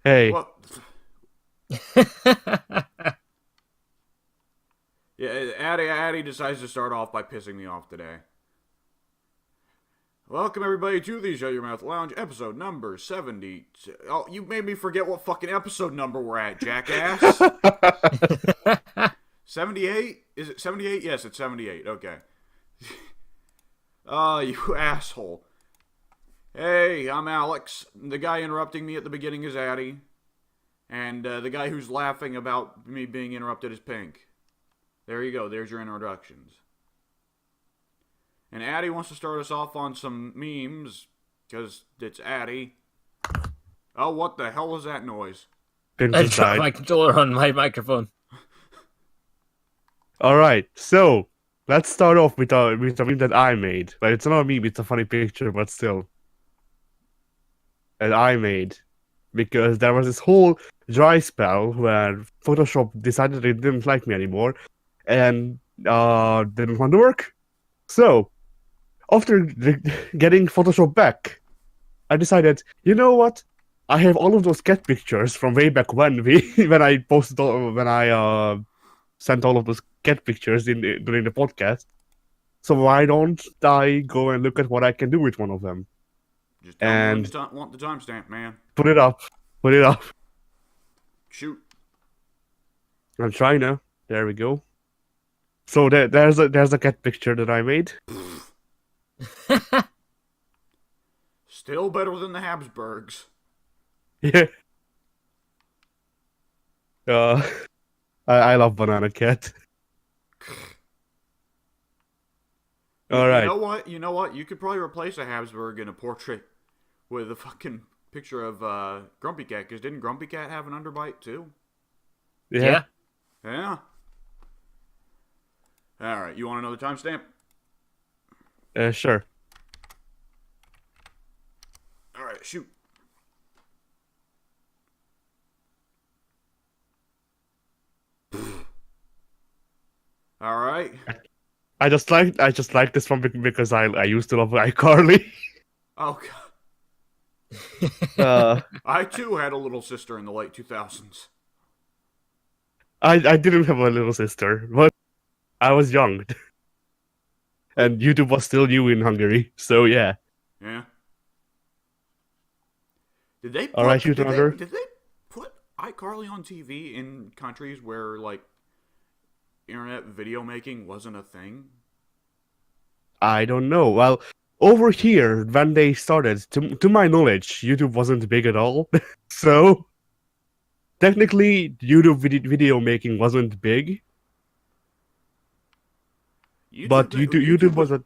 Hey. Well, yeah, Addy decides to start off by pissing me off today. Welcome everybody to the Shut Your Mouth Lounge, episode number 70. Oh, you made me forget what fucking episode number we're at, jackass. 78? Is it 78? Yes, it's 78. Okay. Oh, you asshole. Hey, I'm Alex. The guy interrupting me at the beginning is Addy. And the guy who's laughing about me being interrupted is Pink. There you go. There's your introductions. And Addy wants to start us off on some memes, because it's Addy. Oh, what the hell was that noise? I dropped my controller on my microphone. Alright, so let's start off with a meme that I made. But it's not a meme, it's a funny picture, but still. That I made. Because there was this whole dry spell where Photoshop decided it didn't like me anymore. And didn't want to work. So, after getting Photoshop back, I decided, you know what? I have all of those cat pictures from way back when when I posted when I sent all of those cat pictures during the podcast. So why don't I go and look at what I can do with one of them? Just tell me when you want the timestamp, man. Put it up. Put it up. Shoot. I'm trying now. There we go. So there's a cat picture that I made. Still better than the Habsburgs. Yeah. I love Banana Cat. All right. You know what? You could probably replace a Habsburg in a portrait with a fucking picture of Grumpy Cat, because didn't Grumpy Cat have an underbite too? Yeah. Yeah. All right. You want another timestamp? Sure. All right. Shoot. All right. I just like this one because I used to love iCarly. Oh god. uh, I too had a little sister in the late 2000s. I didn't have a little sister, but I was young, and YouTube was still new in Hungary. So yeah. Yeah. Did they put, All right, shoot another. Did they put iCarly on TV in countries where like internet video making wasn't a thing? I don't know. Well, over here when they started, to my knowledge, YouTube wasn't big at all. So technically, YouTube video making wasn't big. But YouTube was a.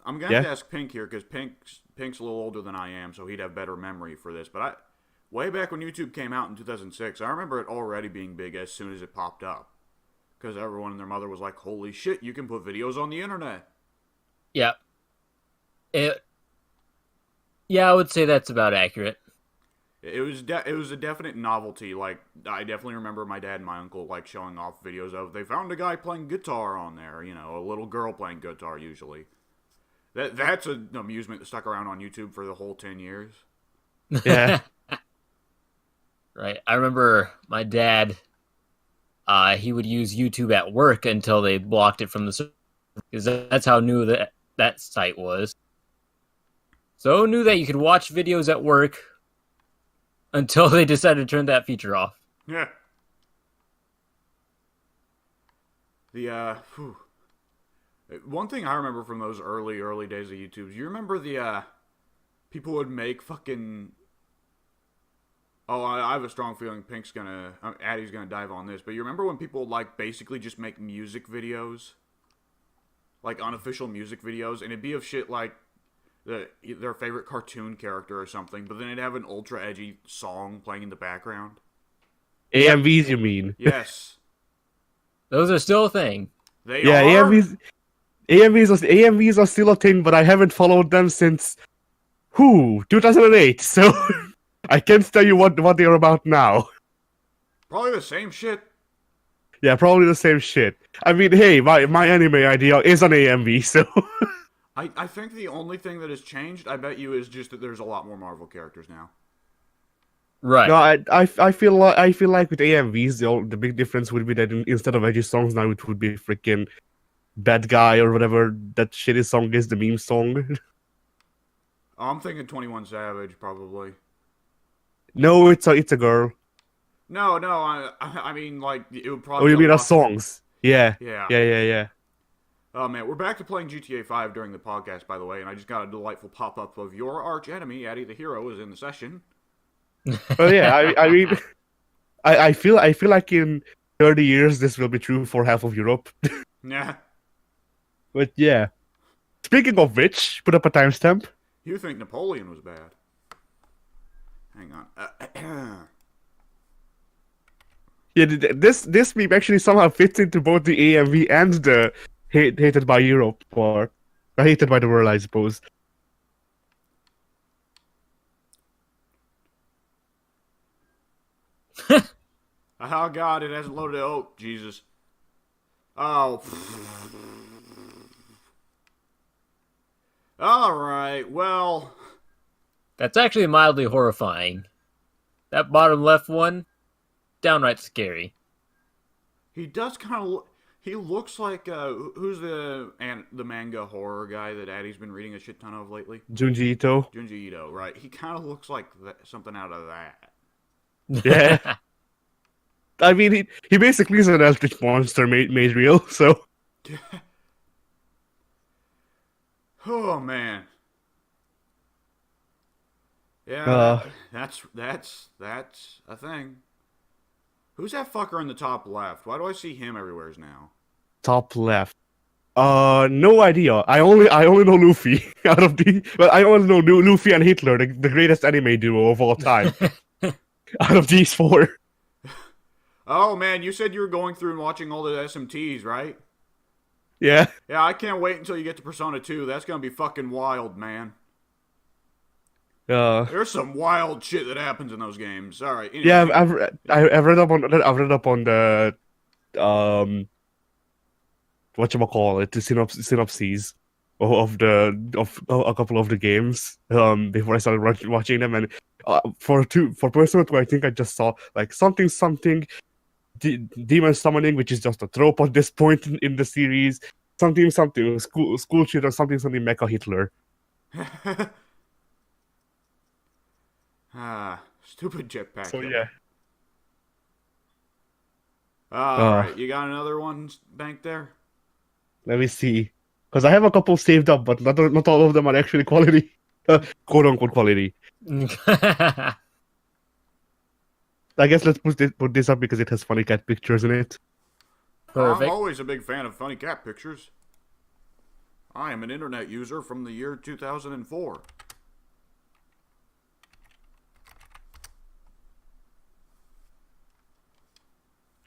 I'm gonna have to ask Pink here because Pink's a little older than I am, so he'd have better memory for this. But way back when YouTube came out in 2006, I remember it already being big as soon as it popped up, because everyone and their mother was like, "Holy shit, you can put videos on the internet." Yeah. Yeah, I would say that's about accurate. It was a definite novelty. Like, I definitely remember my dad and my uncle like showing off videos of they found a guy playing guitar on there. You know, a little girl playing guitar usually. That's an amusement that stuck around on YouTube for the whole 10 years. Yeah. Right. I remember my dad. He would use YouTube at work until they blocked it from the server, because that's how new that site was. So new that you could watch videos at work until they decided to turn that feature off. Yeah. One thing I remember from those early days of YouTube, you remember the people would make fucking. Oh, I have a strong feeling Addy's gonna dive on this, but you remember when people would like basically just make music videos, like unofficial music videos, and it'd be of shit like their favorite cartoon character or something, but then it'd have an ultra edgy song playing in the background. AMVs, you mean? Yes. Those are still a thing. They are. AMVs are still a thing, but I haven't followed them since 2008. So I can't tell you what they're about now. Probably the same shit. Yeah, probably the same shit. I mean, hey, my anime idea is an AMV, so. I think the only thing that has changed, I bet you, is just that there's a lot more Marvel characters now. Right. No, I feel like with AMVs, the big difference would be that instead of edgy songs now it would be freaking Bad Guy or whatever that shitty song is, the meme song. Oh, I'm thinking 21 Savage, probably. No, it's a girl. No, no, I mean, like, it would Oh, probably be you a mean as lot. songs? Yeah, Yeah. yeah. Oh, man, we're back to playing GTA 5 during the podcast, by the way, and I just got a delightful pop-up of your arch enemy, Addy the Hero, is in the session. Well, yeah. I mean, I feel like in 30 years this will be true for half of Europe. Nah. But yeah. Speaking of which, put up a timestamp. You think Napoleon was bad. Hang on. Yeah, this meme actually somehow fits into both the AMV and the hated by Europe part. Or hated by the world, I suppose. Oh, God, it hasn't loaded. Oh, Jesus. Oh. Alright, well. That's actually mildly horrifying. That bottom left one, downright scary. He does kind of. He looks like who's the manga horror guy that Addy's been reading a shit ton of lately? Junji Ito. Junji Ito, right? He kind of looks like something out of that. Yeah. I mean, he basically is an eldritch monster made real, so. Oh man. Yeah, that's a thing. Who's that fucker in the top left? Why do I see him everywhere now? Top left. No idea. I only know Luffy out of the. Well, I only know Luffy and Hitler, the greatest anime duo of all time. Out of these four. Oh man, you said you were going through and watching all the SMTs, right? Yeah. Yeah, I can't wait until you get to Persona 2. That's gonna be fucking wild, man. There's some wild shit that happens in those games. All right. Anyway. Yeah, I've read up on the whatchamacallit, the synopses of a couple of the games before I started watching them, and for Persona 2 I think I just saw like something demon summoning, which is just a trope at this point in the series. Something school shit or something Mecha Hitler. Stupid jetpack. So yeah. Alright, you got another one banked there? Let me see, because I have a couple saved up, but not all of them are actually quality, quote unquote quality. I guess let's put this up because it has funny cat pictures in it. Perfect. I'm always a big fan of funny cat pictures. I am an internet user from the year 2004.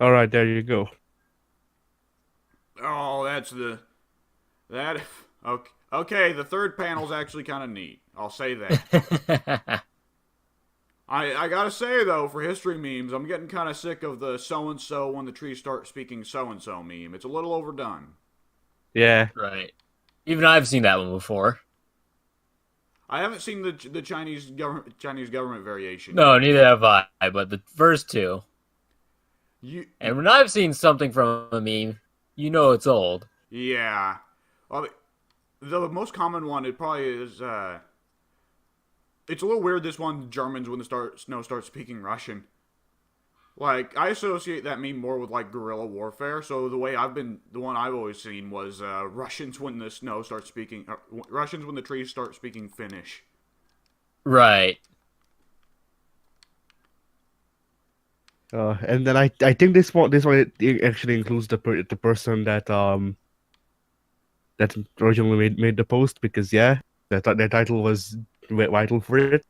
All right, there you go. Oh, that. Okay, the third panel's actually kind of neat. I'll say that. I gotta say though, for history memes, I'm getting kind of sick of the so and so when the trees start speaking so and so meme. It's a little overdone. Yeah. Right. Even I've seen that one before. I haven't seen the Chinese government variation. No, neither have I. But the first two. And when I've seen something from a meme, you know it's old. Yeah. Well, the most common one, it probably is. It's a little weird. This one, Germans when the snow starts speaking Russian. Like, I associate that meme more with like guerrilla warfare. So the one I've always seen was Russians when the snow starts speaking. Russians when the trees start speaking Finnish. Right. And then I think this one it actually includes the person that originally made the post, because their title was vital for it,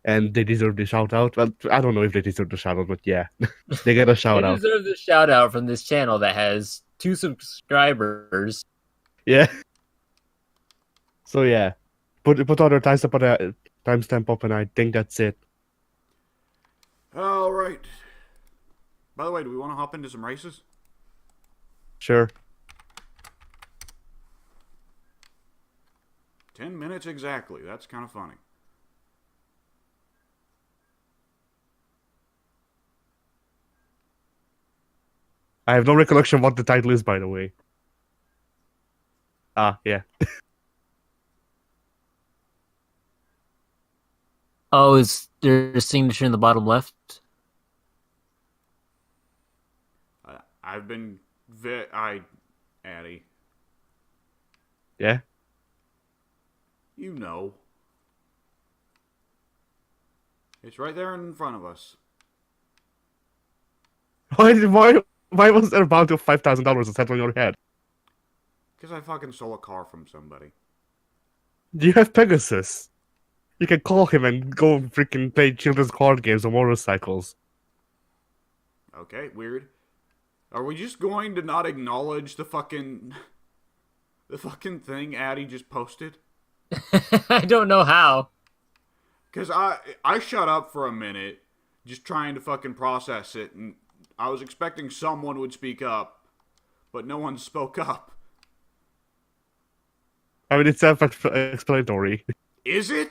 and they deserve the shout out. Well, I don't know if they deserve the shout out, but yeah, they get a shout out. They deserve the shout out from this channel that has 2 subscribers. Yeah. So yeah, put all the timestamp up, and I think that's it. All right. By the way, do we want to hop into some races? Sure. 10 minutes exactly. That's kind of funny. I have no recollection of what the title is, by the way. Ah, yeah. Oh, is there a signature in the bottom left? I've been Addy, Yeah. you know. It's right there in front of us. Why was there a bounty of $5,000 set on your head? Because I fucking stole a car from somebody. Do you have Pegasus? You can call him and go freaking play children's card games on motorcycles. Okay, weird. Are we just going to not acknowledge the fucking thing Addy just posted? I don't know how. Because I shut up for a minute, just trying to fucking process it, and I was expecting someone would speak up, but no one spoke up. I mean, it's self-explanatory. Is it?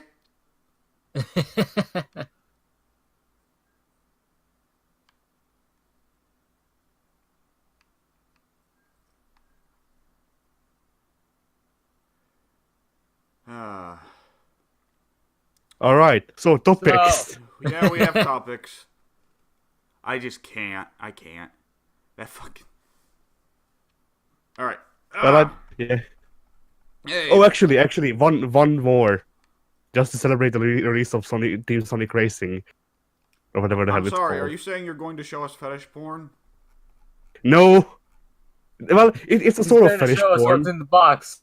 Uh, All right, so topics. yeah, we have topics. I just can't. I can't. That fucking. All right. Yeah. Hey. Oh, actually, one more, just to celebrate the release of Team Sonic Racing, or whatever the hell I'm it's sorry. called. Are you saying you're going to show us fetish porn? No. Well, it's a He's sort of trying to fetish show us porn. what's in the box.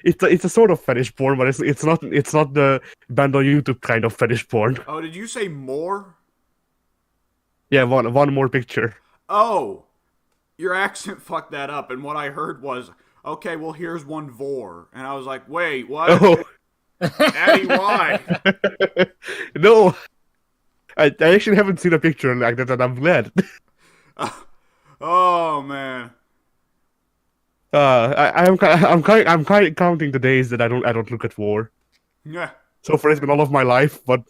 It's a sort of fetish porn, but it's not the banned on YouTube kind of fetish porn. Oh, did you say more? Yeah, one more picture. Oh, your accent fucked that up, and what I heard was, okay, well, here's one vor. And I was like, wait, what? Oh. Addy, why? No, I actually haven't seen a picture like that, and I'm glad. Oh, man. I'm kind of counting the days that I don't look at war. Yeah. So far, it's been all of my life, but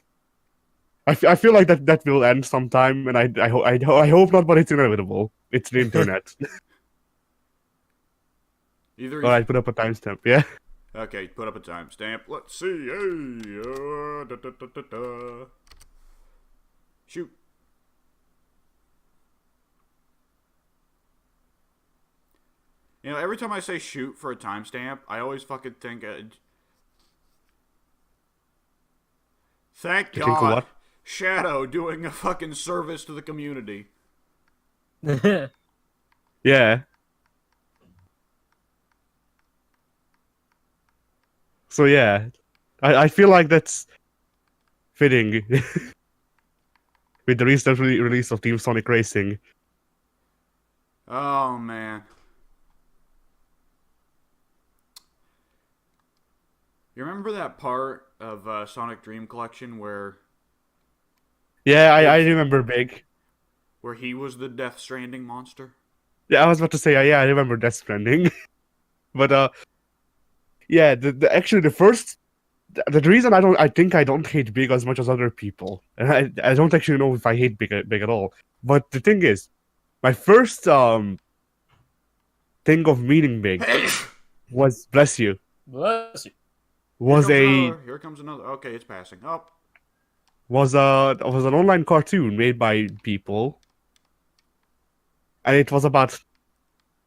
I feel like that will end sometime, and I hope not, but it's inevitable. It's the internet. Either All right, put up a timestamp. Yeah. Okay, put up a timestamp. Let's see. Hey, da, da, da, da, da. Shoot. You know, every time I say shoot for a timestamp, I always fucking think. Thank You think of God. what? Shadow doing a fucking service to the community. Yeah. So yeah, I feel like that's fitting with the recent release of Team Sonic Racing. Oh, man. You remember that part of Sonic Dream Collection where Yeah, I remember Big. he was the Death Stranding monster? Yeah, I was about to say, yeah, I remember Death Stranding. But yeah, actually the reason I think I don't hate Big as much as other people, and I don't actually know if I hate Big at all. But the thing is, my first thing of meeting Big was, bless you, Bless you. Here comes another. Okay, it's passing. Oh. Was an online cartoon made by people, and it was about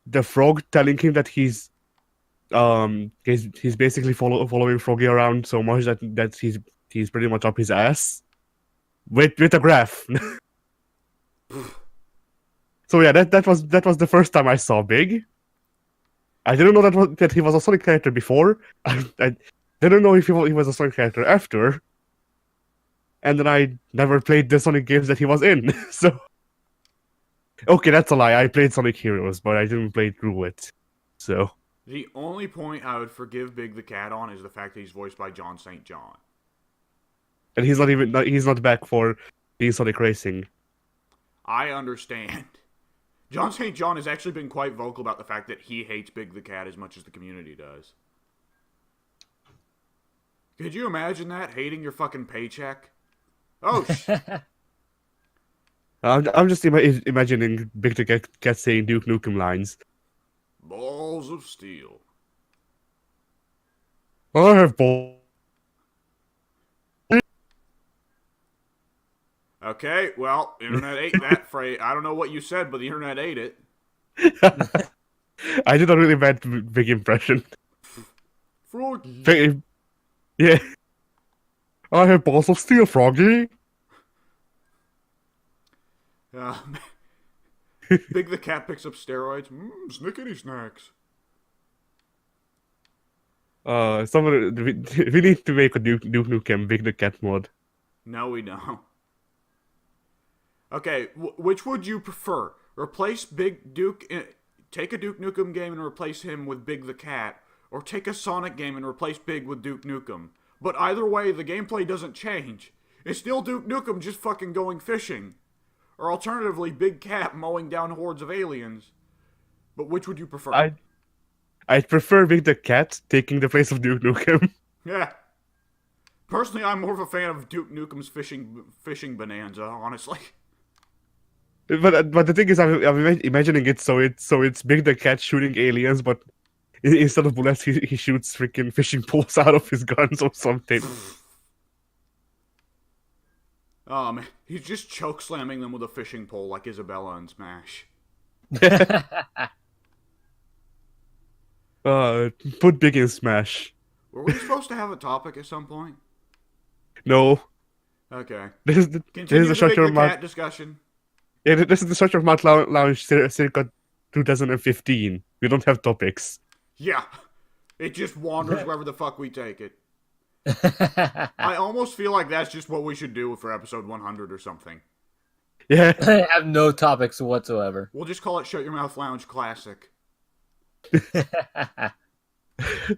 the frog telling him that he's basically following Froggy around so much that he's pretty much up his ass with a graph. So yeah, that was the first time I saw Big. I didn't know that he was a Sonic character before. I didn't know if he was a Sonic character after. And then I never played the Sonic games that he was in. So okay, that's a lie. I played Sonic Heroes, but I didn't play through it. So The only point I would forgive Big the Cat on is the fact that he's voiced by John St. John. and he's not back for the Sonic Racing. I understand. John St. John has actually been quite vocal about the fact that he hates Big the Cat as much as the community does. Could you imagine that? Hating your fucking paycheck? Oh, I'm just imagining Big the Cat saying Duke Nukem lines. Balls of steel. I have balls. Okay, well, internet ate that phrase. I don't know what you said, but the internet ate it. I did a really bad big impression. Froggy. Yeah. I have balls of steel, Froggy. Uh, Big the cat picks up steroids. Snickety snacks. We need to make a Duke Nukem Big the Cat mod. No, we don't. Okay, which would you prefer? Replace Big Duke... take a Duke Nukem game and replace him with Big the Cat, or take a Sonic game and replace Big with Duke Nukem. But either way, the gameplay doesn't change. It's still Duke Nukem just fucking going fishing. Or alternatively, Big Cat mowing down hordes of aliens. But which would you prefer? I'd prefer Big the Cat taking the place of Duke Nukem. Yeah. Personally, I'm more of a fan of Duke Nukem's fishing bonanza, honestly. But the thing is, I'm imagining it so it's Big the Cat shooting aliens, but instead of bullets, he shoots freaking fishing poles out of his guns or something. He's just choke slamming them with a fishing pole like Isabella in Smash. Put Big in Smash. Were we supposed to have a topic at some point? No. Okay. This is the Continue the cat discussion. Yeah, this is the Structure of Mount Lounge circa 2015. We don't have topics. Yeah. It just wanders wherever the fuck we take it. I almost feel like that's just what we should do for episode 100 or something. Yeah. I have no topics whatsoever. We'll just call it Shut Your Mouth Lounge Classic.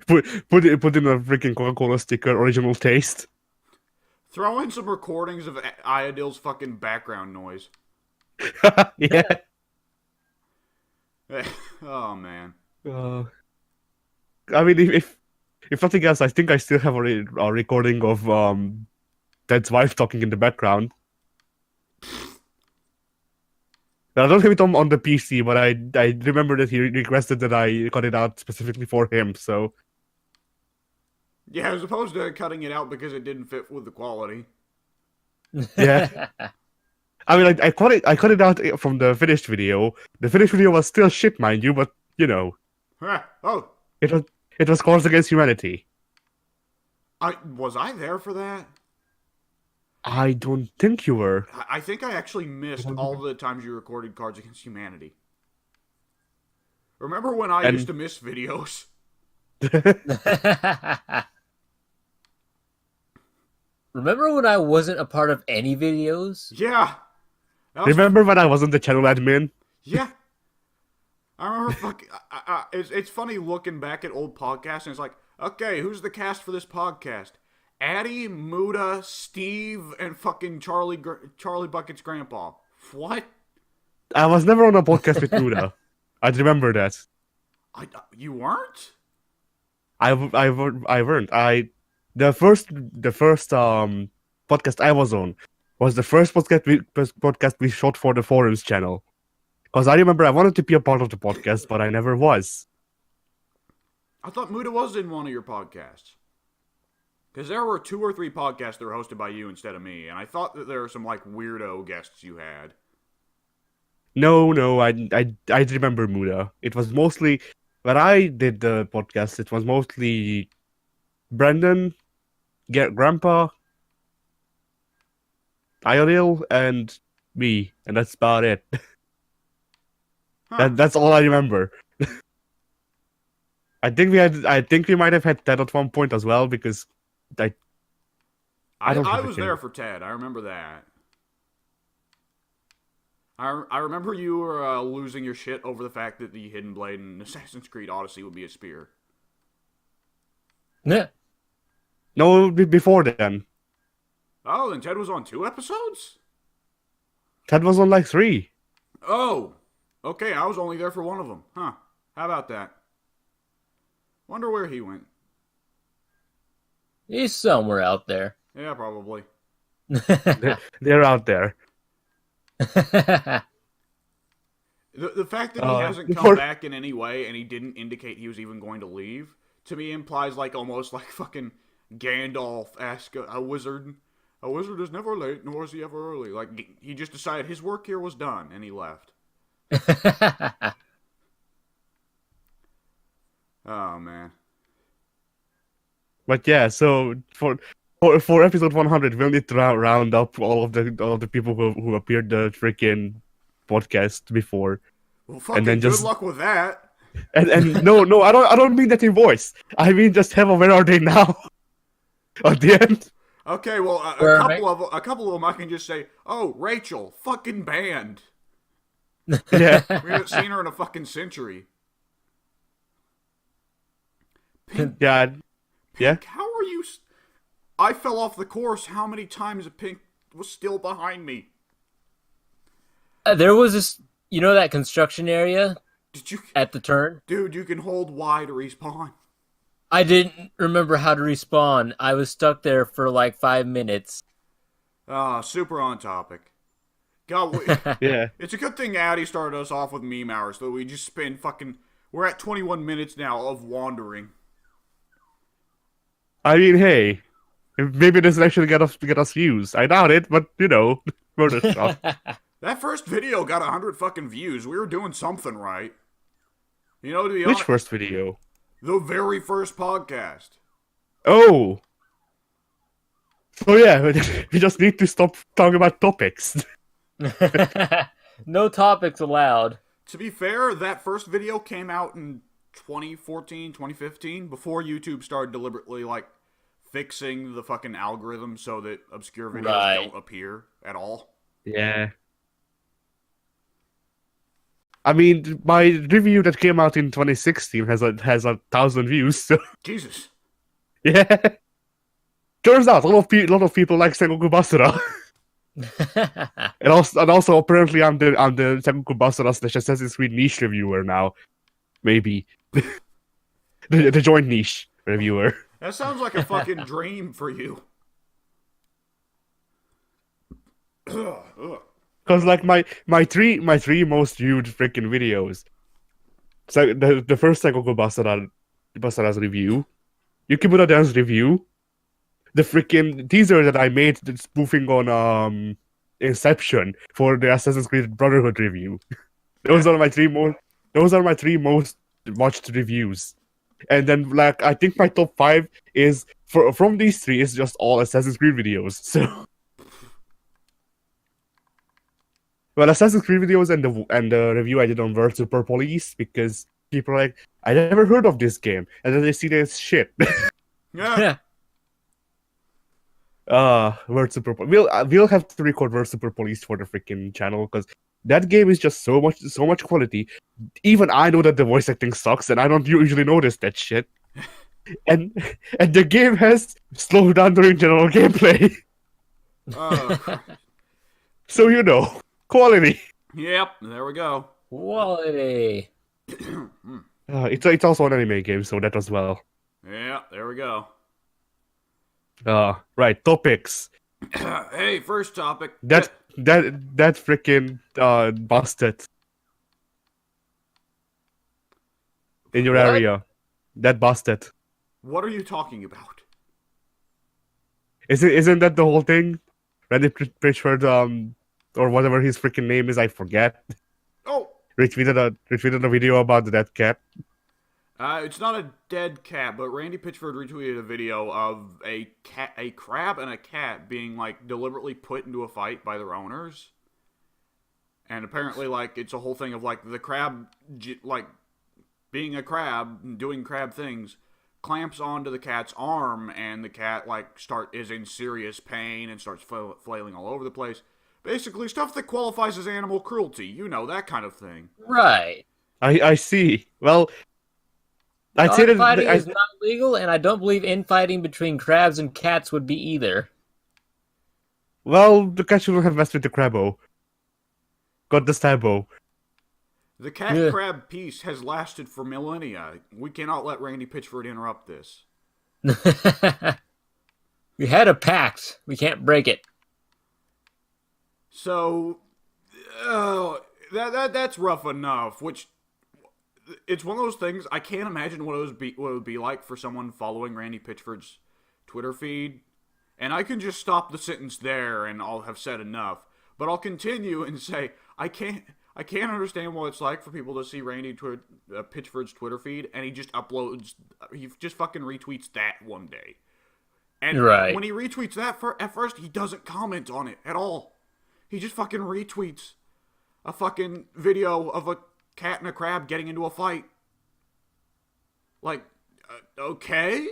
put in a freaking Coca-Cola sticker, original taste. Throw in some recordings of Iadil's fucking background noise. Yeah. Oh, man. I mean, if nothing else, I think I still have a recording of Ted's wife talking in the background. I don't have it on the PC, but I remember that he requested that I cut it out specifically for him, so... Yeah, as opposed to cutting it out because it didn't fit with the quality. Yeah. I mean, I cut it out from the finished video. The finished video was still shit, mind you, but, you know... Oh! It was Cards Against Humanity. Was I there for that? I don't think you were. I think I actually missed all the times you recorded Cards Against Humanity. Remember when I used to miss videos? Remember when I wasn't a part of any videos? Yeah. Remember when I wasn't the channel admin? Yeah. I remember it's funny looking back at old podcasts and it's like, okay, who's the cast for this podcast? Addy, Muda, Steve, and fucking Charlie Bucket's grandpa. What? I was never on a podcast with Muda. I remember that. You weren't? I weren't. The first podcast I was on was the first podcast we shot for the forums channel. Because I remember I wanted to be a part of the podcast, but I never was. I thought Muda was in one of your podcasts. Because there were 2 or 3 podcasts that were hosted by you instead of me, and I thought that there were some, like, weirdo guests you had. No, I remember Muda. It was mostly, when I did the podcast, it was mostly Brandon, Grandpa, Iodil, and me, and that's about it. Huh. That's all I remember. I think we might have had Ted at one point as well, because I was there for Ted. I remember that. I remember you were losing your shit over the fact that the Hidden Blade in Assassin's Creed Odyssey would be a spear. Yeah. No, before then. Oh, then Ted was on 2 episodes? Ted was on like 3. Oh! Okay, I was only there for one of them. Huh. How about that? Wonder where he went. He's somewhere out there. Yeah, probably. They're out there. The fact that he hasn't come For back in any way and he didn't indicate he was even going to leave, to me implies like almost like fucking Gandalf ask a wizard. A wizard is never late, nor is he ever early. Like, he just decided his work here was done, and he left. Oh, man. But yeah, so for episode 100, we'll need to round up all of the people who appeared the freaking podcast before, Well, fucking and then good just luck with that. and no, I don't mean that in voice. I mean just have a where are they now at the end. Okay, well, a couple of them I can just say, oh, Rachel, fucking banned. Yeah, We haven't seen her in a fucking century. Pink, yeah, yeah. how are you? I fell off the course. How many times a Pink was still behind me? There was this, that construction area Did you, at the turn? dude? You can hold Y to respawn. I didn't remember how to respawn. I was stuck there for like 5 minutes. Super on topic. God, Yeah. it's a good thing Addy started us off with meme hours, though we just spend fucking. We're at 21 minutes now of wandering. I mean, hey, maybe this will actually get us views. I doubt it, but murder stuff. That first video got 100 fucking views. We were doing something right. To be Which honest, first video? the very first podcast. Oh. So yeah, we just need to stop talking about topics. No topics allowed. To be fair, that first video came out in 2014, 2015, before YouTube started deliberately, fixing the fucking algorithm so that obscure videos don't appear at all. Yeah. I mean, my review that came out in 2016 has 1,000 views. So Jesus. yeah. Turns out a lot of people like Sengoku Basara. And also apparently I'm the Sengoku Basara / Assassin's Creed niche reviewer now. Maybe. the joint niche reviewer. That sounds like a fucking dream for you. Because like my three most viewed freaking videos. So the first Sengoku Basara's review, Yukimura Dan's review, the freaking teaser that I made spoofing on Inception for the Assassin's Creed Brotherhood review. Those are my three most watched reviews. And then I think my top 5 is from these 3 is just all Assassin's Creed videos. So well, Assassin's Creed videos and the review I did on World Super Police, because people are like, I never heard of this game, and then they see that it's shit. Yeah. World Super we'll have to record World Super Police for the freaking channel, because that game is just so much quality. Even I know that the voice acting sucks, and I don't usually notice that shit. and the game has slowed down during general gameplay. So quality. Yep, there we go. Quality. It's also an anime game, so that as well. Yeah, there we go. Right, topics. Hey, first topic. That freaking busted in your What? area. That busted. What are you talking about? Isn't that the whole thing? Randy Pitchford, or whatever his freaking name is, I forget. Oh, retweeted a video about the dead cat. it's not a dead cat, but Randy Pitchford retweeted a video of a crab and a cat being deliberately put into a fight by their owners. And apparently it's a whole thing of the crab being a crab and doing crab things clamps onto the cat's arm, and the cat is in serious pain and starts flailing all over the place. Basically stuff that qualifies as animal cruelty, that kind of thing. Right. I see. Well, I'd say that Fighting is not legal, and I don't believe infighting between crabs and cats would be either. Well, the cat shouldn't have messed with the crabbo. Got the stabbo. The cat-crab peace has lasted for millennia. We cannot let Randy Pitchford interrupt this. We had a pact. We can't break it. So, Oh, that's rough enough. Which it's one of those things I can't imagine what it would be like for someone following Randy Pitchford's Twitter feed. And I can just stop the sentence there, and I'll have said enough. But I'll continue and say I can't understand what it's like for people to see Pitchford's Twitter feed, and he just fucking retweets that one day. And Right. when he retweets that, at first he doesn't comment on it at all. He just fucking retweets a fucking video of a cat and a crab getting into a fight. Like, okay?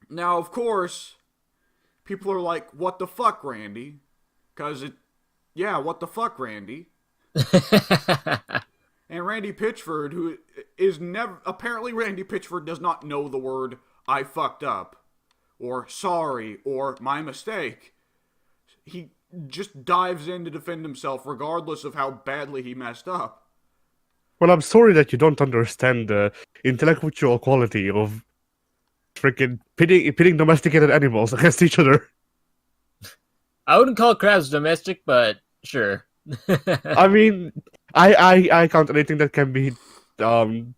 Now, of course, people are like, what the fuck, Randy? What the fuck, Randy? And Randy Pitchford, who is apparently Randy Pitchford does not know the word I fucked up, or sorry, or my mistake. He just dives in to defend himself regardless of how badly he messed up. Well, I'm sorry that you don't understand the intellectual quality of freaking pitting domesticated animals against each other. I wouldn't call crabs domestic, but sure. I mean, I count anything that can be held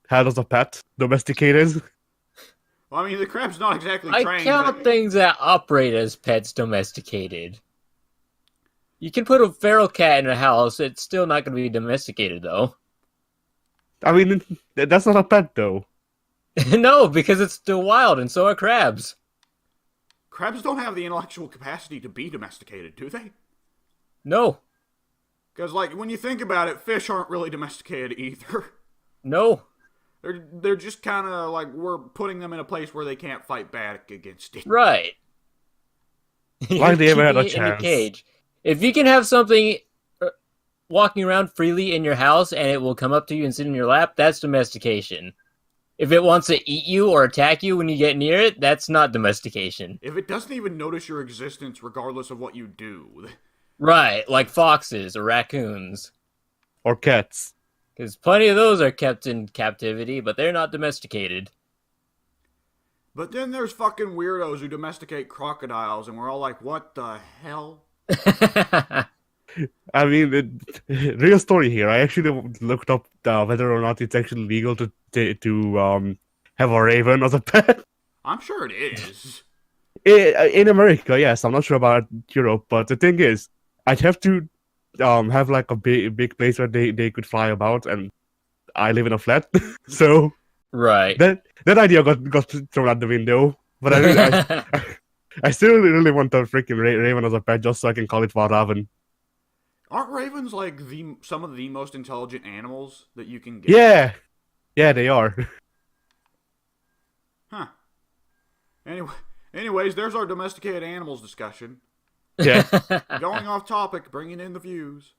as a pet domesticated. Well, I mean, the crab's not exactly I trained. count things that operate as pets domesticated. You can put a feral cat in a house, it's still not going to be domesticated, though. I mean, that's not a pet, though. No, because it's still wild, and so are crabs. Crabs don't have the intellectual capacity to be domesticated, do they? No. Because, like, when you think about it, fish aren't really domesticated either. No. They're just kind of like, we're putting them in a place where they can't fight back against it. Right. Why they ever had a Keeping it in chance? a cage. If you can have something walking around freely in your house and it will come up to you and sit in your lap, that's domestication. If it wants to eat you or attack you when you get near it, that's not domestication. If it doesn't even notice your existence regardless of what you do. Right, like foxes or raccoons. Or cats. Because plenty of those are kept in captivity, but they're not domesticated. But then there's fucking weirdos who domesticate crocodiles, and we're all like, what the hell? I mean, the real story here. I actually looked up whether or not it's actually legal to have a raven as a pet. I'm sure it is. In America, yes. I'm not sure about Europe, but the thing is, I'd have to have like a big place where they could fly about, and I live in a flat, so Right. that idea got thrown out the window. But I still really want a freaking raven as a pet just so I can call it Raven. Aren't ravens like some of the most intelligent animals that you can get? Yeah, they are. Huh. Anyways, there's our domesticated animals discussion. Yeah. Going off topic, bringing in the views.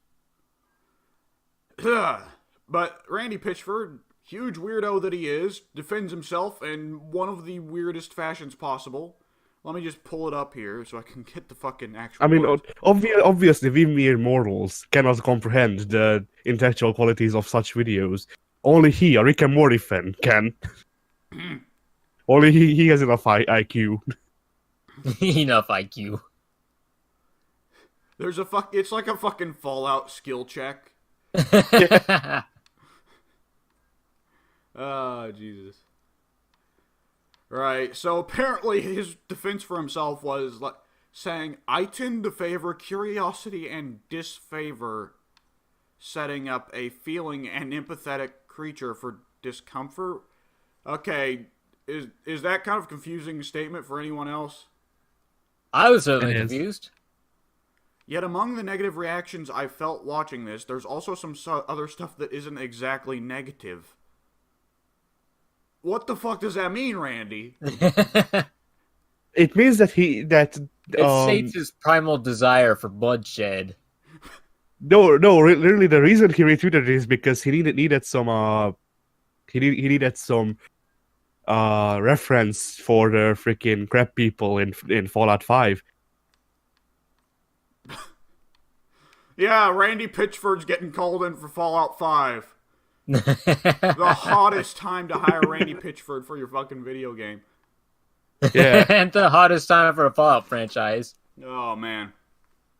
But Randy Pitchford, huge weirdo that he is, defends himself in one of the weirdest fashions possible. Let me just pull it up here so I can get the fucking actual. I mean, words. obviously, we mere mortals cannot comprehend the intellectual qualities of such videos. Only he, a Rick and Morty fan, can. Only he has enough IQ. Enough IQ. It's like a fucking Fallout skill check. Oh, Jesus. Right, so apparently his defense for himself was like saying, I tend to favor curiosity and disfavor setting up a feeling and empathetic creature for discomfort. Okay, is that kind of a confusing statement for anyone else? I was certainly It is. confused. Yet among the negative reactions I felt watching this, there's also some other stuff that isn't exactly negative. What the fuck does that mean, Randy? It means that It states his primal desire for bloodshed. No, really, the reason he retweeted it is because he needed some he needed some reference for the freaking crab people in Fallout 5. Yeah, Randy Pitchford's getting called in for Fallout 5. The hottest time to hire Randy Pitchford for your fucking video game. Yeah. And the hottest time for a Fallout franchise. Oh, man.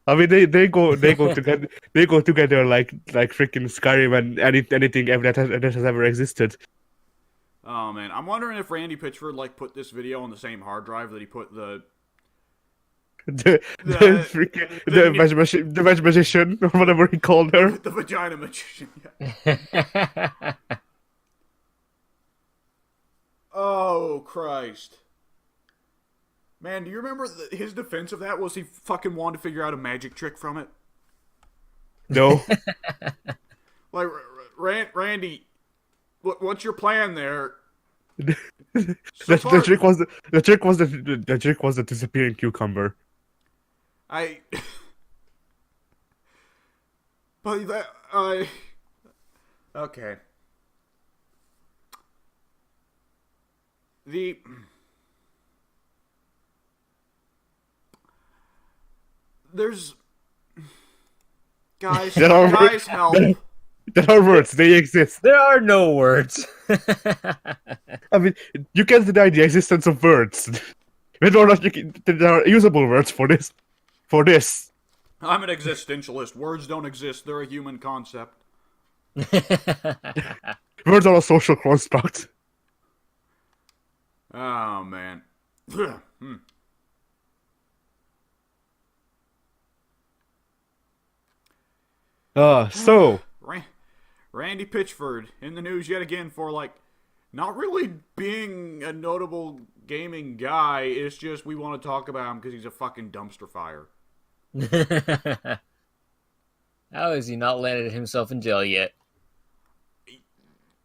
I mean, they go together like freaking Skyrim and anything ever that has ever existed. Oh man, I'm wondering if Randy Pitchford like put this video on the same hard drive that he put the The magic magician or whatever he called her. the vagina magician. Oh Christ. Man, do you remember his defense of that was he fucking wanted to figure out a magic trick from it? No. Like, Randy, what's your plan there? The trick was the disappearing cucumber. But that okay. There's guys help. There are words. They exist. There are no words. I mean, you can't deny the existence of words. Whether or not there are usable words for this. I'm an existentialist. Words don't exist. They're a human concept. Words are a social construct. Oh, man. So... Randy Pitchford in the news yet again for, like, not really being a notable gaming guy. It's just we want to talk about him because he's a fucking dumpster fire. How has he not landed himself in jail yet?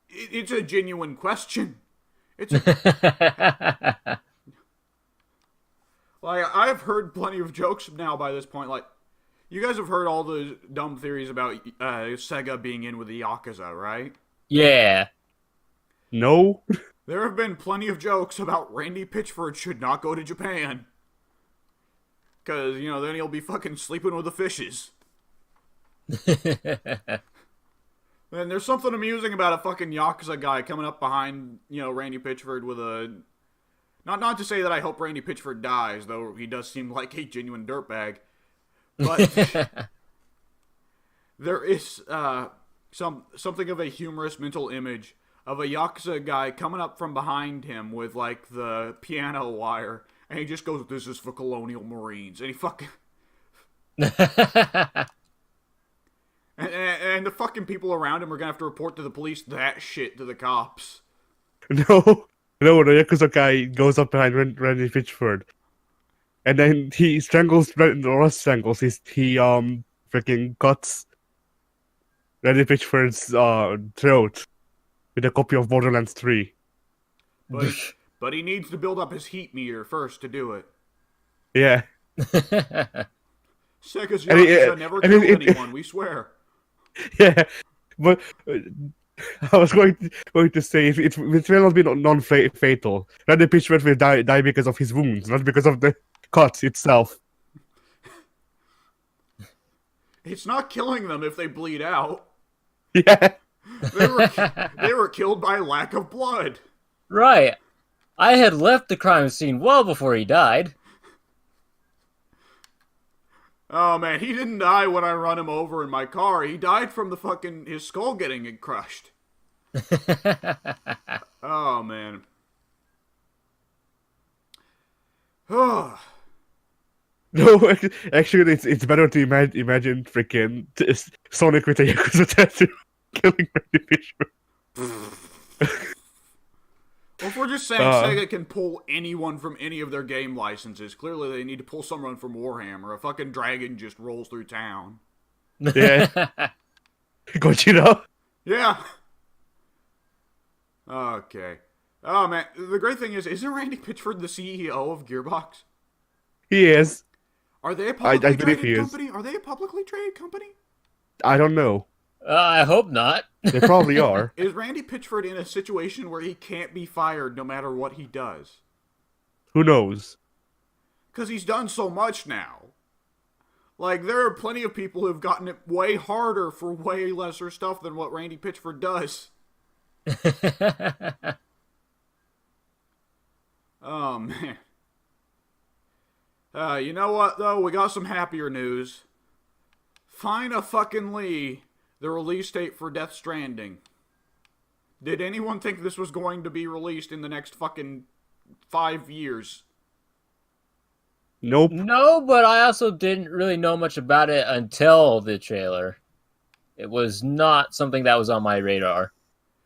It's a genuine question. Like, I've heard plenty of jokes now by this point. Like, you guys have heard all the dumb theories about Sega being in with the Yakuza, right? Yeah. No. There have been plenty of jokes about Randy Pitchford should not go to Japan. Because, you know, then he'll be fucking sleeping with the fishes. And there's something amusing about a fucking Yakuza guy coming up behind, you know, Randy Pitchford with a... Not to say that I hope Randy Pitchford dies, though he does seem like a genuine dirtbag. But there is something of a humorous mental image of a Yakuza guy coming up from behind him with, like, the piano wire, and he just goes, "This is for Colonial Marines," and he fucking... and the fucking people around him are gonna have to report to the police that shit to the cops. No, the Yakuza guy goes up behind Randy Pitchford. And then he strangles, he freaking cuts Randy Pitchford's throat with a copy of Borderlands 3. But he needs to build up his heat meter first to do it. Yeah. Sega's Yakuza never killed anyone, we swear. Yeah, but I was going to say it will not be non-fatal. Randy Pitchford will die because of his wounds, not because of the cut itself. It's not killing them if they bleed out. Yeah. They were killed by lack of blood. Right. I had left the crime scene well before he died. Oh man, he didn't die when I run him over in my car. He died from the fucking his skull getting crushed. Oh man. Oh. No, actually, it's better to imagine freaking Sonic with a Yakuza tattoo killing Randy Pitchford. Well, if we're just saying Sega can pull anyone from any of their game licenses, clearly they need to pull someone from Warhammer. A fucking dragon just rolls through town. Yeah. Gojira? Yeah. Okay. Oh, man. The great thing is, isn't Randy Pitchford the CEO of Gearbox? He is. Are they a publicly traded company? Is. Are they a publicly traded company? I don't know. I hope not. They probably are. Is Randy Pitchford in a situation where he can't be fired no matter what he does? Who knows? Because he's done so much now. Like, there are plenty of people who've gotten it way harder for way lesser stuff than what Randy Pitchford does. Oh, man. You know what, though? We got some happier news. Fine-a-fucking-ly the release date for Death Stranding. Did anyone think this was going to be released in the next fucking 5 years? Nope. No, but I also didn't really know much about it until the trailer. It was not something that was on my radar.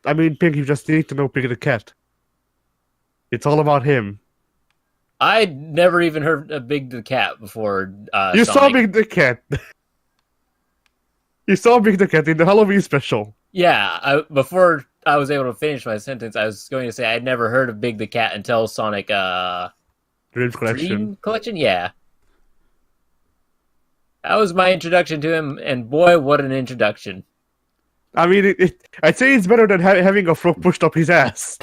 I mean, Pink, you just need to know Pink the Cat. It's all about him. I'd never even heard of Big the Cat before. You saw Sonic. Big the Cat. You saw Big the Cat in the Halloween special. Yeah, before I was able to finish my sentence, I was going to say I'd never heard of Big the Cat until Sonic Dream Collection. Dream Collection. Yeah, that was my introduction to him, and boy, what an introduction! I mean, I'd say it's better than having a frog pushed up his ass.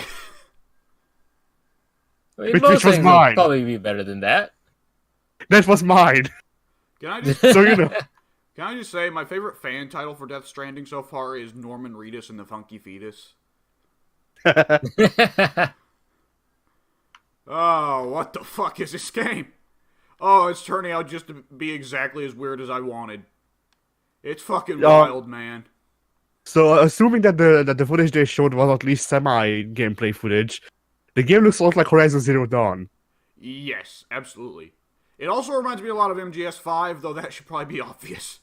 I mean, Which most was things would mine. probably be better than that. That was mine. Can I just So you know. Can I just say my favorite fan title for Death Stranding so far is Norman Reedus and the Funky Fetus? Oh, what the fuck is this game? Oh, it's turning out just to be exactly as weird as I wanted. It's fucking wild, man. So, assuming that the footage they showed was at least semi-gameplay footage, the game looks a lot like Horizon Zero Dawn. Yes, absolutely. It also reminds me a lot of MGS5, though that should probably be obvious.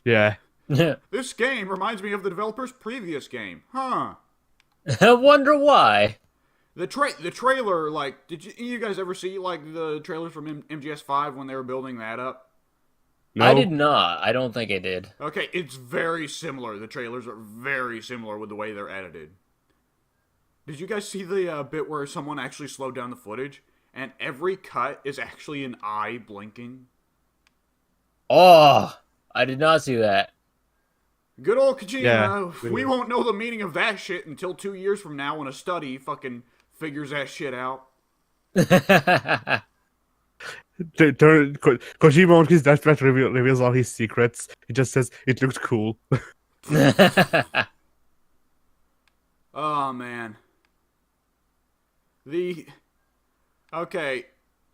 Yeah. This game reminds me of the developer's previous game. Huh. I wonder why. The trailer, like, did you guys ever see, like, the trailers from MGS5 when they were building that up? No? I did not. I don't think I did. Okay, it's very similar. The trailers are very similar with the way they're edited. Did you guys see the bit where someone actually slowed down the footage? And every cut is actually an eye blinking? Oh, I did not see that. Good old Kojima. Yeah. We won't know the meaning of that shit until 2 years from now when a study fucking figures that shit out. Kojima on his deathbed reveals all his secrets. He just says, it looked cool. Oh, man. Okay,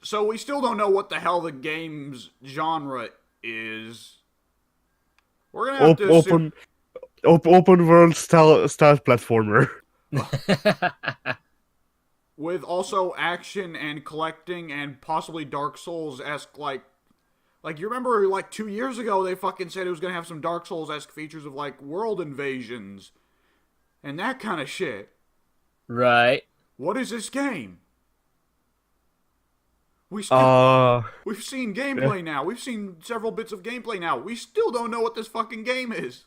so we still don't know what the hell the game's genre is. We're gonna have to assume... open world style platformer. With also action and collecting and possibly Dark Souls-esque, like you remember, like, 2 years ago, they fucking said it was gonna have some Dark Souls-esque features of, like, world invasions and that kind of shit. Right. What is this game? We've seen gameplay now. We've seen several bits of gameplay now. We still don't know what this fucking game is.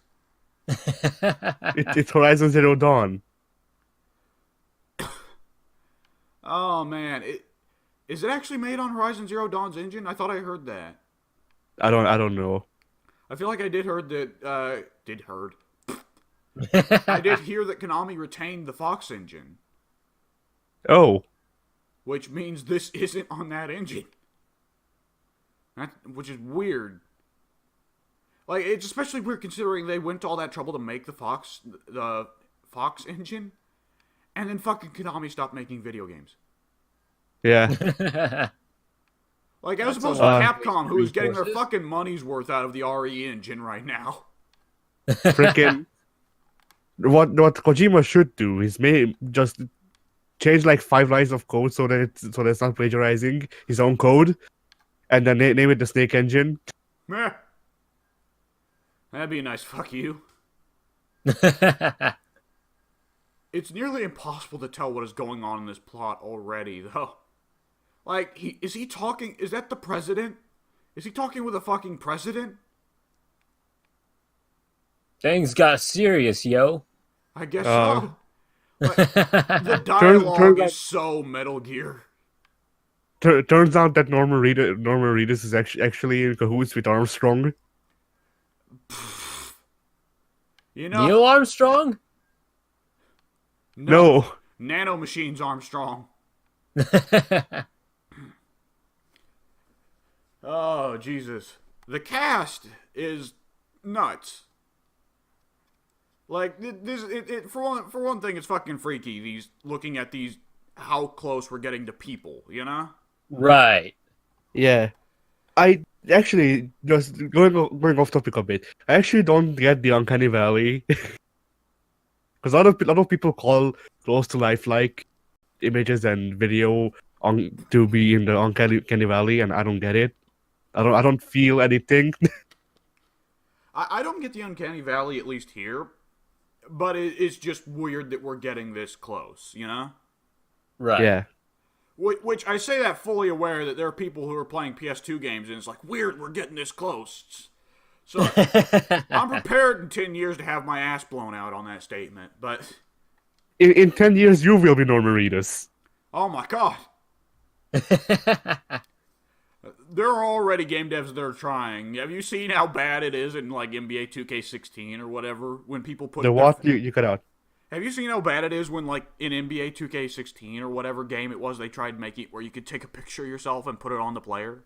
It's Horizon Zero Dawn. Oh, man. Is it actually made on Horizon Zero Dawn's engine? I thought I heard that. I don't know. I feel like I did heard that, I did hear that Konami retained the Fox engine. Oh. Which means this isn't on that engine. Which is weird. Like, it's especially weird considering they went to all that trouble to make the Fox engine, and then fucking Konami stopped making video games. Yeah. Like, as opposed to Capcom, who is getting their fucking money's worth out of the RE engine right now. Freaking. What Kojima should do is just change like 5 lines of code so that it's not plagiarizing his own code, and then name it the Snake Engine. Meh. That'd be a nice fuck you. It's nearly impossible to tell what is going on in this plot already, though. Like, is he talking? Is that the president? Is he talking with a fucking president? Things got serious, yo. I guess so. Like, the dialogue is so Metal Gear. Turns out that Norman Reedus is actually in cahoots with Armstrong. You know, Neil Armstrong? No. Nano Machines Armstrong. Oh, Jesus. The cast is nuts. Like, for one thing, it's fucking freaky, looking at how close we're getting to people, you know? Right. Yeah. Actually, just going off topic a bit, I actually don't get the Uncanny Valley because a lot of people call close to lifelike images and video on to be in the Uncanny Valley, and I don't get it. I don't feel anything. I don't get the Uncanny Valley, at least here, but it's just weird that we're getting this close, you know? Right. Yeah. Which I say that fully aware that there are people who are playing PS2 games and it's like, weird, we're getting this close. So I'm prepared in 10 years to have my ass blown out on that statement, but... In 10 years, you will be Norman Reedus. Oh my god. There are already game devs that are trying. Have you seen how bad it is in like NBA 2K16 or whatever when people put The what? You cut out. Have you seen how bad it is when like in NBA 2K16 or whatever game it was they tried making it where you could take a picture of yourself and put it on the player?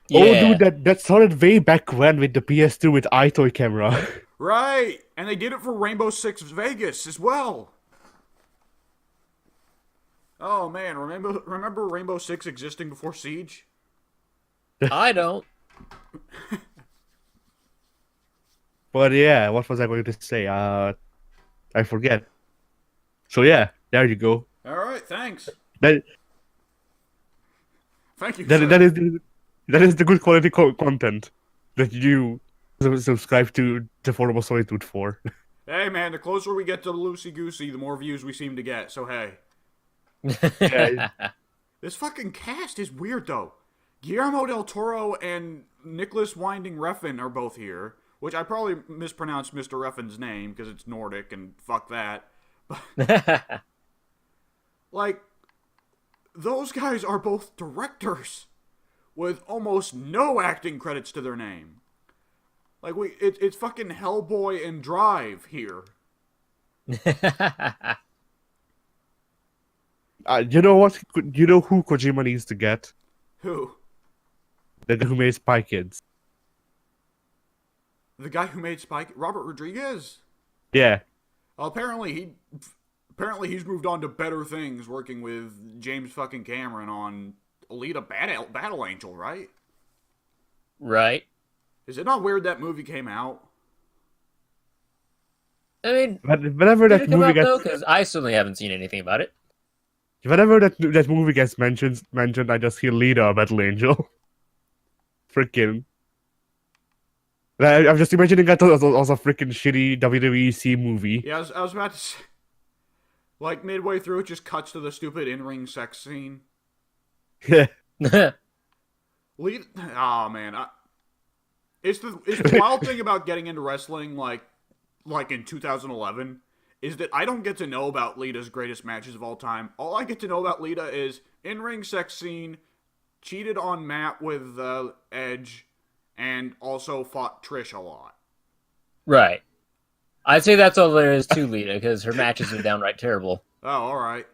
Yeah. Oh, dude, that started way back when with the PS2 with iToy camera. Right, and they did it for Rainbow Six Vegas as well. Oh man, remember Rainbow Six existing before Siege? I don't. But yeah, what was I going to say? I forget. So yeah, there you go. All right, thanks. That Thank you. that, Sir. that is the good quality content that you subscribe to the Forum of Solitude for. Hey man, the closer we get to Loosey Goosey, the more views we seem to get. So hey, Yeah. this fucking cast is weird though. Guillermo del Toro and Nicholas Winding Refn are both here, which I probably mispronounced Mr. Refn's name because it's Nordic and fuck that. But like, those guys are both directors with almost no acting credits to their name. Like it's fucking Hellboy and Drive here. You know what? You know who Kojima needs to get? Who? The guy who made Spy Kids. The guy who made Spike, Robert Rodriguez. Yeah. Apparently he's moved on to better things, working with James fucking Cameron on Alita Battle Angel, right? Right. Is it not weird that movie came out? I mean, But whenever did that it come movie out though? gets Because I certainly haven't seen anything about it. whenever that movie gets mentioned, I just hear Lita Battle Angel. Freaking. I'm just imagining that as a freaking shitty WWE movie. Yeah, I was about to say, like midway through, it just cuts to the stupid in-ring sex scene. Yeah. Oh man, it's the wild thing about getting into wrestling, like in 2011, is that I don't get to know about Lita's greatest matches of all time. All I get to know about Lita is in-ring sex scene, cheated on Matt with Edge, and also fought Trish a lot. Right. I'd say that's all there is to Lita, because her matches are downright terrible. Oh, all right.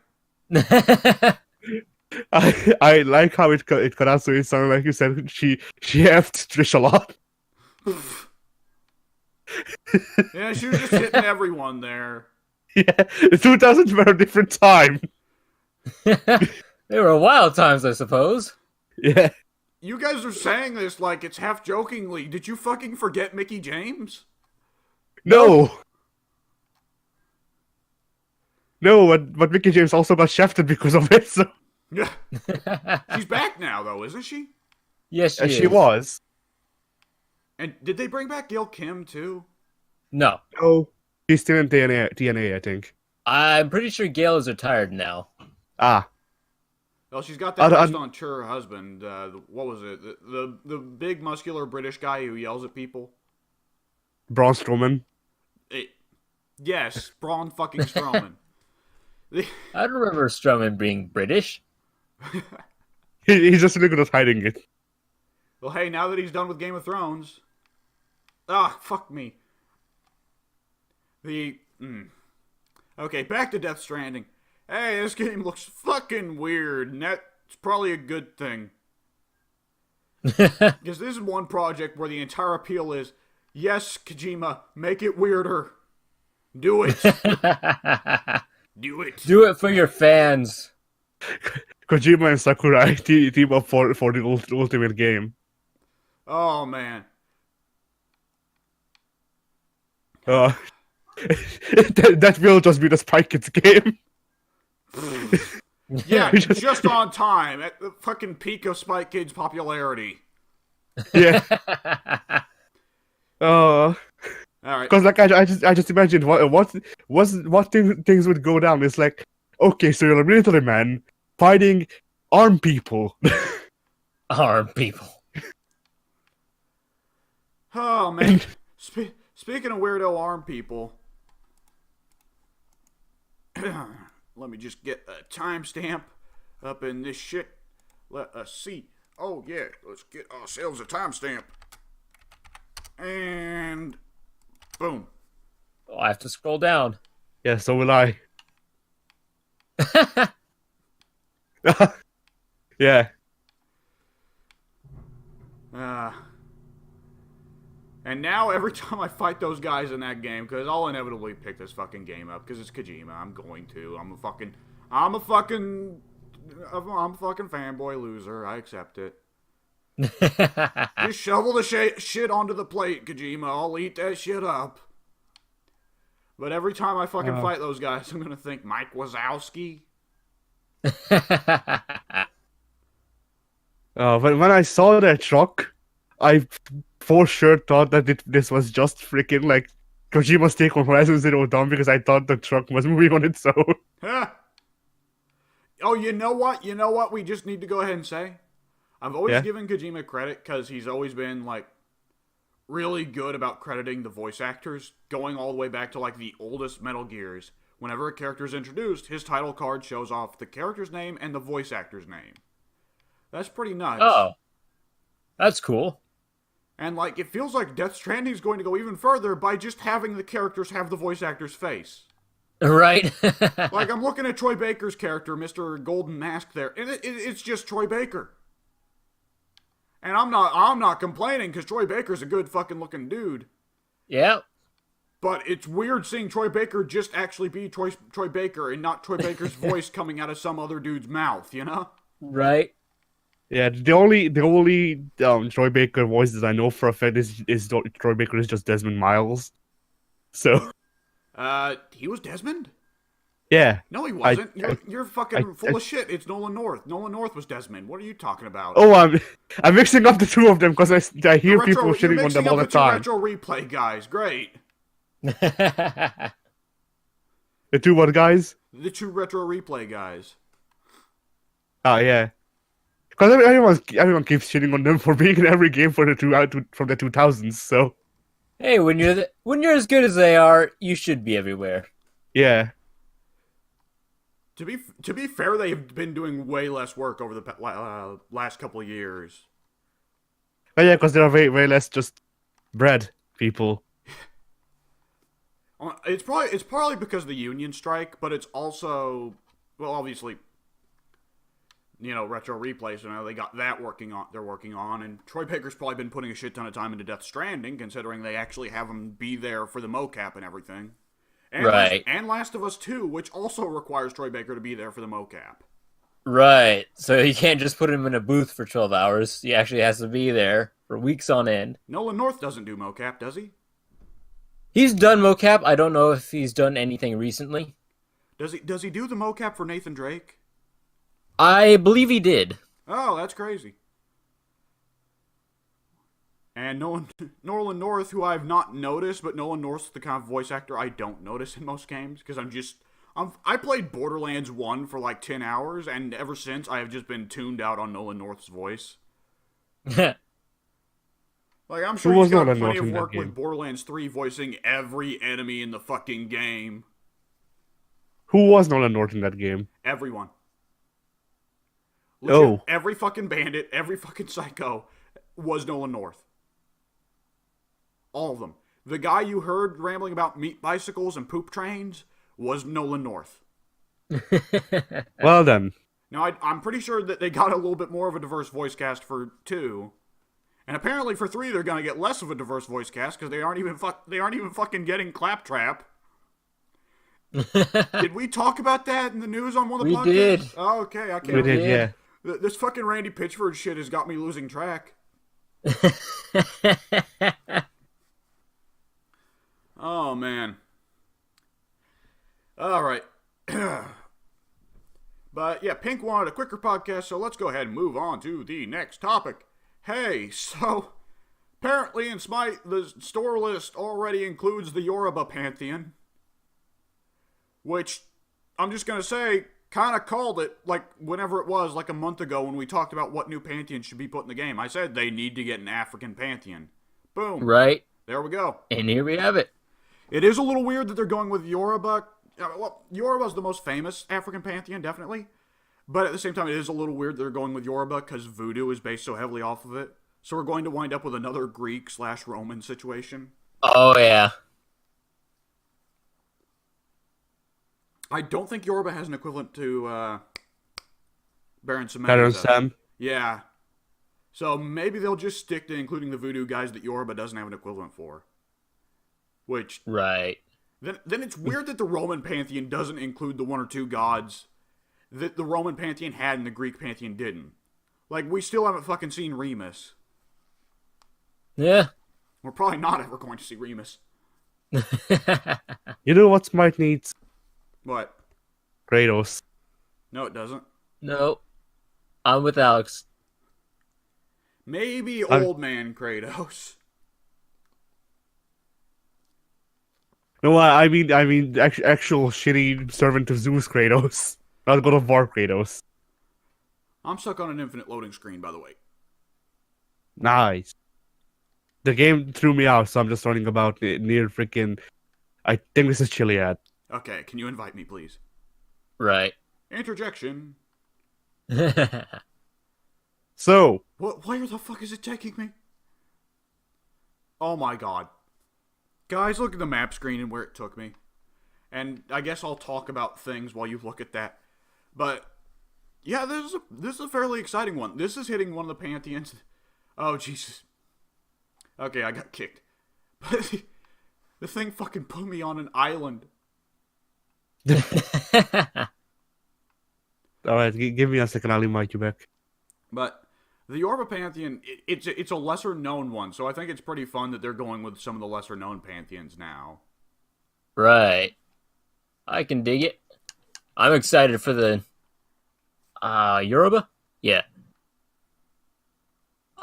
I like how it cut out, so it sounded like you said she effed Trish a lot. Yeah, she was just hitting everyone there. Yeah, the 2000s were a different time. They were wild times, I suppose. Yeah. You guys are saying this like it's half jokingly. Did you fucking forget Mickey James? No. No, but Mickey James also got shafted because of it. So Yeah. She's back now, though, isn't she? Yes, she was. And did they bring back Gail Kim, too? No. No, she's still in TNA, I think. I'm pretty sure Gail is retired now. Ah. Well, she's got that rest-on her husband. What was it? The big, muscular British guy who yells at people? Braun Strowman. Yes, Braun fucking Strowman. I don't remember Strowman being British. He's just really good at hiding it. Well, hey, now that he's done with Game of Thrones... Ah, fuck me. Okay, back to Death Stranding. Hey, this game looks fucking weird, and that's probably a good thing. Because this is one project where the entire appeal is, yes, Kojima, make it weirder. Do it. Do it. Do it for your fans. Kojima and Sakurai team up for the ultimate game. Oh man. Uh, that will just be the Spy Kids game. Yeah, We just- just on time at the fucking peak of Spike Kids' popularity. Yeah. All right. Because like I just imagined things would go down. It's like, okay, so you're a military man fighting armed people. Armed people. Oh man. Speaking of weirdo armed people, let me just get a timestamp up in this shit. Let us see. Oh yeah, let's get ourselves a timestamp. And boom. Oh, I have to scroll down. Yeah, so will I. Yeah. And now every time I fight those guys in that game, because I'll inevitably pick this fucking game up, because it's Kojima. I'm going to. I'm a fucking fanboy loser. I accept it. Just shovel the shit onto the plate, Kojima. I'll eat that shit up. But every time I fucking fight those guys, I'm gonna think Mike Wazowski. But when I saw that truck, I for sure thought that this was just freaking like Kojima's take on Horizon Zero Dawn because I thought the truck was moving on its own. Oh, you know what? You know what we just need to go ahead and say? I've always given Kojima credit because he's always been, like, really good about crediting the voice actors, going all the way back to, like, the oldest Metal Gears. Whenever a character is introduced, his title card shows off the character's name and the voice actor's name. That's pretty nuts. Oh. That's cool. And, like, it feels like Death Stranding is going to go even further by just having the characters have the voice actor's face. Right? Like, I'm looking at Troy Baker's character, Mr. Golden Mask there, and it's just Troy Baker. And I'm not complaining, because Troy Baker's a good fucking looking dude. Yeah. But it's weird seeing Troy Baker just actually be Troy Baker and not Troy Baker's voice coming out of some other dude's mouth, you know? Right. Yeah, the only Troy Baker voices I know for a fact is Troy Baker is just Desmond Miles. So he was Desmond? yeah. No, he wasn't. You're fucking full of shit. It's Nolan North. Nolan North was Desmond. What are you talking about? Oh, I'm mixing up the two of them because I hear people shitting on them all the time. Retro replay guys, great. The two what guys? The two retro replay guys. Oh yeah. Because everyone keeps shitting on them for being in every game from the 2000s. So Hey, when you're as good as they are, you should be everywhere. yeah. To be fair, they've been doing way less work over the last couple of years. Oh yeah, because there are way less just bread people. It's probably because of the union strike, but it's also, well, obviously, you know, retro replays. So now they got that they're working on, and Troy Baker's probably been putting a shit ton of time into Death Stranding, considering they actually have him be there for the mocap and everything. And Right. and Last of Us 2, which also requires Troy Baker to be there for the mocap. Right. So you can't just put him in a booth for 12 hours. He actually has to be there for weeks on end. Nolan North doesn't do mocap, does he? He's done mocap. I don't know if he's done anything recently. Does he do the mocap for Nathan Drake? I believe he did. Oh, that's crazy. And Nolan North, who I've not noticed, but Nolan North's the kind of voice actor I don't notice in most games, because I played Borderlands 1 for like 10 hours, and ever since I have just been tuned out on Nolan North's voice. Like, I'm sure he's got plenty of work with Borderlands 3 voicing every enemy in the fucking game. Who was Nolan North in that game? Everyone. Legit, every fucking bandit, every fucking psycho was Nolan North. All of them. The guy you heard rambling about meat bicycles and poop trains was Nolan North. Well then. Now, I'm pretty sure that they got a little bit more of a diverse voice cast for 2. And apparently for 3 they're going to get less of a diverse voice cast because they aren't even fucking getting Claptrap. Did we talk about that in the news on one of the podcasts? We did. Oh, okay, I can't We did, yeah. This fucking Randy Pitchford shit has got me losing track. Oh man. All right. But yeah, Pink wanted a quicker podcast, so let's go ahead and move on to the next topic. Hey, so apparently in Smite, the store list already includes the Yoruba Pantheon, which I'm just gonna say kind of called it like whenever it was like a month ago when we talked about what new pantheon should be put in the game. I said they need to get an African pantheon. Boom. Right. There we go. And here we have it. It is a little weird that they're going with Yoruba. Well, Yoruba's the most famous African pantheon, definitely. But at the same time, it is a little weird that they're going with Yoruba because voodoo is based so heavily off of it. So we're going to wind up with another Greek/Roman situation. Oh, yeah. I don't think Yoruba has an equivalent to Baron Samedi. Baron Sam. Yeah. So maybe they'll just stick to including the voodoo guys that Yoruba doesn't have an equivalent for. Which... Right. Then it's weird that the Roman pantheon doesn't include the one or two gods that the Roman pantheon had and the Greek pantheon didn't. Like, we still haven't fucking seen Remus. Yeah. We're probably not ever going to see Remus. You know what Smite needs? What? Kratos. No, it doesn't. No. I'm with Alex. Maybe old man Kratos. No, I mean, actual shitty servant of Zeus Kratos, not God of War Kratos. I'm stuck on an infinite loading screen, by the way. Nice. The game threw me out, so I'm just learning about it near freaking. I think this is Chiliad. Okay, can you invite me, please? Right. Interjection. So, What? Where the fuck is it taking me? Oh my god. Guys, look at the map screen and where it took me. And I guess I'll talk about things while you look at that. But, yeah, this is a fairly exciting one. This is hitting one of the pantheons. Oh, Jesus. Okay, I got kicked. But the thing fucking put me on an island. alright, give me a second, I'll invite you back. But the Yoruba Pantheon, it's a lesser known one, so I think it's pretty fun that they're going with some of the lesser known pantheons now. Right. I can dig it. I'm excited for the Yoruba? Yeah.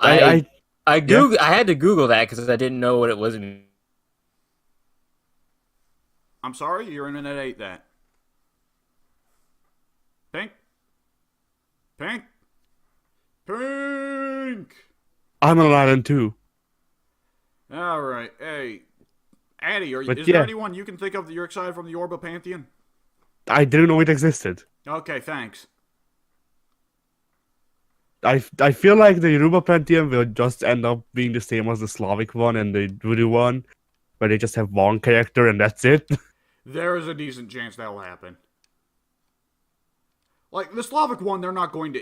I had to Google that because I didn't know what it was. I'm sorry, your internet ate that. Pink? Pink? Pink! I'm on an island too. Alright, hey. Addy, But is yeah. there anyone you can think of that you're excited from the Yoruba Pantheon? I didn't know it existed. Okay, thanks. I feel like the Yoruba Pantheon will just end up being the same as the Slavic one and the Voodoo one, where they just have one character and that's it. There is a decent chance that'll happen. Like, the Slavic one, they're going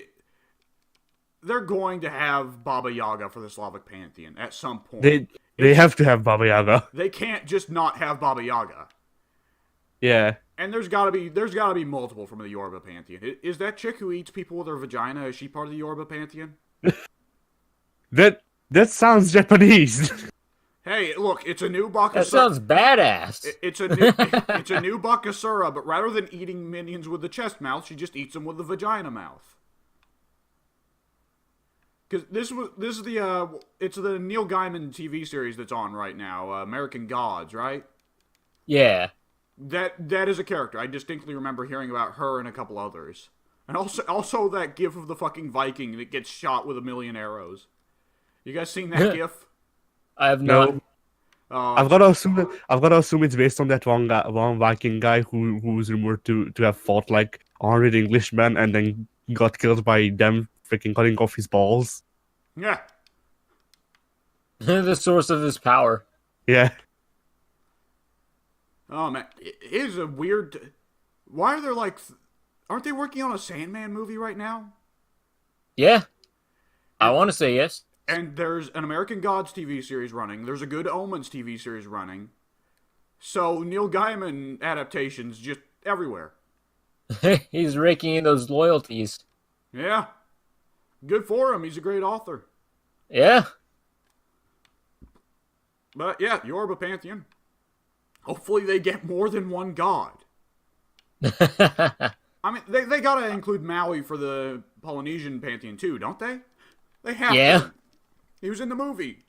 to have Baba Yaga for the Slavic Pantheon at some point. They have to have Baba Yaga. They can't just not have Baba Yaga. Yeah. And there's gotta be multiple from the Yoruba Pantheon. Is that chick who eats people with her vagina, is she part of the Yoruba Pantheon? That sounds Japanese. Hey, look, it's a new Bakasura. That sounds badass. It's a new Bakasura, but rather than eating minions with the chest mouth, she just eats them with the vagina mouth. Because it's the Neil Gaiman TV series that's on right now, American Gods, right? Yeah. That is a character. I distinctly remember hearing about her and a couple others. And also that gif of the fucking Viking that gets shot with 1,000,000 arrows. You guys seen that gif? I have not. I've got to assume it's based on that one Viking guy who's rumored to have fought like 100 Englishmen and then got killed by them freaking cutting off his balls. Yeah. The source of his power. Yeah. Oh man, it is a weird. Why are there like? Aren't they working on a Sandman movie right now? Yeah. I want to say yes. And there's an American Gods TV series running. There's a Good Omens TV series running. So Neil Gaiman adaptations just everywhere. He's raking in those loyalties. Yeah. Good for him. He's a great author. Yeah. But yeah, Yoruba pantheon. Hopefully they get more than one god. I mean, they gotta include Maui for the Polynesian pantheon too, don't they? They have Yeah. to. He was in the movie.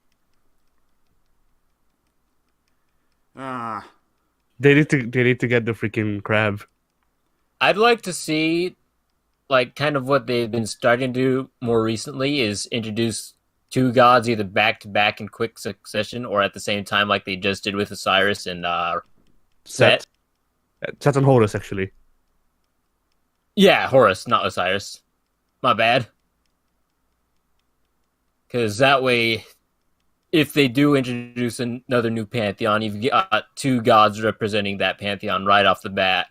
They need to get the freaking crab. I'd like to see, like, kind of what they've been starting to do more recently is introduce two gods either back to back in quick succession or at the same time, like they just did with Osiris and Set. Set and Horus, actually. Yeah, Horus, not Osiris. My bad. Because that way, if they do introduce another new pantheon, you've got two gods representing that pantheon right off the bat,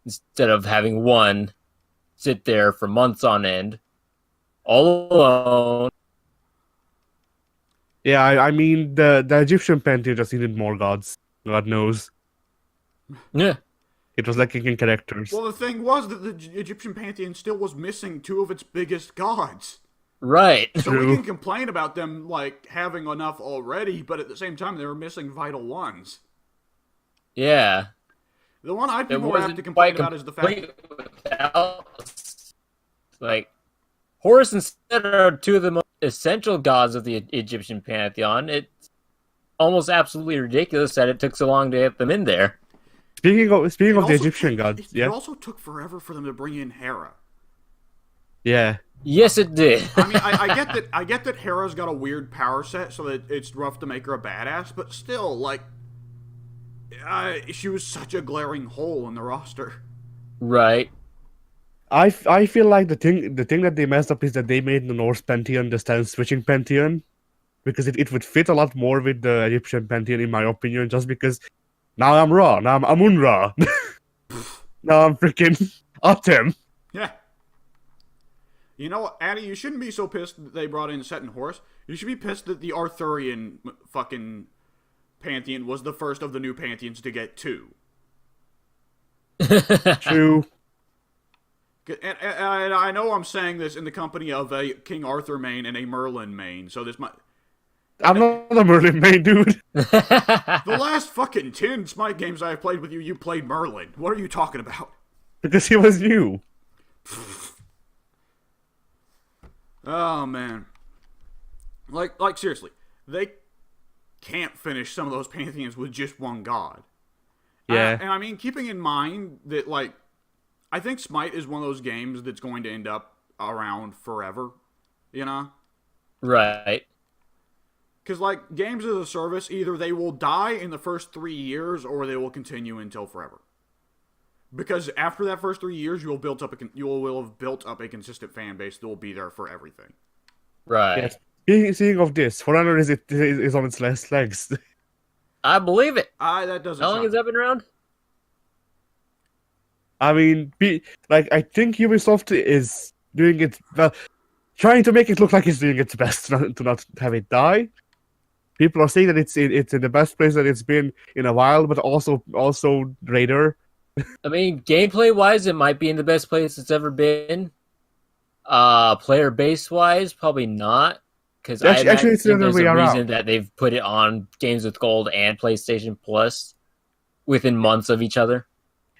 instead of having one sit there for months on end, all alone. Yeah, I mean the Egyptian pantheon just needed more gods. God knows. Yeah. It was lacking in characters. Well, the thing was that the Egyptian pantheon still was missing two of its biggest gods. Right. So True. we can complain about them, like, having enough already, but at the same time, they were missing vital ones. Yeah. The one I'd be It more apt wasn't to complain quite about is the fact complete without, like, Horus and Set are two of the most essential gods of the Egyptian pantheon. It's almost absolutely ridiculous that it took so long to get them in there. Speaking of the also- Egyptian gods, it yeah, also took forever for them to bring in Hera. yeah. Yes, it did. I mean, I get that Hera's got a weird power set, so that it's rough to make her a badass. But still, like, she was such a glaring hole in the roster. Right. I feel like the thing that they messed up is that they made the Norse pantheon the stand switching pantheon, because it would fit a lot more with the Egyptian pantheon, in my opinion. Just because now I'm Ra, now I'm Amun-Ra, now I'm freaking Atem. Yeah. You know what, Addy, you shouldn't be so pissed that they brought in Set and Horus. You should be pissed that the Arthurian fucking pantheon was the first of the new pantheons to get two. True. And I know I'm saying this in the company of a King Arthur main and a Merlin main, so this might... I'm not a Merlin main, dude. The last fucking 10 Smite games I have played with you, you played Merlin. What are you talking about? Because he was new. Oh, man. Like seriously, they can't finish some of those pantheons with just one god. Yeah. And I mean, keeping in mind that, like, I think Smite is one of those games that's going to end up around forever, you know? Right. Because, like, games as a service, either they will die in the first 3 years or they will continue until forever. Because after that first 3 years, you will have built up a consistent fan base that will be there for everything. Right. Yes. Speaking of this, For Honor is on its last legs. I believe it. That doesn't. How long has that been around? I mean, I think Ubisoft is doing it well, trying to make it look like it's doing its best to not have it die. People are saying that it's in the best place that it's been in a while, but also Raider. I mean, gameplay wise, it might be in the best place it's ever been. Player base wise, probably not. Because Actually, it's the other there's way a around. reason that they've put it on Games with Gold and PlayStation Plus within months of each other.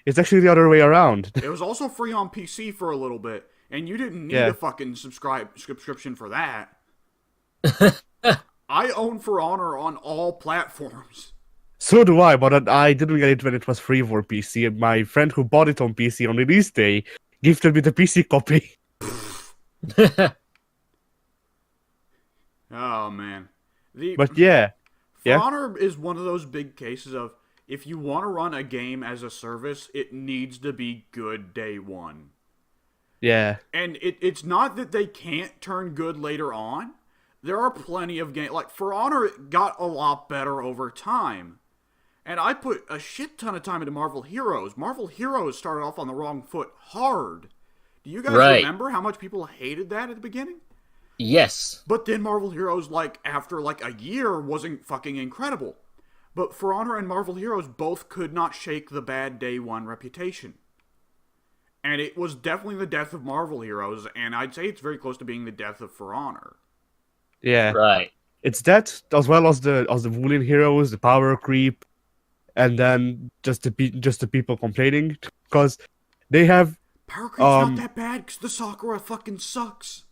It's actually the other way around. It was also free on PC for a little bit, and you didn't need Yeah. a fucking subscription for that. I own For Honor on all platforms. So do I, but I didn't get it when it was free for PC. And my friend who bought it on PC on release day gifted me the PC copy. Oh man, But yeah, For yeah. Honor is one of those big cases of, if you want to run a game as a service, it needs to be good day one. yeah, And it's not that they can't turn good later on. There are plenty of games. Like, For Honor got a lot better over time. And I put a shit ton of time into Marvel Heroes. Marvel Heroes started off on the wrong foot hard. Do you guys Right. remember how much people hated that at the beginning? Yes. But then Marvel Heroes, like, after, like, a year, wasn't fucking incredible. But For Honor and Marvel Heroes both could not shake the bad day one reputation. And it was definitely the death of Marvel Heroes, and I'd say it's very close to being the death of For Honor. yeah. Right. It's that as well as the Wooling heroes, the power creep, and then just the people complaining because they have Power creep's not that bad because the Sakura fucking sucks.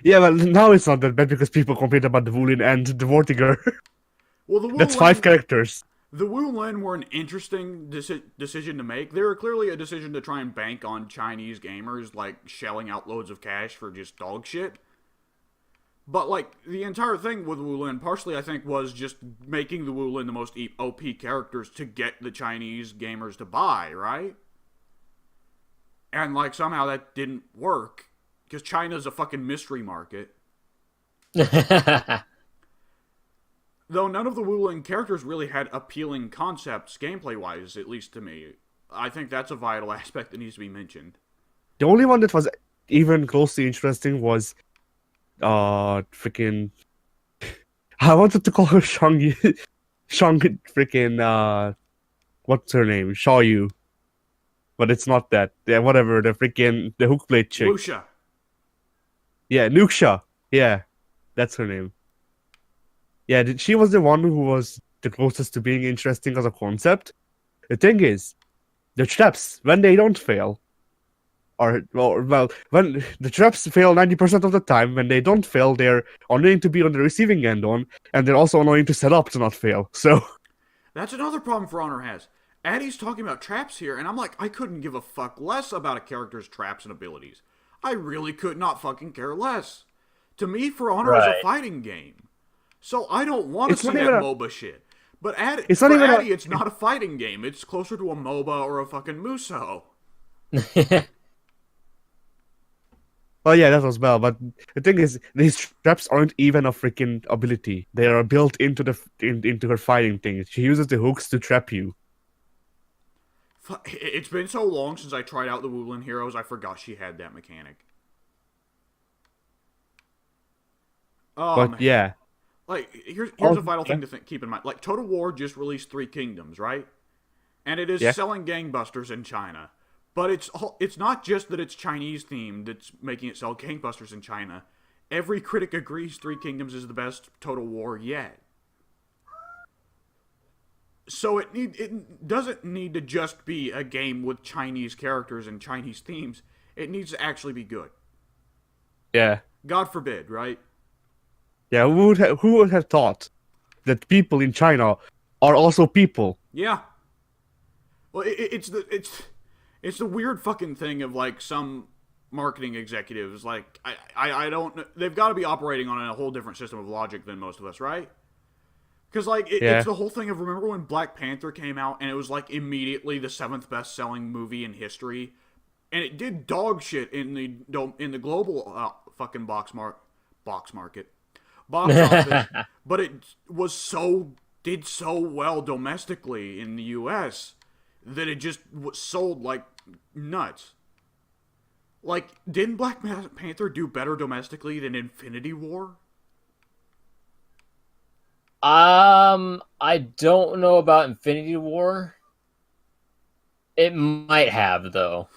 yeah, well now it's not that bad because people complain about the Wooling and the Vortiger. Well, the That's 5 characters. The Wu Lin were an interesting decision to make. They were clearly a decision to try and bank on Chinese gamers, like, shelling out loads of cash for just dog shit. But, like, the entire thing with Wu Lin, partially, I think, was just making the Wu Lin the most OP characters to get the Chinese gamers to buy, right? And, like, somehow that didn't work, because China's a fucking mystery market. Though none of the Wu Lin characters really had appealing concepts, gameplay-wise, at least to me. I think that's a vital aspect that needs to be mentioned. The only one that was even closely interesting was freaking I wanted to call her Shang freaking what's her name? Xiaoyu. But it's not that. Yeah, whatever, the hookblade chick. Lucia. Yeah, Nuxia. Yeah. That's her name. Yeah, she was the one who was the closest to being interesting as a concept. The thing is, the traps, when they don't fail, when the traps fail 90% of the time, when they don't fail, they're annoying to be on the receiving end on, and they're also annoying to set up to not fail. So that's another problem For Honor has. Addie's talking about traps here, and I'm like, I couldn't give a fuck less about a character's traps and abilities. I really could not fucking care less. To me, For Honor is a fighting game. So I don't want to see that MOBA shit. But it's not a fighting game. It's closer to a MOBA or a fucking Muso. Well, yeah, that was well. But the thing is, these traps aren't even a freaking ability. They are built into into her fighting thing. She uses the hooks to trap you. It's been so long since I tried out the Wu Lin heroes, I forgot she had that mechanic. But yeah. Like, here's a vital thing to keep in mind. Like, Total War just released 3 Kingdoms, right? And it is selling gangbusters in China. But it's not just that it's Chinese themed that's making it sell gangbusters in China. Every critic agrees 3 Kingdoms is the best Total War yet. So it doesn't need to just be a game with Chinese characters and Chinese themes. It needs to actually be good. Yeah. God forbid, right? Yeah, who would have thought that people in China are also people? Yeah. Well, it's the weird fucking thing of, like, some marketing executives, like, I don't, they've got to be operating on a whole different system of logic than most of us, right? Because, like, it's the whole thing of, remember when Black Panther came out and it was, like, immediately the 7th best-selling movie in history? And it did dog shit in the global fucking box market. Box office, but it did so well domestically in the U.S. that it just sold like nuts. Like, didn't Black Panther do better domestically than Infinity War? I don't know about Infinity War. It might have, though.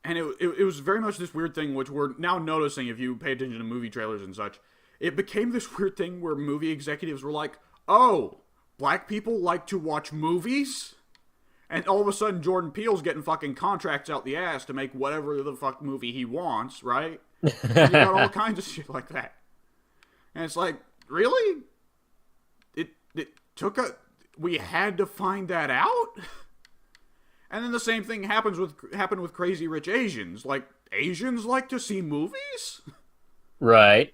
And it was very much this weird thing, which we're now noticing if you pay attention to movie trailers and such. It became this weird thing where movie executives were like, oh, black people like to watch movies? And all of a sudden, Jordan Peele's getting fucking contracts out the ass to make whatever the fuck movie he wants, right? And you got all kinds of shit like that. And it's like, really? It took we had to find that out? And then the same thing happened with Crazy Rich Asians. Like, Asians like to see movies? Right.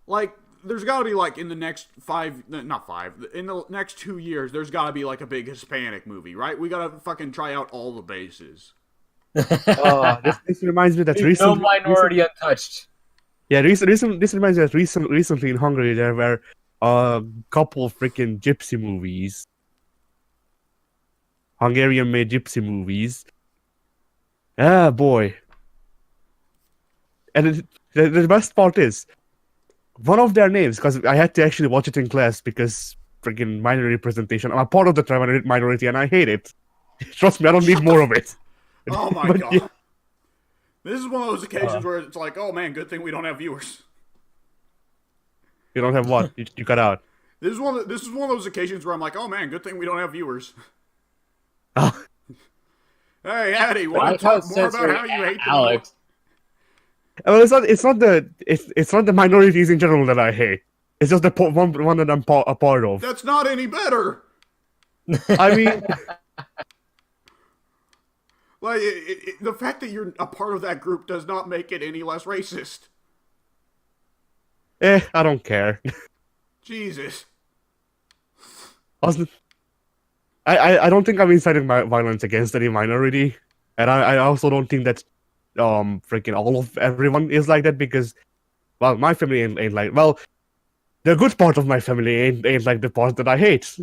Like, there's got to be, like, in the next in the next 2 years, there's got to be, like, a big Hispanic movie, right? We got to fucking try out all the bases. This reminds me that no minority untouched. Yeah, this reminds me that recently in Hungary there were a couple of freaking gypsy movies. Hungarian-made gypsy movies. Ah, boy. And the best part is, one of their names, because I had to actually watch it in class because freaking minority representation. I'm a part of the minority and I hate it. Trust me, I don't need more of it. Oh my god. This is one of those occasions where it's like, oh man, good thing we don't have viewers. You don't have what? You got out. This is one of those occasions where I'm like, oh man, good thing we don't have viewers. Oh, Hey, Addy, Why want to talk more about censoring how you hate Alex? well, it's not the minorities in general that I hate. It's just the one that I'm a part of. That's not any better. I mean, Like, the fact that you're a part of that group does not make it any less racist. I don't care. Jesus. I don't think I'm inciting violence against any minority, and I also don't think that freaking all of everyone is like that because, well, my family ain't like, well, the good part of my family ain't like the part that I hate,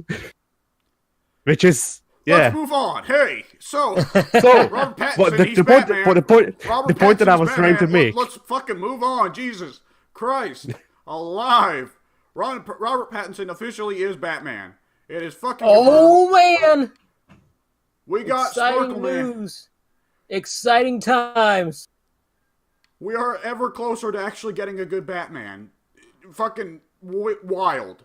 which is Let's move on. Hey, so So, Robert Pattinson, but he's Batman. the Robert point that I Pattinson's was trying to Batman. make. Let's fucking move on. Jesus Christ, alive! Robert Pattinson officially is Batman. It is fucking. Oh man! We got Exciting Sparkle Man. news. Exciting times. We are ever closer to actually getting a good Batman. Fucking wild.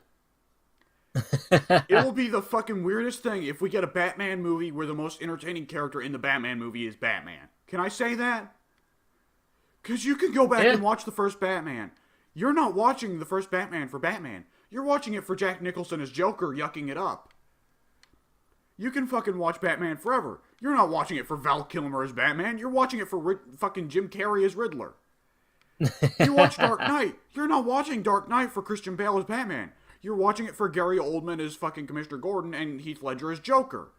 It will be the fucking weirdest thing if we get a Batman movie where the most entertaining character in the Batman movie is Batman. Can I say that? Because you can go back and watch the first Batman. You're not watching the first Batman for Batman. You're watching it for Jack Nicholson as Joker yucking it up. You can fucking watch Batman forever. You're not watching it for Val Kilmer as Batman. You're watching it for fucking Jim Carrey as Riddler. You watch Dark Knight. You're not watching Dark Knight for Christian Bale as Batman. You're watching it for Gary Oldman as fucking Commissioner Gordon and Heath Ledger as Joker.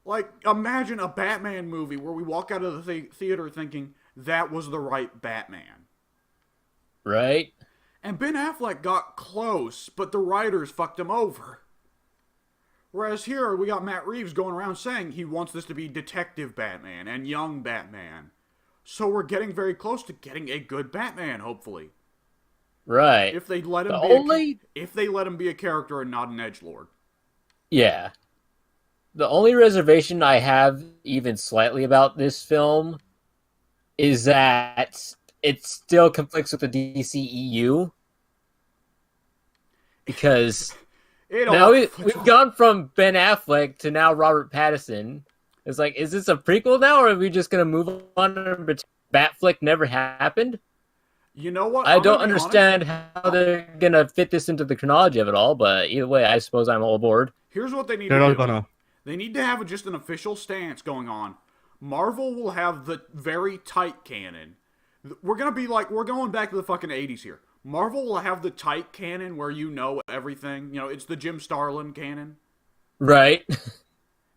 Like, imagine a Batman movie where we walk out of the theater thinking that was the right Batman. Right? And Ben Affleck got close, but the writers fucked him over. Whereas here, we got Matt Reeves going around saying he wants this to be Detective Batman and Young Batman. So we're getting very close to getting a good Batman, hopefully. Right. If they let him if they let him be a character and not an edgelord. Yeah. The only reservation I have even slightly about this film is that it still conflicts with the DCEU. Because now we've gone from Ben Affleck to now Robert Pattinson. It's like, is this a prequel now, or are we just going to move on and pretend Batflick never happened? You know what? I don't understand how they're going to fit this into the chronology of it all, but either way, I suppose I'm all aboard. Here's what they need to do. They need to have just an official stance going on. Marvel will have the very tight canon. We're going back to the fucking 80s here. Marvel will have the tight canon where you know everything. You know, it's the Jim Starlin canon. Right.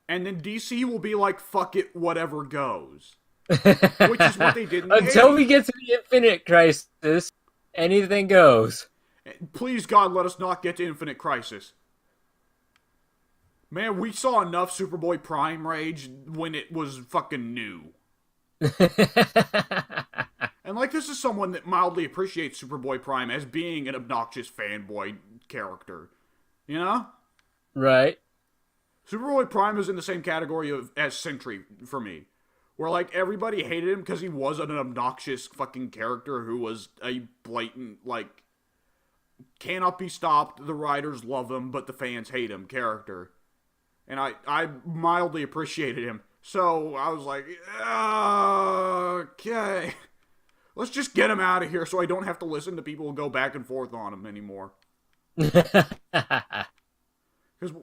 And then DC will be like, fuck it, whatever goes. Which is what they did in the Until 80s. we get to the Infinite Crisis, anything goes. Please, God, let us not get to Infinite Crisis. Man, we saw enough Superboy Prime rage when it was fucking new. And like, this is someone that mildly appreciates Superboy Prime as being an obnoxious fanboy character. You know? Right. Superboy Prime is in the same category as Sentry for me. Where, like, everybody hated him because he was an obnoxious fucking character who was a blatant, like, cannot be stopped, the writers love him, but the fans hate him character. And I mildly appreciated him. So, I was like, okay. Let's just get him out of here so I don't have to listen to people go back and forth on him anymore. Because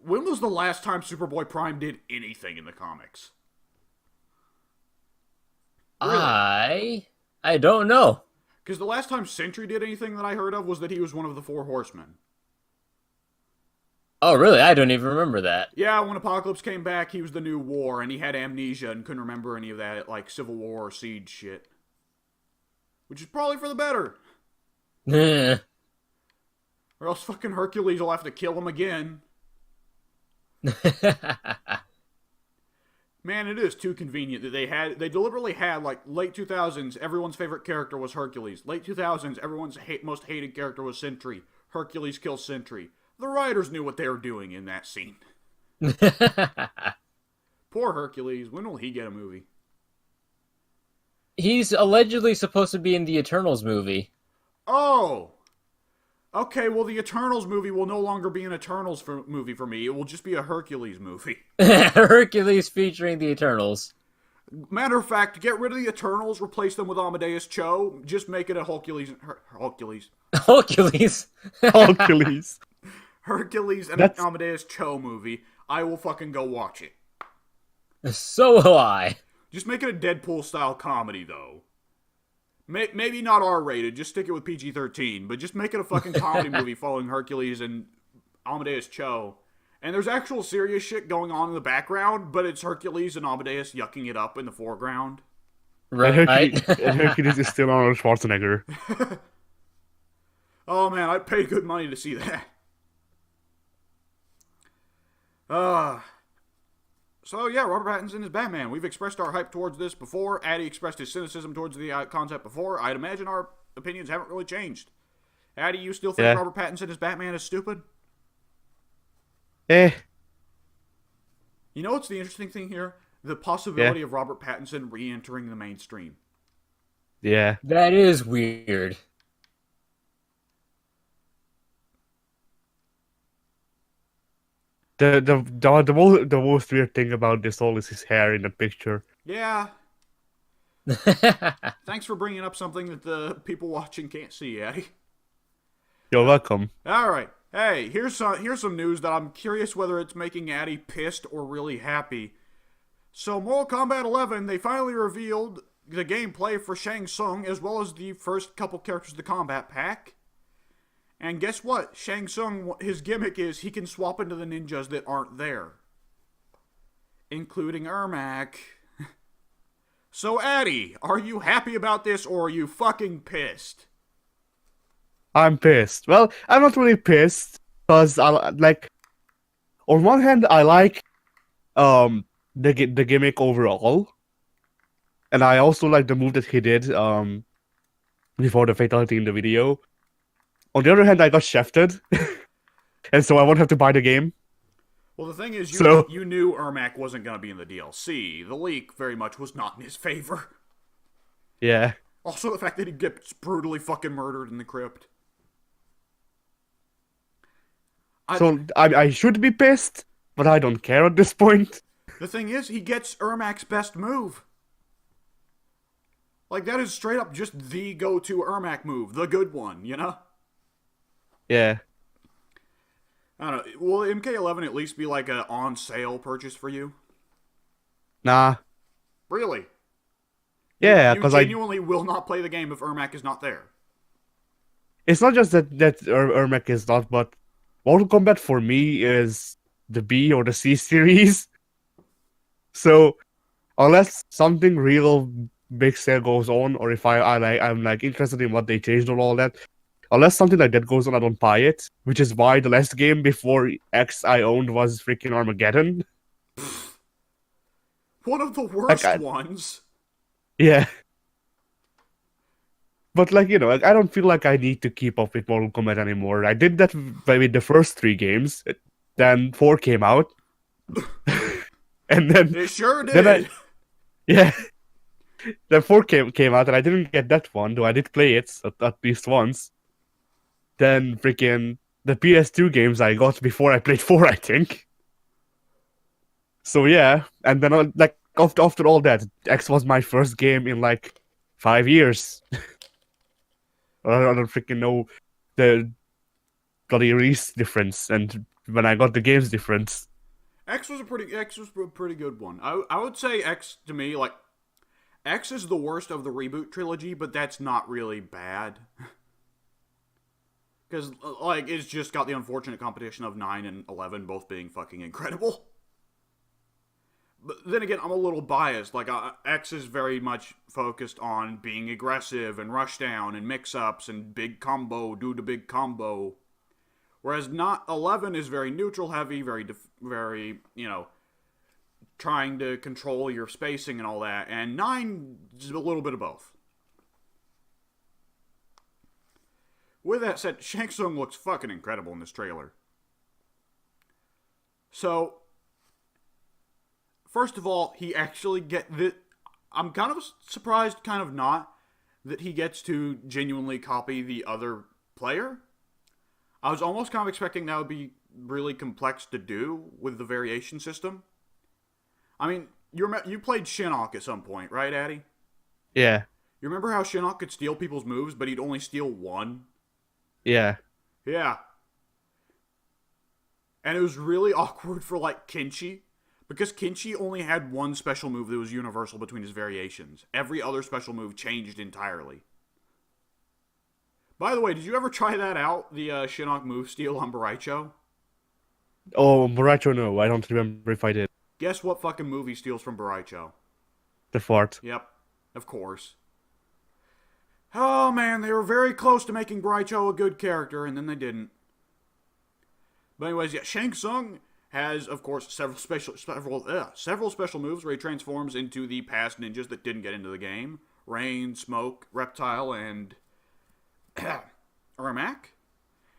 when was the last time Superboy Prime did anything in the comics? Really? I don't know. Because the last time Sentry did anything that I heard of was that he was one of the Four Horsemen. Oh, really? I don't even remember that. Yeah, when Apocalypse came back, he was the new War, and he had amnesia and couldn't remember any of that, like, Civil War or Siege shit. Which is probably for the better. Or else fucking Hercules will have to kill him again. Man, it is too convenient that they deliberately had, like, late 2000s, everyone's favorite character was Hercules. Late 2000s, everyone's most hated character was Sentry. Hercules kills Sentry. The writers knew what they were doing in that scene. Poor Hercules. When will he get a movie? He's allegedly supposed to be in the Eternals movie. Oh! Okay, well, the Eternals movie will no longer be an Eternals movie for me. It will just be a Hercules movie. Hercules featuring the Eternals. Matter of fact, get rid of the Eternals, replace them with Amadeus Cho, just make it a Hercules Hercules. Hercules and That's an Amadeus Cho movie. I will fucking go watch it. So will I. Just make it a Deadpool-style comedy, though. Maybe not R-rated, just stick it with PG-13, but just make it a fucking comedy movie following Hercules and Amadeus Cho. And there's actual serious shit going on in the background, but it's Hercules and Amadeus yucking it up in the foreground. Right. And Hercules is still Arnold Schwarzenegger. Oh man, I'd pay good money to see that. So yeah, Robert Pattinson is Batman. We've expressed our hype towards this before. Addy expressed his cynicism towards the concept before. I'd imagine our opinions haven't really changed. Addy, you still think Robert Pattinson as Batman is stupid? Eh. You know what's the interesting thing here? The possibility of Robert Pattinson re-entering the mainstream. Yeah. That is weird. The most weird thing about this all is his hair in the picture. Yeah. Thanks for bringing up something that the people watching can't see, Addy. You're welcome. All right. Hey, here's some news that I'm curious whether it's making Addy pissed or really happy. So, Mortal Kombat 11, they finally revealed the gameplay for Shang Tsung as well as the first couple characters of the combat pack. And guess what? Shang Tsung, his gimmick is he can swap into the ninjas that aren't there. Including Ermac. So, Addy, are you happy about this or are you fucking pissed? I'm pissed. Well, I'm not really pissed because on one hand I like the gimmick overall, and I also like the move that he did before the fatality in the video. On the other hand, I got shafted, and so I won't have to buy the game. Well, the thing is, So you knew Ermac wasn't going to be in the DLC. The leak very much was not in his favor. yeah. Also, the fact that he gets brutally fucking murdered in the crypt. So I should be pissed, but I don't care at this point. The thing is, he gets Ermac's best move. Like, that is straight up just the go-to Ermac move. The good one, you know? Yeah. I don't know. Will MK11 at least be like a on-sale purchase for you? Nah. Really? Yeah, you because I genuinely will not play the game if Ermac is not there. It's not just that Ermac is not, but Mortal Kombat for me is the B or the C series. So unless something real big sale goes on, or if I'm interested in what they changed or all that, unless something like that goes on, I don't buy it. Which is why the last game before X I owned was freaking Armageddon. One of the worst ones. Yeah. But I don't feel like I need to keep up with Mortal Kombat anymore. I did that with the first 3 games. Then 4 came out. And then it sure did. Yeah. Then 4 came out and I didn't get that one, though I did play it at least once. Then freaking the PS2 games I got before I played 4, I think. So yeah, and then after all that, X was my first game in 5 years. I don't freaking know the bloody release difference and when I got the games difference. X was a pretty good one. I would say X to me, X is the worst of the reboot trilogy, but that's not really bad. Because, it's just got the unfortunate competition of 9 and 11 both being fucking incredible. But then again, I'm a little biased. X is very much focused on being aggressive and rush down and mix-ups and big combo, do the big combo. Whereas 11 is very neutral heavy, very, trying to control your spacing and all that. And 9 is a little bit of both. With that said, Shang Tsung looks fucking incredible in this trailer. So, first of all, he actually I'm kind of surprised, kind of not, that he gets to genuinely copy the other player. I was almost kind of expecting that would be really complex to do with the variation system. I mean, you played Shinnok at some point, right, Addy? Yeah. You remember how Shinnok could steal people's moves, but he'd only steal one? Yeah. Yeah. And it was really awkward for, like, Kenshi, because Kenshi only had one special move that was universal between his variations. Every other special move changed entirely. By the way, did you ever try that out, the Shinnok move steal on Baraicho? Oh, Moracho, no. I don't remember if I did. Guess what fucking move he steals from Baraicho? The fart. Yep, of course. Oh man, they were very close to making Baraicho a good character, and then they didn't. But anyways, yeah, Shang Tsung has, of course, several special moves where he transforms into the past ninjas that didn't get into the game: Rain, Smoke, Reptile, and Ermac.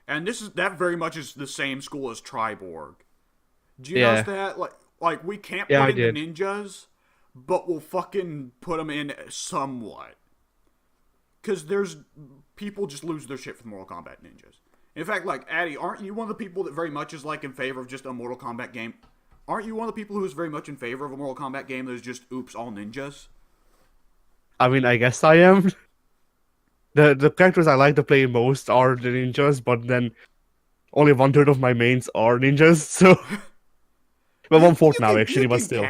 And that very much is the same school as Triborg. Do you notice that? Like we can't put in the ninjas, but we'll fucking put them in somewhat. Because there's people just lose their shit for Mortal Kombat ninjas. In fact, like, Addy, aren't you one of the people that very much is, like, in favor of just a Mortal Kombat game? Aren't you one of the people who's very much in favor of a Mortal Kombat game that is just, oops, all ninjas? I mean, I guess I am. The characters I like to play most are the ninjas, but then only 1/3 of my mains are ninjas, so... Well, 1/4 now, actually, but still.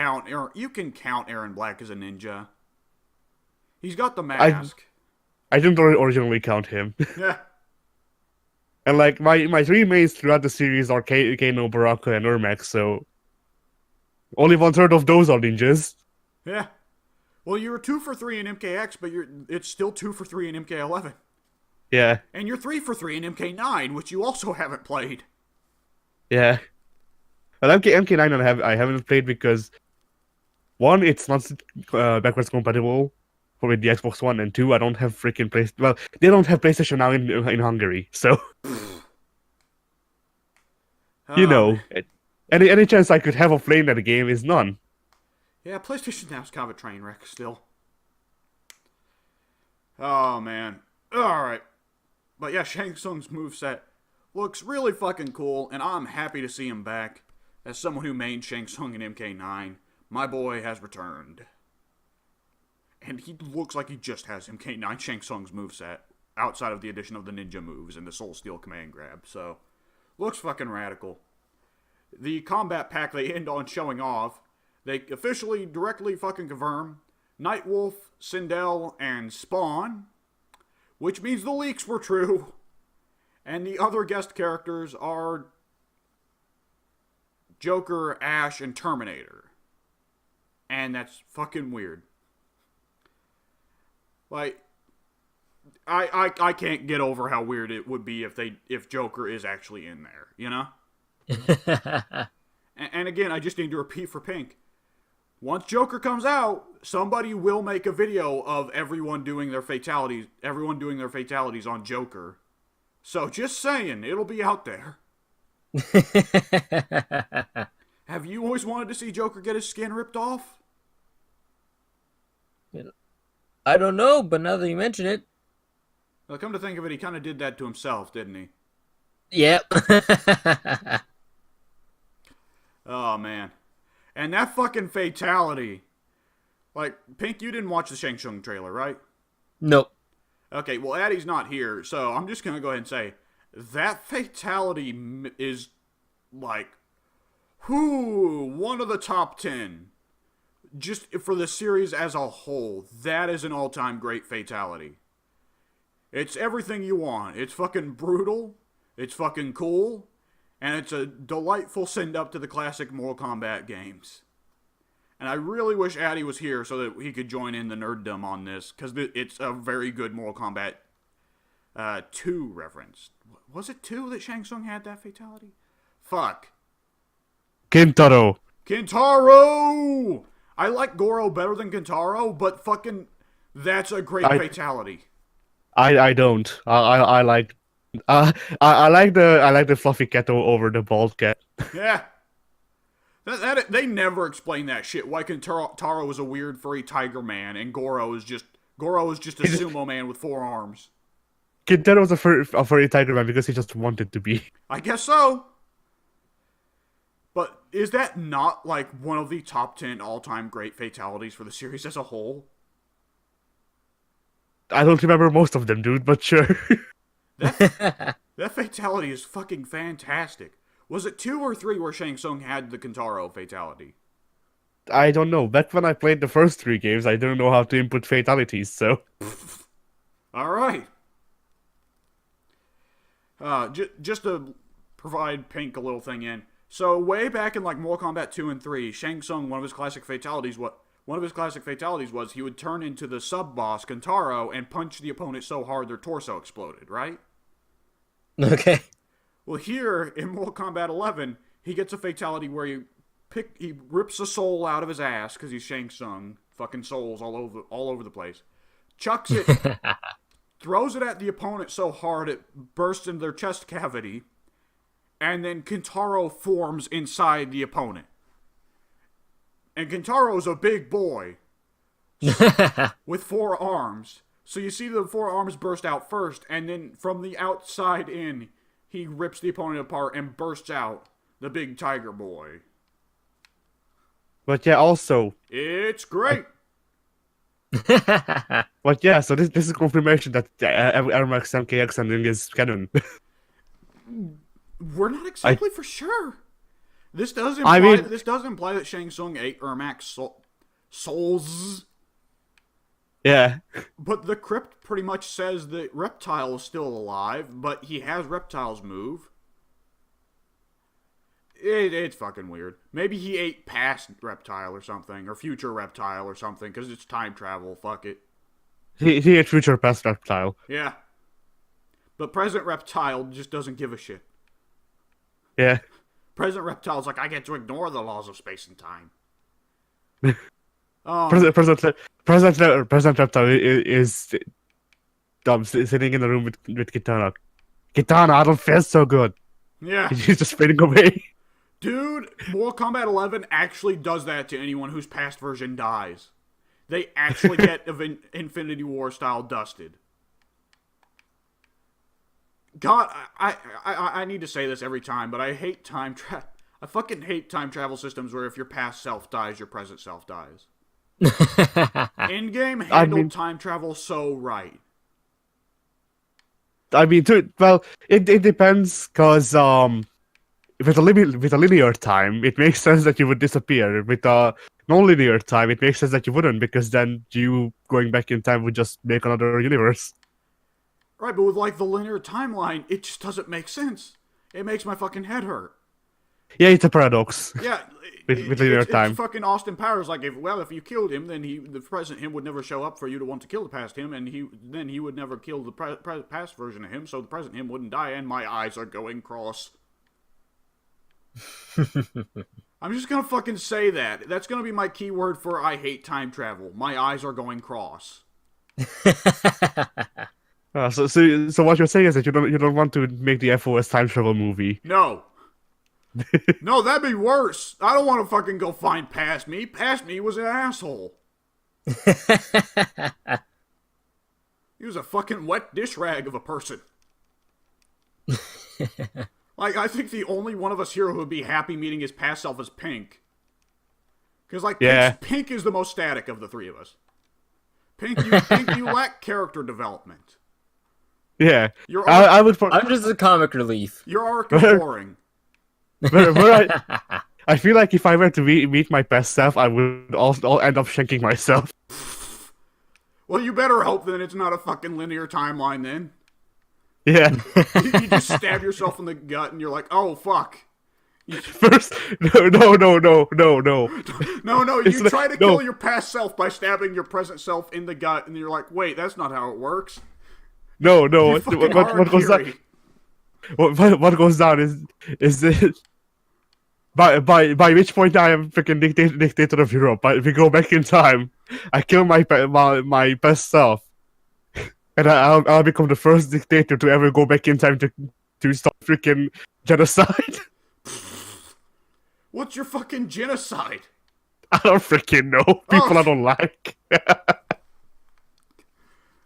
You can count Aaron Black as a ninja. He's got the mask. I didn't originally count him. Yeah. And, like, my three mains throughout the series are Kano, Baraka, and Ermac, so... Only 1/3 of those are ninjas. Yeah. Well, you were 2 for 3 in MKX, but it's still 2 for 3 in MK11. Yeah. And you're 3 for 3 in MK9, which you also haven't played. Yeah. Well, MK9 I haven't played because... One, it's not backwards compatible with the Xbox One, and two, I don't have freaking PlayStation. Well, they don't have PlayStation now in Hungary, so you know, any chance I could have of playing that game is none. Yeah, PlayStation Now's kind of a train wreck still. Oh man, all right, but yeah, Shang Tsung's moveset looks really fucking cool, and I'm happy to see him back. As someone who mained Shang Tsung in MK9, my boy has returned. And he looks like he just has MK9 Shang Tsung's moveset, outside of the addition of the ninja moves and the Soul Steel command grab, so looks fucking radical. The combat pack they end on showing off, they officially directly fucking confirm Nightwolf, Sindel, and Spawn, which means the leaks were true. And the other guest characters are Joker, Ash, and Terminator. And that's fucking weird. Like, I can't get over how weird it would be if Joker is actually in there, you know? and again, I just need to repeat for Pink. Once Joker comes out, somebody will make a video of everyone doing their fatalities on Joker. So just saying, it'll be out there. Have you always wanted to see Joker get his skin ripped off? I don't know, but now that you mention it. Well, come to think of it, he kind of did that to himself, didn't he? Yep. Oh, man. And that fucking fatality. Like, Pink, you didn't watch the Shang Tsung trailer, right? Nope. Okay, well, Addie's not here, so I'm just going to go ahead and say, that fatality is, like, one of the top 10. Just for the series as a whole, that is an all-time great fatality. It's everything you want. It's fucking brutal, it's fucking cool, and it's a delightful send-up to the classic Mortal Kombat games. And I really wish Addy was here so that he could join in the nerddom on this, because it's a very good Mortal Kombat 2 reference. Was it 2 that Shang Tsung had that fatality? Fuck. Kintaro! I like Goro better than Kintaro, but fucking, that's a great fatality. I don't. I like I like the fluffy cat over the bald cat. Yeah. They never explain that shit. Why Kentaro is a weird furry tiger man and Goro is just a sumo man with 4 arms. Kintaro was a furry tiger man because he just wanted to be. I guess so. But is that not like one of the top 10 all-time great fatalities for the series as a whole? I don't remember most of them, dude, but sure. That fatality is fucking fantastic. Was it 2 or 3 where Shang Tsung had the Kentaro fatality? I don't know. Back when I played the first 3 games, I didn't know how to input fatalities, so... Alright. Just to provide Pink a little thing in. So way back in like Mortal Kombat 2 and 3, Shang Tsung, one of his classic fatalities was he would turn into the sub-boss, Kentaro, and punch the opponent so hard their torso exploded, right? Okay. Well, here in Mortal Kombat 11, he gets a fatality where he rips a soul out of his ass because he's Shang Tsung, fucking souls all over the place, chucks it, throws it at the opponent so hard it bursts into their chest cavity, and then Kentaro forms inside the opponent. And Kentaro's a big boy with 4 arms. So you see the 4 arms burst out first, and then from the outside in, he rips the opponent apart and bursts out the big tiger boy. But yeah, also... It's great! But yeah, so this is confirmation that Air Max MKX ending is canon. We're not exactly for sure. This does imply that Shang Tsung ate Ermac's souls. Yeah. But the crypt pretty much says that Reptile is still alive, but he has Reptile's move. It's fucking weird. Maybe he ate past Reptile or something, or future Reptile or something, because it's time travel. Fuck it. He ate future past Reptile. Yeah. But present Reptile just doesn't give a shit. Yeah. Present Reptile's like, I get to ignore the laws of space and time. Present Reptile is sitting in a room with Kitana. Kitana, I don't feel so good. Yeah. He's just fading away. Dude, Mortal Kombat 11 actually does that to anyone whose past version dies. They actually get Infinity War style dusted. God, I need to say this every time, but I hate I fucking hate time travel systems where if your past self dies, your present self dies. In-game handled time travel so right. I mean, it depends, because with a linear time, it makes sense that you would disappear. With a non-linear time, it makes sense that you wouldn't, because then you going back in time would just make another universe. Right, but with like the linear timeline, it just doesn't make sense. It makes my fucking head hurt. Yeah, it's a paradox. Yeah, with linear time. It's fucking Austin Powers. Like, if you killed him, then the present him would never show up for you to want to kill the past him, and he would never kill the past version of him, so the present him wouldn't die. And my eyes are going cross. I'm just gonna fucking say that. That's gonna be my keyword for I hate time travel. My eyes are going cross. So what you're saying is that you don't want to make the FOS time travel movie. No. No, that'd be worse. I don't want to fucking go find Past Me. Past Me was an asshole. He was a fucking wet dish rag of a person. Like, I think the only one of us here who would be happy meeting his past self is Pink. Because, like, yeah. Pink is the most static of the 3 of us. Pink, you lack character development. Yeah. I'm just a comic relief. Your arc is boring. I feel like if I were to meet my past self, I would also end up shanking myself. Well, you better hope that it's not a fucking linear timeline then. Yeah. You just stab yourself in the gut and you're like, oh, fuck. First, no. No, you try to kill your past self by stabbing your present self in the gut, and you're like, wait, that's not how it works. No. What goes down? What goes down is this, by which point I am freaking dictator of Europe. We go back in time. I kill my past self, and I'll become the first dictator to ever go back in time to stop freaking genocide. What's your fucking genocide? I don't freaking know. People I don't like.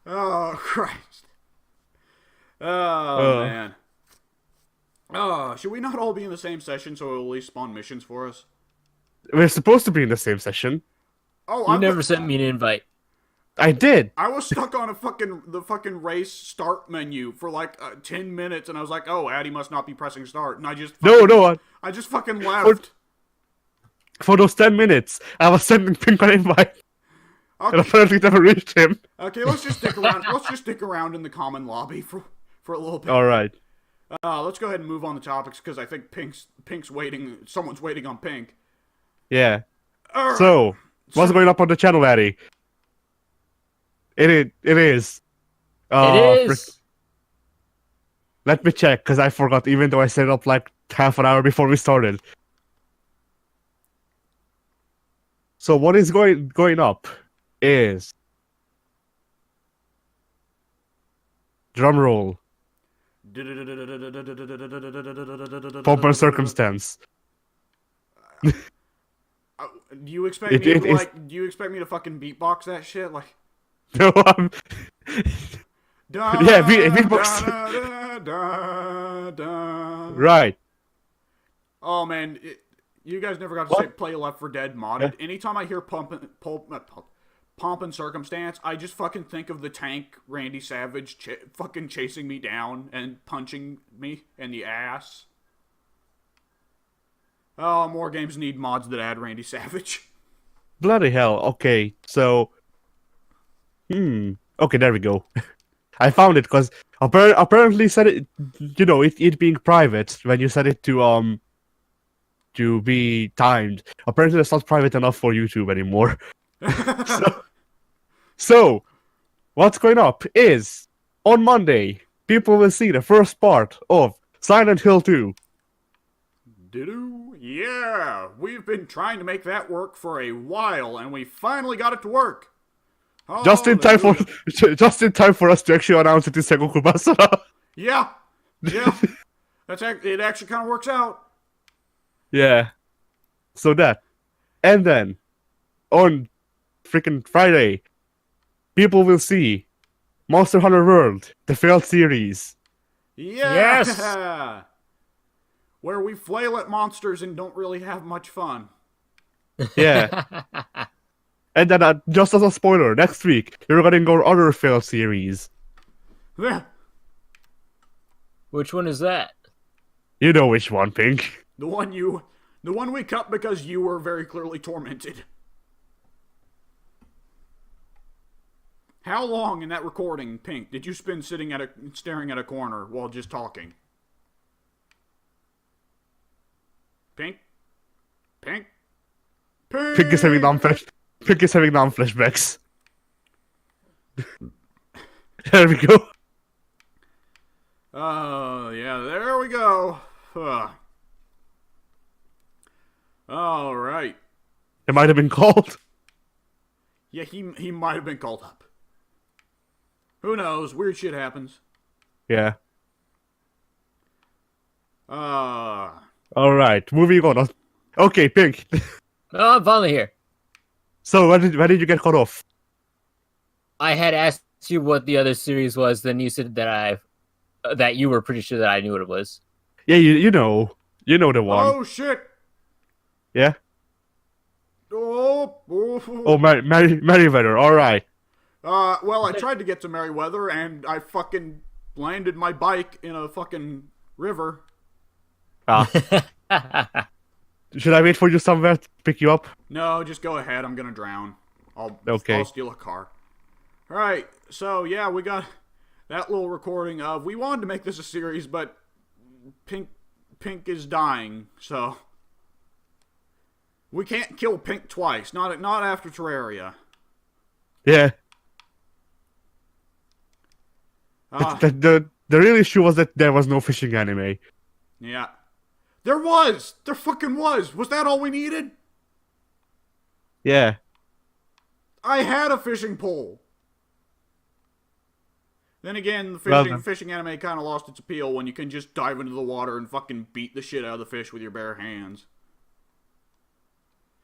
Oh, Christ. Oh, man. Oh, should we not all be in the same session so it'll at least spawn missions for us? We're supposed to be in the same session. Oh, You never sent me an invite. I did. I was stuck on the fucking race start menu for like 10 minutes, and I was like, oh, Addy must not be pressing start, and I just I just fucking left. For those 10 minutes, I was sending Pink an invite, and apparently never reached him. Okay, let's just stick around. Let's just stick around in the common lobby for a little bit. All right. Let's go ahead and move on the topics because I think Pink's waiting. Someone's waiting on Pink. Yeah. All right. So, what's going up on the channel, Addy? It is. It is. Let me check, because I forgot, even though I set it up like half an hour before we started. So what is going up is... Drum roll. Pomp and circumstance. Do you expect me to like? Do you expect me to fucking beatbox that shit? Like, No, I'm... Yeah, beatbox. Right. Oh man, you guys never got to play Left 4 Dead modded. Yeah. Anytime I hear pomp and circumstance, I just fucking think of the tank Randy Savage fucking chasing me down and punching me in the ass. Oh, more games need mods that add Randy Savage. Bloody hell. Okay, so... Okay, there we go. I found it, because apparently set it... You know, it being private, when you set it to be timed, apparently it's not private enough for YouTube anymore. So, what's going up is, on Monday, people will see the first part of Silent Hill 2. Doo-doo. Yeah, we've been trying to make that work for a while, and we finally got it to work. Oh, Just in time for us to actually announce it in Sengoku Basara. Yeah. It actually kind of works out. Yeah. So that. And then, on freaking Friday, people will see Monster Hunter World, the failed series. Yeah. Yes. Where we flail at monsters and don't really have much fun. Yeah. And then, just as a spoiler, next week, you're getting our other failed series. Yeah. Which one is that? You know which one, Pink. The one we cut because you were very clearly tormented. How long in that recording, Pink, did you spend staring at a corner while just talking? Pink? Pink is having non-flashbacks. There we go. Yeah, there we go. All right. It might have been called. Yeah, he might have been called up. Who knows? Weird shit happens. Yeah. All right, moving on. Okay, Pink. Oh, I'm finally here. So, where did you get cut off? I had asked you what the other series was, then you said that that you were pretty sure that I knew what it was. Yeah, you know the one. Oh shit! Yeah. Oh, Merryweather. All right. Well, I tried to get to Merryweather, and I fucking landed my bike in a fucking river. Should I wait for you somewhere to pick you up? No, just go ahead. I'm gonna drown. I'll steal a car. Alright, so yeah, we got that little recording of... We wanted to make this a series, but Pink is dying, so... We can't kill Pink twice. Not after Terraria. Yeah. The real issue was that there was no fishing anime. Yeah. There was! There fucking was! Was that all we needed? Yeah. I had a fishing pole. Then again, the fishing anime kind of lost its appeal when you can just dive into the water and fucking beat the shit out of the fish with your bare hands.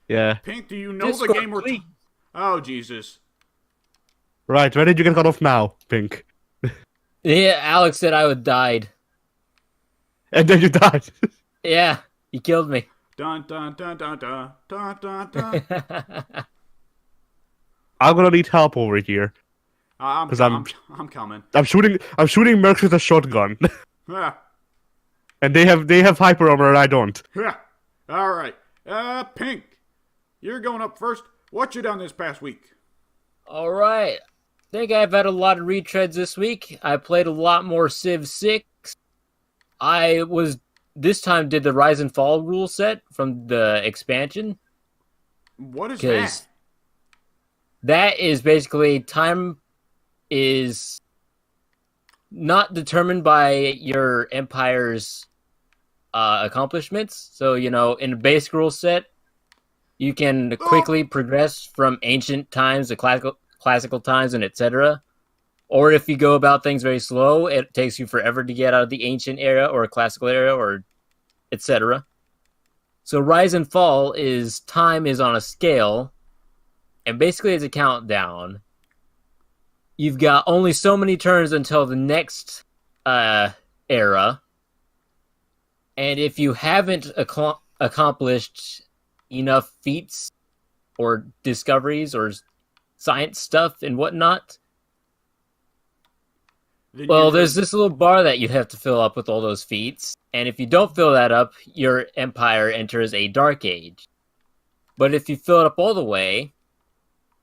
Yeah. Pink, do you know the Discord, game we're please. Oh, Jesus. Right, where did you get cut off now, Pink? Yeah, Alex said I would died. And then you died. Yeah, he killed me. Dun, dun, dun, dun, dun, dun, dun, dun. I'm gonna need help over here. I'm, 'Cause com- I'm coming. I'm shooting mercs with a shotgun. Yeah. And they have hyper armor and I don't. Yeah. All right. Pink, you're going up first. What you done this past week? All right. I think I've had a lot of retreads this week. I played a lot more Civ 6. I was this time did the Rise and Fall rule set from the expansion. What is Because that? that is basically time is not determined by your empire's accomplishments. So, in a basic rule set, you can quickly progress from ancient times to classical times and etc. Or if you go about things very slow, it takes you forever to get out of the ancient era or classical era or etc. So Rise and Fall is time is on a scale, and basically it's a countdown. You've got only so many turns until the next era, and if you haven't accomplished enough feats or discoveries or science stuff and whatnot, well, there's this little bar that you have to fill up with all those feats, and if you don't fill that up, your empire enters a dark age. But if you fill it up all the way,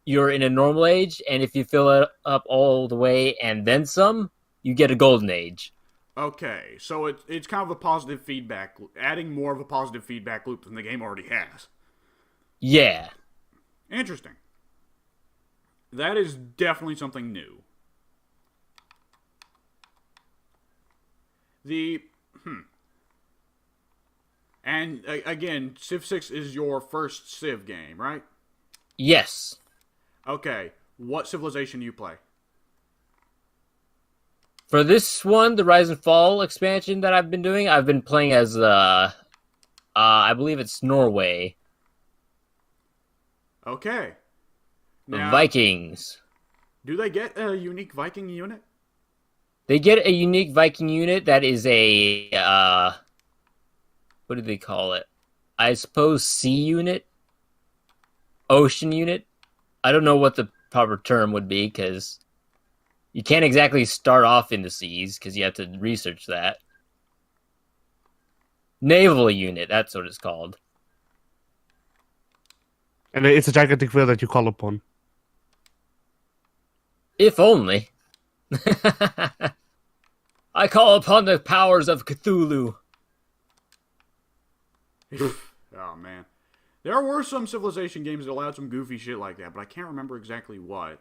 you're in a normal age, and if you fill it up all the way and then some, you get a golden age. Okay, so it's kind of a positive feedback, adding more of a positive feedback loop than the game already has. Yeah. Interesting. That is definitely something new. And again, Civ 6 is your first Civ game, right? Yes. Okay, what civilization do you play? For this one, the Rise and Fall expansion that I've been doing, I've been playing as, I believe it's Norway. Okay. The Vikings. Do they get a unique Viking unit? They get a unique Viking unit that is a, what do they call it? I suppose sea unit? Ocean unit? I don't know what the proper term would be, because you can't exactly start off in the seas, because you have to research that. Naval unit, that's what it's called. And it's a gigantic whale that you call upon. If only. I call upon the powers of Cthulhu. Oh, man. There were some Civilization games that allowed some goofy shit like that, but I can't remember exactly what.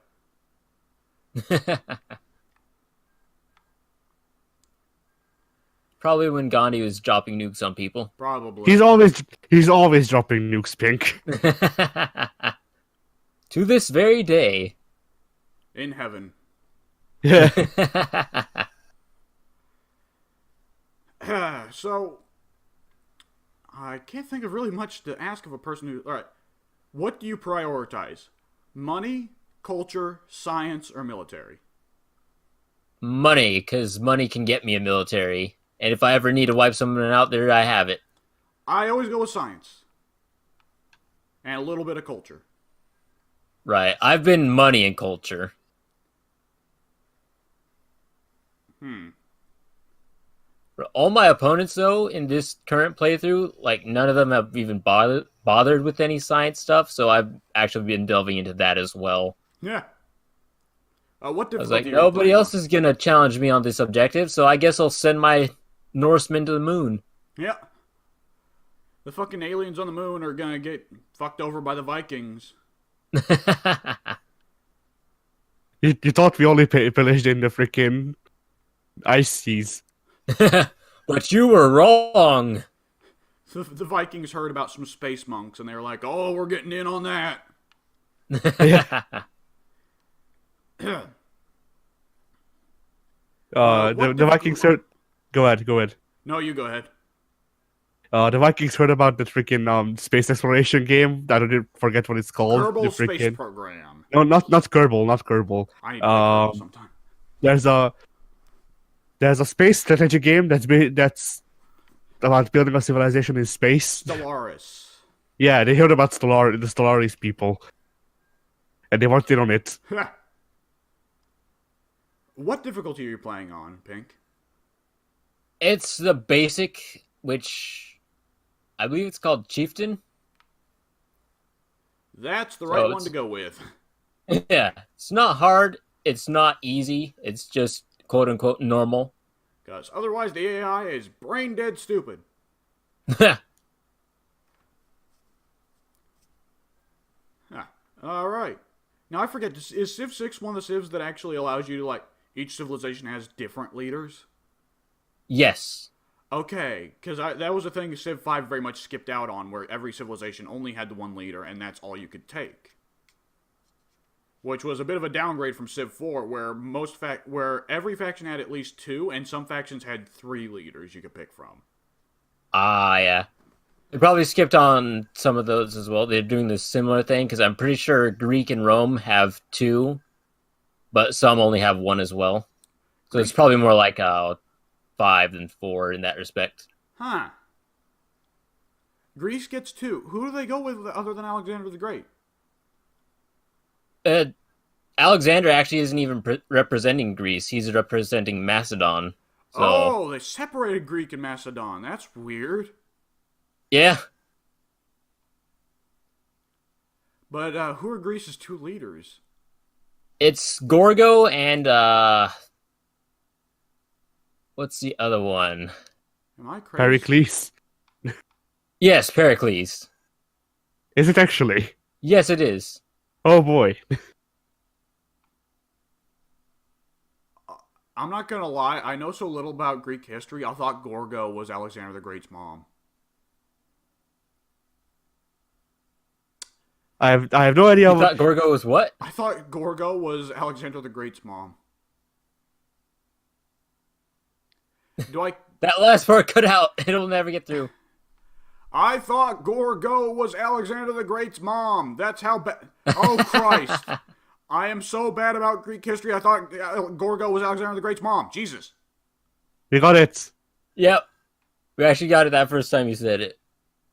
Probably when Gandhi was dropping nukes on people. Probably. He's always dropping nukes, Pink. To this very day. In heaven. Yeah. So, I can't think of really much to ask of a person who... Alright, what do you prioritize? Money, culture, science, or military? Money, because money can get me a military. And if I ever need to wipe someone out there, I have it. I always go with science. And a little bit of culture. Right. I've been money and culture. All my opponents, though, in this current playthrough, like, none of them have even bothered with any science stuff, so I've actually been delving into that as well. Yeah. What I was difficulty like, are you nobody playing else on? is going to challenge me on this objective, so I guess I'll send my Norsemen to the moon. Yeah. The fucking aliens on the moon are gonna get fucked over by the Vikings. You thought we only pillaged in the freaking ice seas. But you were wrong. The Vikings heard about some space monks, and they were like, oh, we're getting in on that. Yeah. What The Vikings are... Go ahead. No, you go ahead. The Vikings heard about the freaking space exploration game. I don't forget what it's called. The Kerbal Space freaking Program. no, not Kerbal, not Kerbal. I need to play Kerbal sometime. There's a space strategy game that's about building a civilization in space. Stellaris. Yeah, they heard about the Stellaris people, and they wanted on it. What difficulty are you playing on, Pink? It's the basic, which I believe it's called Chieftain. That's the So right one it's- to go with. Yeah, it's not hard. It's not easy. It's just quote unquote normal. Because otherwise the AI is brain dead stupid. Alright. Now I forget, is Civ 6 one of the civs that actually allows you to, like, each civilization has different leaders? Yes. Okay, because that was a thing Civ 5 very much skipped out on, where every civilization only had the one leader, and that's all you could take. Which was a bit of a downgrade from Civ 4, where where every faction had at least 2, and some factions had 3 leaders you could pick from. Ah, yeah. They probably skipped on some of those as well. They're doing this similar thing because I'm pretty sure Greek and Rome have 2, but some only have 1 as well. So it's probably more like 5 than 4 in that respect. Huh. Greece gets 2. Who do they go with other than Alexander the Great? Alexander actually isn't even representing Greece. He's representing Macedon. So, Oh, they separated Greek and Macedon. That's weird. yeah. But who are Greece's 2 leaders? It's Gorgo and, what's the other one? Am I crazy? Pericles. Yes, Pericles. Is it actually? Yes, it is. Oh boy. I'm not gonna lie, I know so little about Greek history, I thought Gorgo was Alexander the Great's mom. I have no idea. You thought Gorgo was what? I thought Gorgo was Alexander the Great's mom. Do I... That last part cut out. It'll never get through. I thought Gorgo was Alexander the Great's mom. That's how bad... Oh, Christ. I am so bad about Greek history, I thought Gorgo was Alexander the Great's mom. Jesus. We got it. Yep. We actually got it that first time you said it.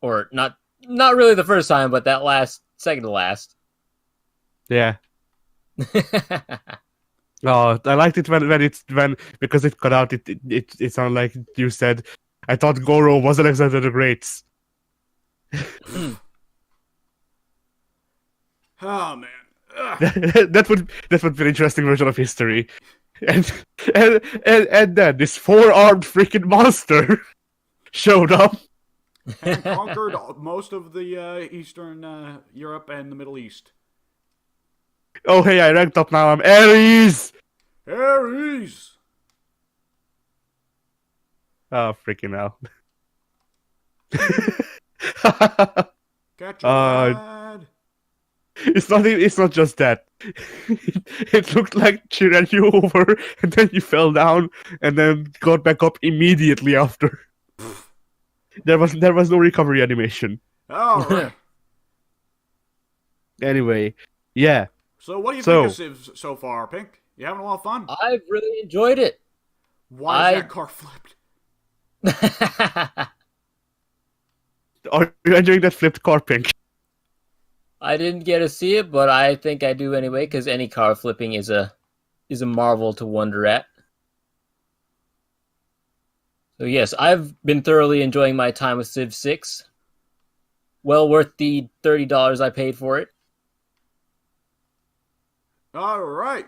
Or not really the first time, but that second to last. Yeah. Oh, I liked it when because it cut out. It sounded like you said. I thought Goro was Alexander the Great. Oh, man. Ugh. that would be an interesting version of history. And then this 4-armed freaking monster showed up. And conquered most of the Eastern Europe and the Middle East. Oh hey, I ranked up now. I'm Ares. Ares! Oh freaking hell. Catch a lad. It's not just that. It looked like she ran you over and then you fell down and then got back up immediately after. There was no recovery animation. All right. Anyway, yeah. So what do you think of Civ so far, Pink? You having a lot of fun? I've really enjoyed it. Why is that car flipped? Are you enjoying that flipped car, Pink? I didn't get to see it, but I think I do anyway, because any car flipping is a marvel to wonder at. So yes, I've been thoroughly enjoying my time with Civ 6. Well worth the $30 I paid for it. All right.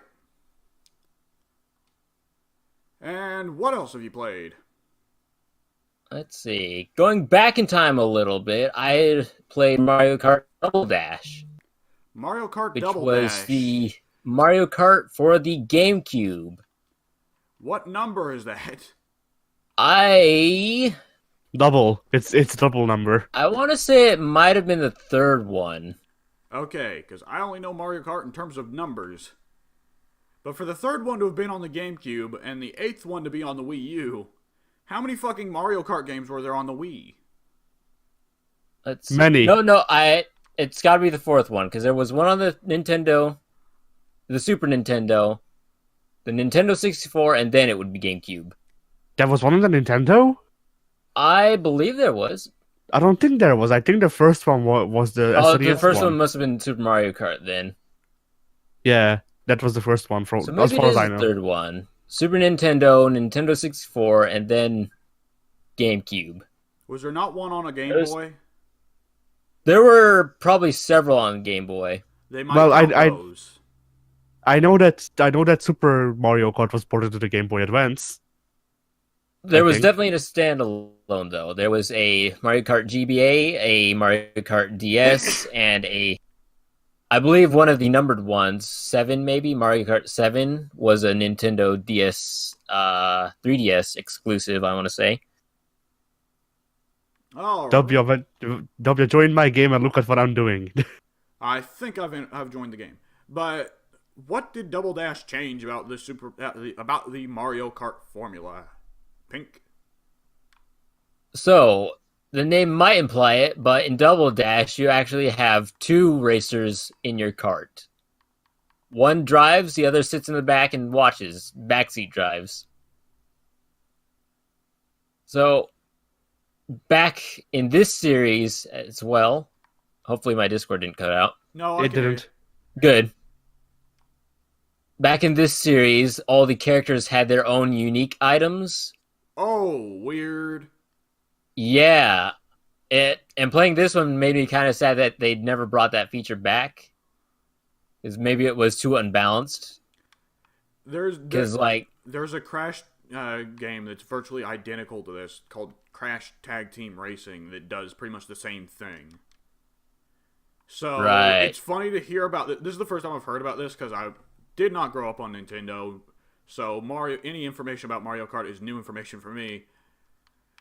And what else have you played? Let's see. Going back in time a little bit, I played Mario Kart Double Dash. Mario Kart Which Double was Dash. the Mario Kart for the GameCube. What number is that? Double. It's double number. I want to say it might have been the third one. Okay, because I only know Mario Kart in terms of numbers. But for the third one to have been on the GameCube and the 8th one to be on the Wii U, how many fucking Mario Kart games were there on the Wii? Many. No, it's got to be the fourth one because there was one on the Nintendo, the Super Nintendo, the Nintendo 64, and then it would be GameCube. There was one on the Nintendo? I believe there was. I don't think there was. I think the first one was the Oh, the SNES first one one. must have been Super Mario Kart then. Yeah, that was the first one, So as maybe it far as is I the know. third one. Super Nintendo, Nintendo 64, and then GameCube. Was there not one on a Game There's- Boy? There were probably several on Game Boy. They might Well, count I those. I know that Super Mario Kart was ported to the Game Boy Advance. There I was think. definitely a standalone though. There was a Mario Kart GBA, a Mario Kart DS, and I believe one of the numbered ones, 7 maybe, Mario Kart 7 was a Nintendo DS 3DS exclusive, I want to say. Oh, W, join my game and look at what I'm doing. I think I've joined the game. But what did Double Dash change about about the Mario Kart formula? Pink. So, the name might imply it, but in Double Dash, you actually have two racers in your kart. One drives, the other sits in the back and watches. Backseat drives. So, back in this series as well, hopefully my Discord didn't cut out. No, I It can hear didn't. Good. Back in this series, all the characters had their own unique items. you. Oh, weird. Yeah. And playing this one made me kind of sad that they never brought that feature back. Because maybe it was too unbalanced. Because, There's a Crash game that's virtually identical to this called Crash Tag Team Racing that does pretty much the same thing. So Right. it's funny to hear about this. This is the first time I've heard about this because I did not grow up on Nintendo. So any information about Mario Kart is new information for me.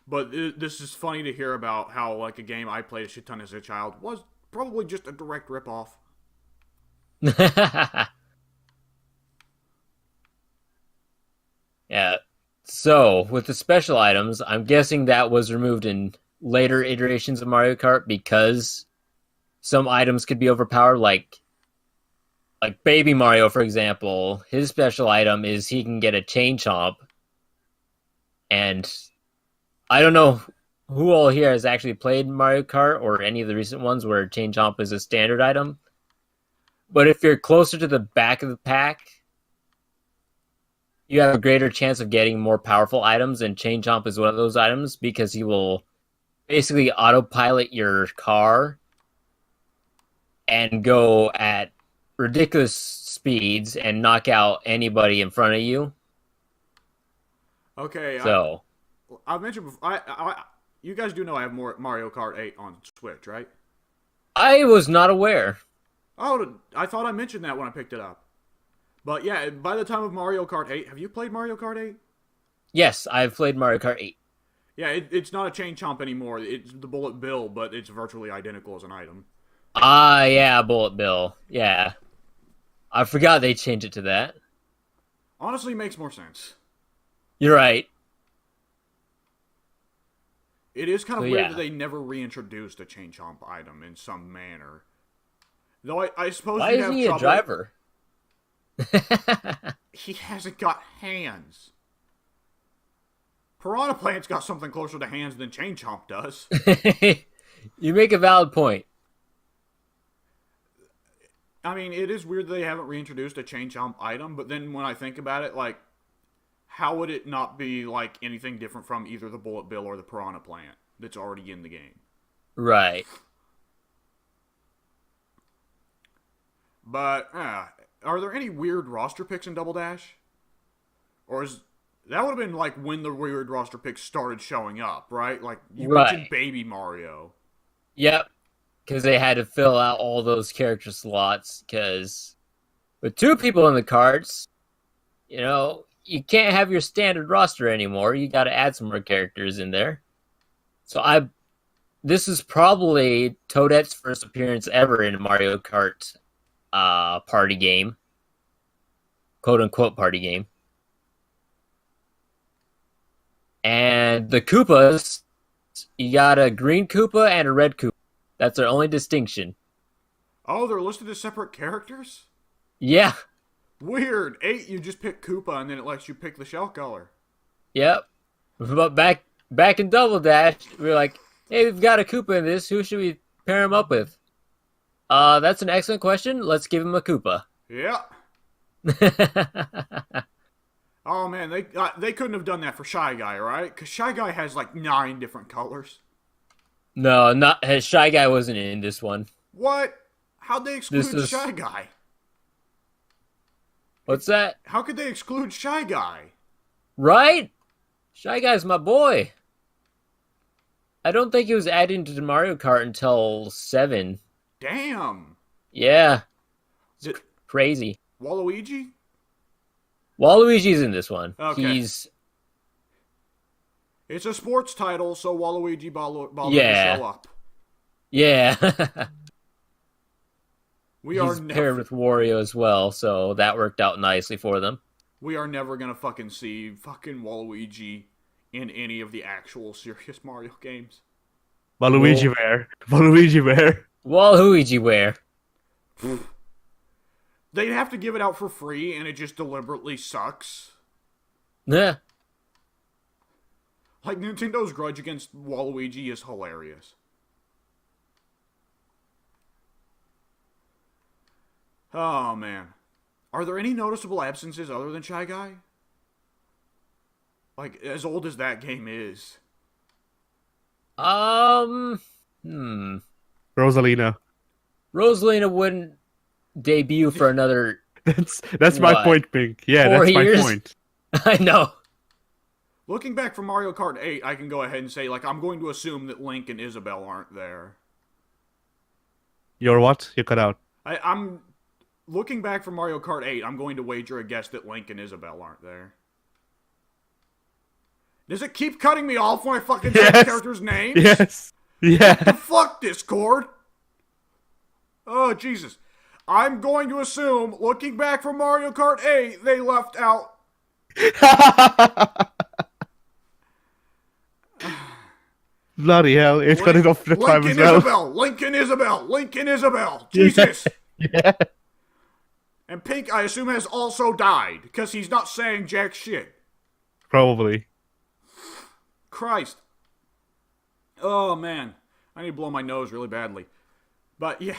But this is funny to hear about how like a game I played a shit ton as a child was probably just a direct ripoff. Yeah. So, with the special items, I'm guessing that was removed in later iterations of Mario Kart because some items could be overpowered, like Baby Mario, for example. His special item is he can get a chain chomp. And I don't know who all here has actually played Mario Kart or any of the recent ones where chain chomp is a standard item. But if you're closer to the back of the pack, you have a greater chance of getting more powerful items, and Chain Chomp is one of those items because he will basically autopilot your car and go at ridiculous speeds and knock out anybody in front of you. Okay, So, I've mentioned before. You guys do know I have more Mario Kart 8 on Switch, right? I was not aware. Oh, I thought I mentioned that when I picked it up. But yeah, by the time of Mario Kart 8, have you played Mario Kart 8? Yes, I've played Mario Kart 8. Yeah, it's not a chain chomp anymore. It's the bullet bill, but it's virtually identical as an item. Ah, yeah, Bullet Bill. Yeah. I forgot they changed it to that. Honestly, makes more sense. You're right. It is kind of So, weird yeah. that they never reintroduced a chain chomp item in some manner. Though I suppose Why you'd isn't have he trouble. a driver? He hasn't got hands. Piranha Plant's got something closer to hands than Chain Chomp does. You make a valid point. I mean, it is weird that they haven't reintroduced a Chain Chomp item, but then when I think about it, like, how would it not be like anything different from either the Bullet Bill or the Piranha Plant that's already in the game? Right. But, are there any weird roster picks in Double Dash? Or is... That would have been like when the weird roster picks started showing up, right? Like, you mentioned Baby Mario. Yep. Because they had to fill out all those character slots. Because with two people in the carts, you can't have your standard roster anymore. You got to add some more characters in there. So this is probably Toadette's first appearance ever in a Mario Kart party game. Quote unquote party game. And the Koopas, you got a green Koopa and a red Koopa. That's their only distinction. Oh, they're listed as separate characters? Yeah. Weird. 8, you just pick Koopa, and then it lets you pick the shell color. Yep. But back in Double Dash, we were like, hey, we've got a Koopa in this. Who should we pair him up with? That's an excellent question. Let's give him a Koopa. Yeah. Oh man, they couldn't have done that for Shy Guy, right? Because Shy Guy has like 9 different colors. No, not Shy Guy wasn't in this one. What? How'd they exclude Shy Guy? What's that? How could they exclude Shy Guy? Right? Shy Guy's my boy. I don't think he was added into the Mario Kart until 7. Damn. Yeah. It's crazy. Waluigi? Waluigi's in this one. Okay. It's a sports title, so Waluigi bothered to show up. Yeah. He's paired with Wario as well, so that worked out nicely for them. We are never gonna fucking see fucking Waluigi in any of the actual serious Mario games. Waluigi where? Waluigi where? Waluigi where? They'd have to give it out for free, and it just deliberately sucks. Yeah. Like, Nintendo's grudge against Waluigi is hilarious. Oh, man. Are there any noticeable absences other than Shy Guy? Like, as old as that game is. Rosalina. Rosalina wouldn't debut for another... That's my point, Pink. Yeah, 4 that's years? my point. I know. Looking back from Mario Kart 8, I can go ahead and say, like, I'm going to assume that Link and Isabelle aren't there. You're what? You cut out. I'm looking back from Mario Kart 8, I'm going to wager a guess that Link and Isabelle aren't there. Does it keep cutting me off when I fucking say the characters' names? Yes. Yeah. What the fuck, Discord? Oh, Jesus. I'm going to assume, looking back from Mario Kart 8, they left out... Bloody hell, it's got it off the time as well. Link and Isabelle! Link and Isabelle! Jesus! Yeah. And Pink, I assume, has also died, because he's not saying jack shit. Probably. Christ. Oh, man. I need to blow my nose really badly. But, yeah.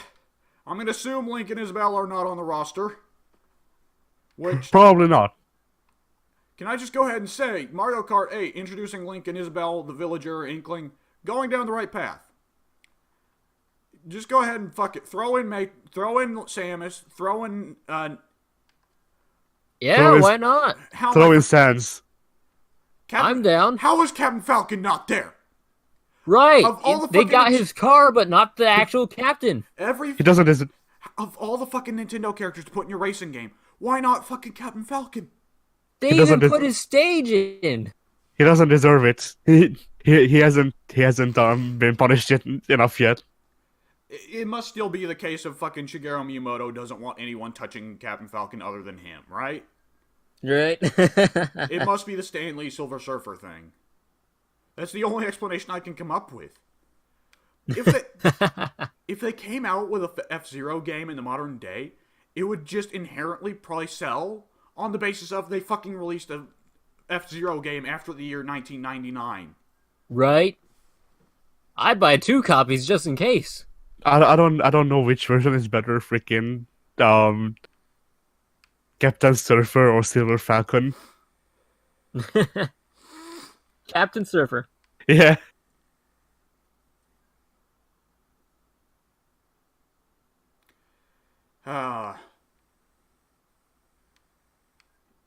I'm going to assume Link and Isabelle are not on the roster. Which... Probably not. Can I just go ahead and say, Mario Kart 8, introducing Link and Isabelle, the villager, Inkling, going down the right path. Just go ahead and fuck it. Throw in Samus, throw in... yeah, why not? Throw in Sans. I'm down. How is Captain Falcon not there? Right. They got his car, but not the actual captain. He doesn't... Of all the fucking Nintendo characters to put in your racing game, why not fucking Captain Falcon? They even put his stage in. He doesn't deserve it. He hasn't been punished enough yet. It must still be the case of fucking Shigeru Miyamoto doesn't want anyone touching Captain Falcon other than him, right? Right. It must be the Stan Lee Silver Surfer thing. That's the only explanation I can come up with. If they came out with a F-Zero game in the modern day, it would just inherently probably sell on the basis of they fucking released a F-Zero game after the year 1999. Right. I'd buy 2 copies just in case. I don't know which version is better, freaking Captain Surfer or Silver Falcon. Captain Surfer. Yeah.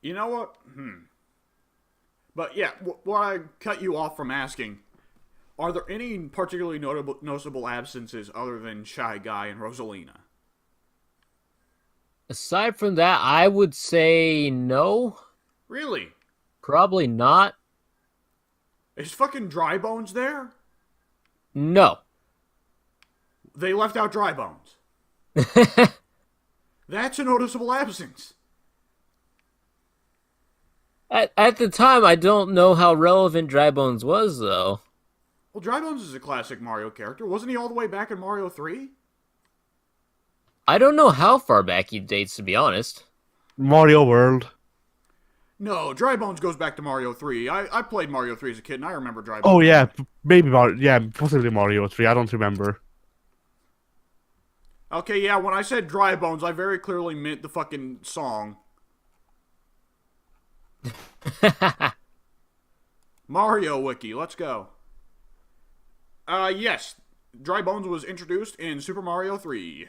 You know what? But yeah, what I cut you off from asking, are there any particularly noticeable absences other than Shy Guy and Rosalina? Aside from that, I would say no. Really? Probably not. Is fucking Dry Bones there? No. They left out Dry Bones. That's a noticeable absence. At the time, I don't know how relevant Dry Bones was, though. Well, Dry Bones is a classic Mario character. Wasn't he all the way back in Mario 3? I don't know how far back he dates, to be honest. Mario World. No, Dry Bones goes back to Mario 3. I played Mario 3 as a kid, and I remember Dry Bones. Oh yeah, maybe Mario. Yeah, possibly Mario 3. I don't remember. Okay, yeah, when I said Dry Bones, I very clearly meant the fucking song. Mario Wiki, let's go. Yes, Dry Bones was introduced in Super Mario 3.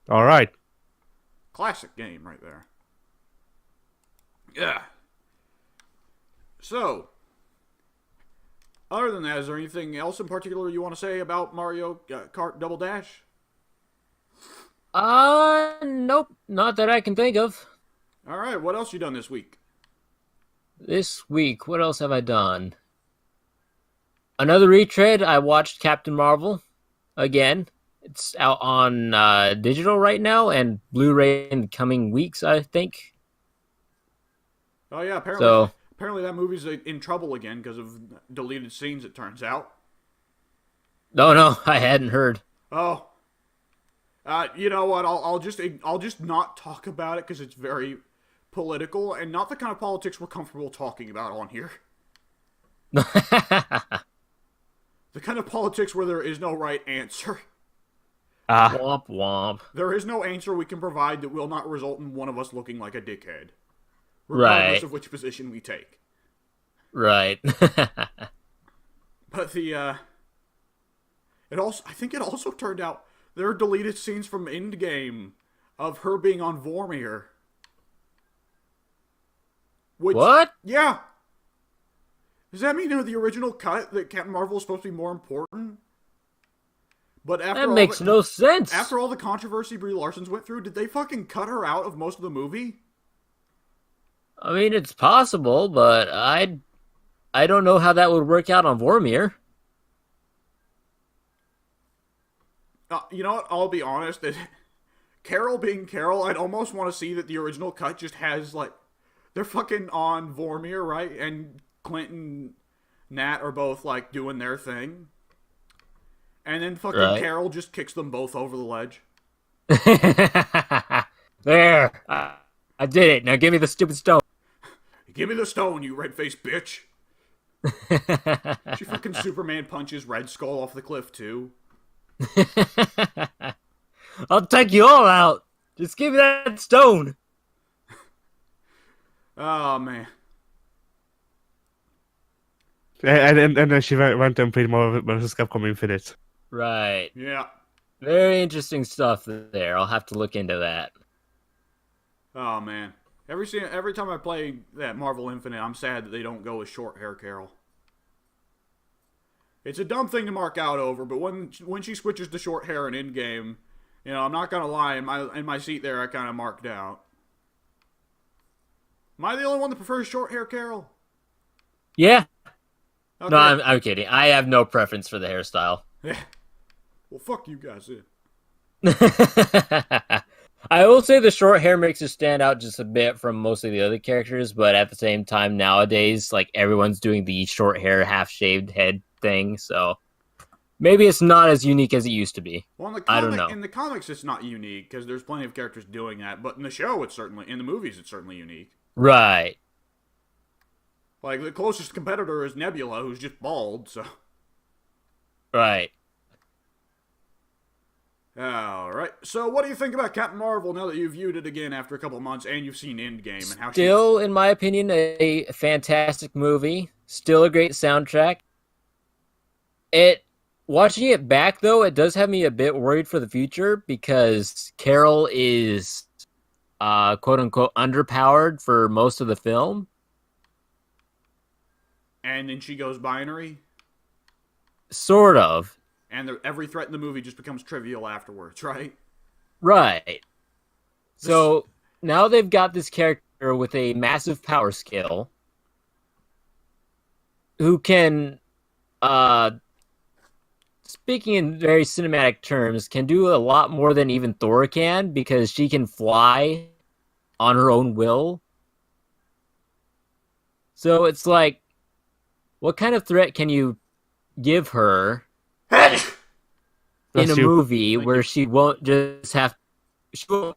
All right. Classic game right there. Yeah. So, other than that, is there anything else in particular you want to say about Mario Kart Double Dash? Nope, not that I can think of. All right, what else you done this week? This week, what else have I done? Another retread. I watched Captain Marvel again. It's out on digital right now and Blu-ray in the coming weeks, I think. Oh yeah, apparently that movie's in trouble again because of deleted scenes. It turns out. No, I hadn't heard. Oh, you know what? I'll just not talk about it because it's very political and not the kind of politics we're comfortable talking about on here. The kind of politics where there is no right answer. Womp womp. There is no answer we can provide that will not result in one of us looking like a dickhead, Right. regardless of which position we take. Right. But I think it also turned out there are deleted scenes from Endgame of her being on Vormir. What? Yeah. Does that mean in the original cut that Captain Marvel is supposed to be more important? But That makes no sense. After all the controversy Brie Larson's went through, did they fucking cut her out of most of the movie? I mean, it's possible, but I don't know how that would work out on Vormir. You know what? I'll be honest. That Carol being Carol, I'd almost want to see that the original cut just has, like, they're fucking on Vormir, right? And Clint and Nat are both, like, doing their thing. And then fucking Carol just kicks them both over the ledge. There. I did it. Now give me the stupid stone. Give me the stone, you red-faced bitch. She fucking Superman punches Red Skull off the cliff, too. I'll take you all out. Just give me that stone. Oh, man. And then she went and played Marvel vs. Capcom Infinite. Right. Yeah. Very interesting stuff there. I'll have to look into that. Oh, man. Every time I play that Marvel Infinite, I'm sad that they don't go with short hair Carol. It's a dumb thing to mark out over, but when she switches to short hair in Endgame, you know, I'm not gonna lie, in my seat there, I kind of marked out. Am I the only one that prefers short hair Carol? Yeah. Okay. No, I'm kidding. I have no preference for the hairstyle. Yeah. Well, fuck you guys then. I will say the short hair makes it stand out just a bit from most of the other characters, but at the same time, nowadays, like, everyone's doing the short hair, half-shaved head thing, so maybe it's not as unique as it used to be. Well, I don't know. In the comics, it's not unique, because there's plenty of characters doing that, but in the show, in the movies, it's certainly unique. Right. Like, the closest competitor is Nebula, who's just bald, so... Right. Alright, so what do you think about Captain Marvel now that you've viewed it again after a couple months and you've seen Endgame? And how Still, in my opinion, a fantastic movie. Still a great soundtrack. Watching it back, though, it does have me a bit worried for the future because Carol is, quote-unquote, underpowered for most of the film. And then she goes binary? Sort of. And every threat in the movie just becomes trivial afterwards, right? Right. So now they've got this character with a massive power scale who can, speaking in very cinematic terms, can do a lot more than even Thor can because she can fly on her own will. So it's like, what kind of threat can you give her Hey! in a you. movie Thank where you. she won't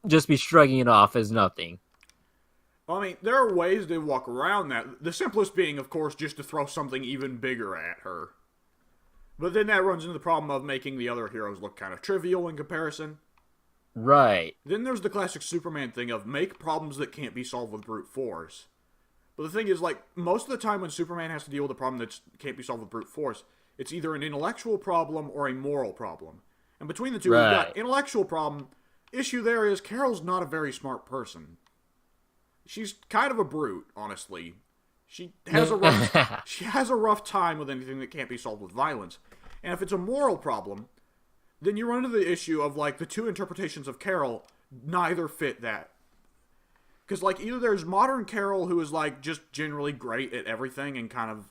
just be shrugging it off as nothing. I mean, there are ways to walk around that. The simplest being, of course, just to throw something even bigger at her. But then that runs into the problem of making the other heroes look kind of trivial in comparison. Right. Then there's the classic Superman thing of make problems that can't be solved with brute force. But the thing is, like, most of the time when Superman has to deal with a problem that can't be solved with brute force, it's either an intellectual problem or a moral problem. And between the two, we've got Right. intellectual problem. Issue there is Carol's not a very smart person. She's kind of a brute, honestly. She has a rough time with anything that can't be solved with violence. And if it's a moral problem, then you run into the issue of, like, the two interpretations of Carol neither fit that. Because, like, either there's modern Carol, who is, like, just generally great at everything and kind of...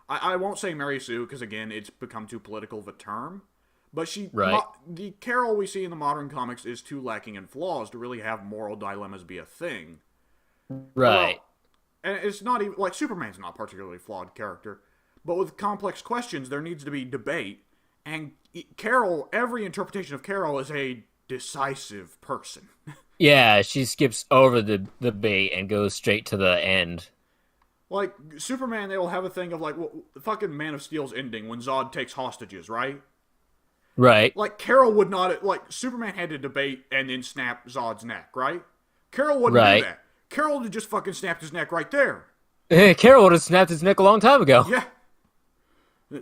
I won't say Mary Sue, because, again, it's become too political of a term. But Right. the Carol we see in the modern comics is too lacking in flaws to really have moral dilemmas be a thing. Right. Well, and it's not even... Like, Superman's not a particularly flawed character. But with complex questions, there needs to be debate. And Carol, every interpretation of Carol is a decisive person. Yeah, she skips over the bait and goes straight to the end. Like, Superman, they'll have a thing of, like, well, fucking Man of Steel's ending when Zod takes hostages, right? Right. Like, Carol would not... Like, Superman had to debate and then snap Zod's neck, right? Carol wouldn't Right. do that. Carol would have just fucking snapped his neck right there. Carol would have snapped his neck a long time ago. Yeah.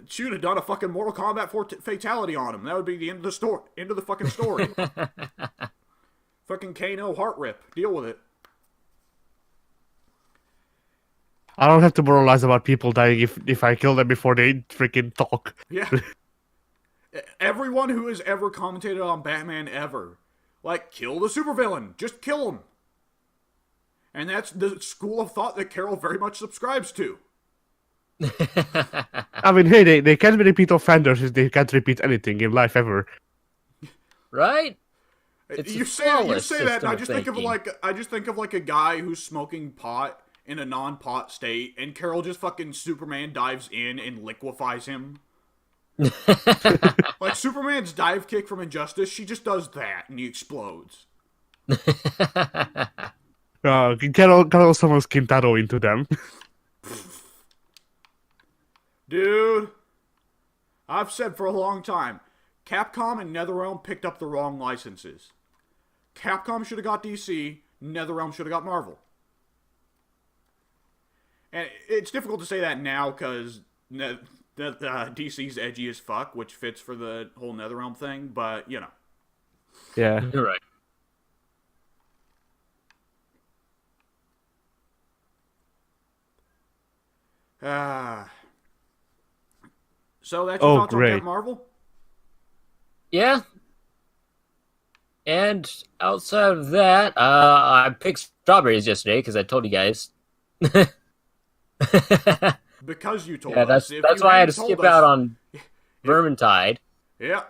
She would have done a fucking Mortal Kombat fatality on him. That would be the end of the story. End of the fucking story. Fucking Kano heart rip. Deal with it. I don't have to moralize about people dying if I kill them before they freaking talk. Yeah. Everyone who has ever commentated on Batman ever. Like, kill the supervillain. Just kill him. And that's the school of thought that Carol very much subscribes to. I mean, hey, they can't repeat offenders if they can't repeat anything in life ever. Right? It's You a say flawless that, and system I of just think of thinking. like a guy who's smoking pot in a non-pot state, and Carol just fucking Superman dives in and liquefies him. Like Superman's dive kick from Injustice, she just does that and he explodes. Carol summons Kintaro into them. Dude, I've said for a long time, Capcom and NetherRealm picked up the wrong licenses. Capcom should have got DC, NetherRealm should have got Marvel. And it's difficult to say that now because DC's edgy as fuck, which fits for the whole NetherRealm thing, but, you know. Yeah. You're right. So that's your thoughts on great. Captain Marvel? Yeah. And outside of that, I picked strawberries yesterday because I told you guys. Because you told Yeah, us. that's why I had to skip out on Vermintide. Yeah.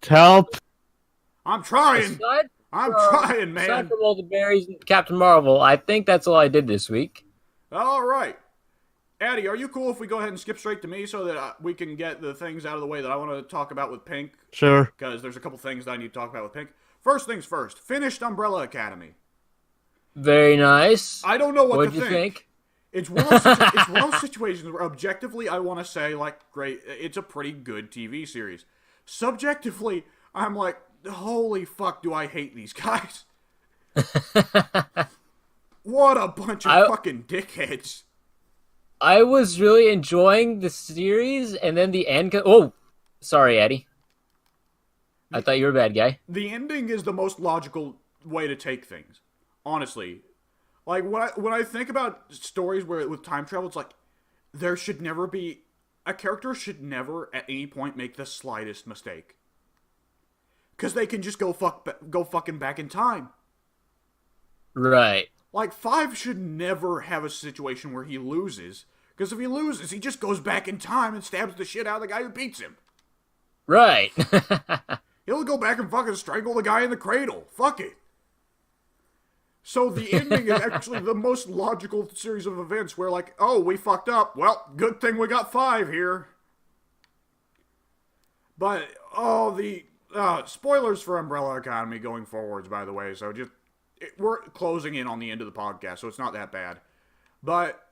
Help! I'm trying. Aside I'm trying, man. Aside from all the berries and Captain Marvel, I think that's all I did this week. All right. Addie, are you cool if we go ahead and skip straight to me so that we can get the things out of the way that I want to talk about with Pink? Sure. Because there's a couple things that I need to talk about with Pink. First things first. Finished Umbrella Academy. Very nice. I don't know what What'd to you think? It's one of those situations where objectively I want to say, like, great, it's a pretty good TV series. Subjectively, I'm like, holy fuck, do I hate these guys. What a bunch of fucking dickheads. I was really enjoying the series, and then the end... Oh! Sorry, Eddie. I thought you were a bad guy. The ending is the most logical way to take things. Honestly. Like, when I think about stories where with time travel, it's like, there should never be... A character should never, at any point, make the slightest mistake. Because they can just go fucking back in time. Right. Like, 5 should never have a situation where he loses. Because if he loses, he just goes back in time and stabs the shit out of the guy who beats him. Right. He'll go back and fucking strangle the guy in the cradle. Fuck it. So the ending is actually the most logical series of events where, like, oh, we fucked up. Well, good thing we got 5 here. But, the spoilers for Umbrella Academy going forwards, by the way, so we're closing in on the end of the podcast, so it's not that bad. But,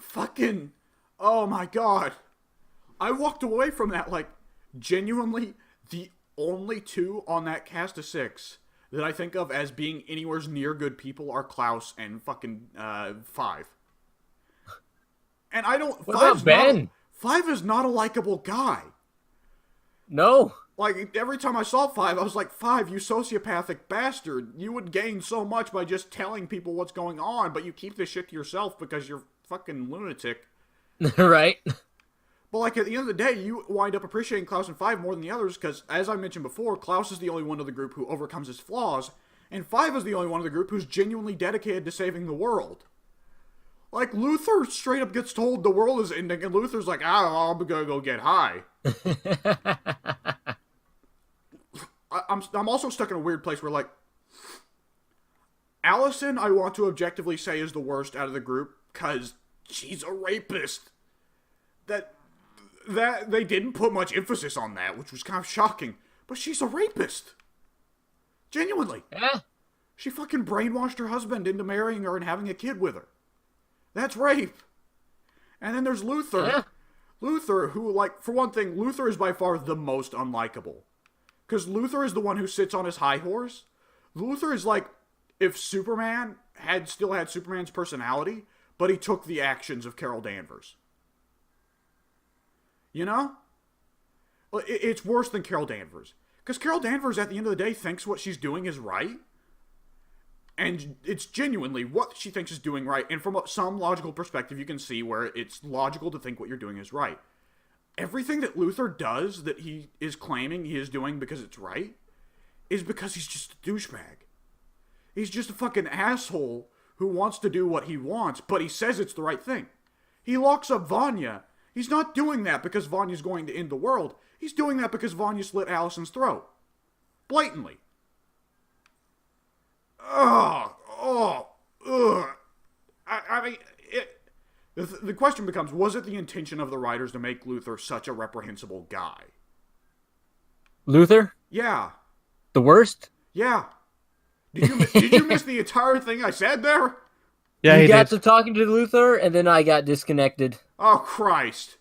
fucking, oh my god. I walked away from that, like, genuinely, the only two on that cast of 6 that I think of as being anywhere near good people are Klaus and fucking 5. And I don't... What about Ben? 5 is not a likable guy. No. Like, every time I saw 5, I was like, 5, you sociopathic bastard. You would gain so much by just telling people what's going on, but you keep this shit to yourself because you're fucking lunatic. Right? But, like, at the end of the day, you wind up appreciating Klaus and 5 more than the others because, as I mentioned before, Klaus is the only one of the group who overcomes his flaws, and 5 is the only one of the group who's genuinely dedicated to saving the world. Like, Luther straight up gets told the world is ending, and Luther's like, I'm gonna go get high. I'm also stuck in a weird place where, like, Allison, I want to objectively say, is the worst out of the group, because she's a rapist. That they didn't put much emphasis on that, which was kind of shocking. But she's a rapist. Genuinely. Yeah. She fucking brainwashed her husband into marrying her and having a kid with her. That's rape. And then there's Luther. Yeah. Luther, who, like, for one thing, Luther is by far the most unlikable. Because Luther is the one who sits on his high horse. Luther is like if Superman still had Superman's personality, but he took the actions of Carol Danvers. You know? It's worse than Carol Danvers. Because Carol Danvers, at the end of the day, thinks what she's doing is right. And it's genuinely what she thinks is doing right. And from some logical perspective, you can see where it's logical to think what you're doing is right. Everything that Luther does that he is claiming he is doing because it's right is because he's just a douchebag. He's just a fucking asshole who wants to do what he wants, but he says it's the right thing. He locks up Vanya. He's not doing that because Vanya's going to end the world. He's doing that because Vanya slit Allison's throat. Blatantly. I mean, the question becomes, was it the intention of the writers to make Luther such a reprehensible guy? Luther? Yeah. The worst? Yeah. Did you miss the entire thing I said there? Yeah, you he got did. to talking to Luther, and then I got disconnected. Oh, Christ.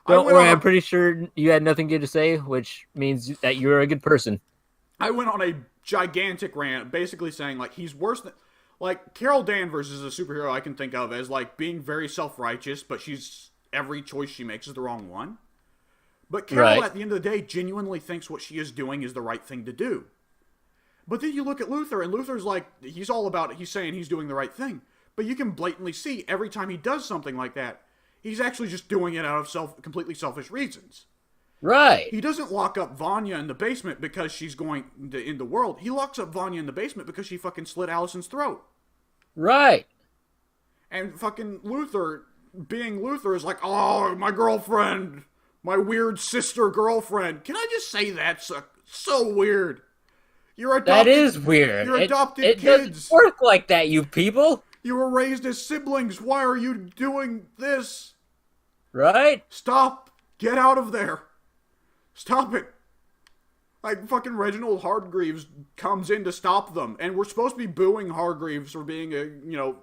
Don't worry, I'm pretty sure you had nothing good to say, which means that you're a good person. I went on a gigantic rant, basically saying, like, he's worse than... Like, Carol Danvers is a superhero I can think of as, like, being very self-righteous, but every choice she makes is the wrong one. But Carol, at the end of the day, genuinely thinks what she is doing is the right thing to do. But then you look at Luther, and Luther's like, he's saying he's doing the right thing. But you can blatantly see every time he does something like that, he's actually just doing it out of completely selfish reasons. Right. He doesn't lock up Vanya in the basement because she's going to end the world. He locks up Vanya in the basement because she fucking slit Allison's throat. Right. And fucking Luther, being Luther, is like, oh, my girlfriend, my weird sister girlfriend. Can I just say that's so weird? You're adopted. That is weird. You're adopted it kids. It doesn't work like that, you people. You were raised as siblings. Why are you doing this? Right? Stop. Get out of there. Stop it. Like, fucking Reginald Hargreaves comes in to stop them, and we're supposed to be booing Hargreaves for being a,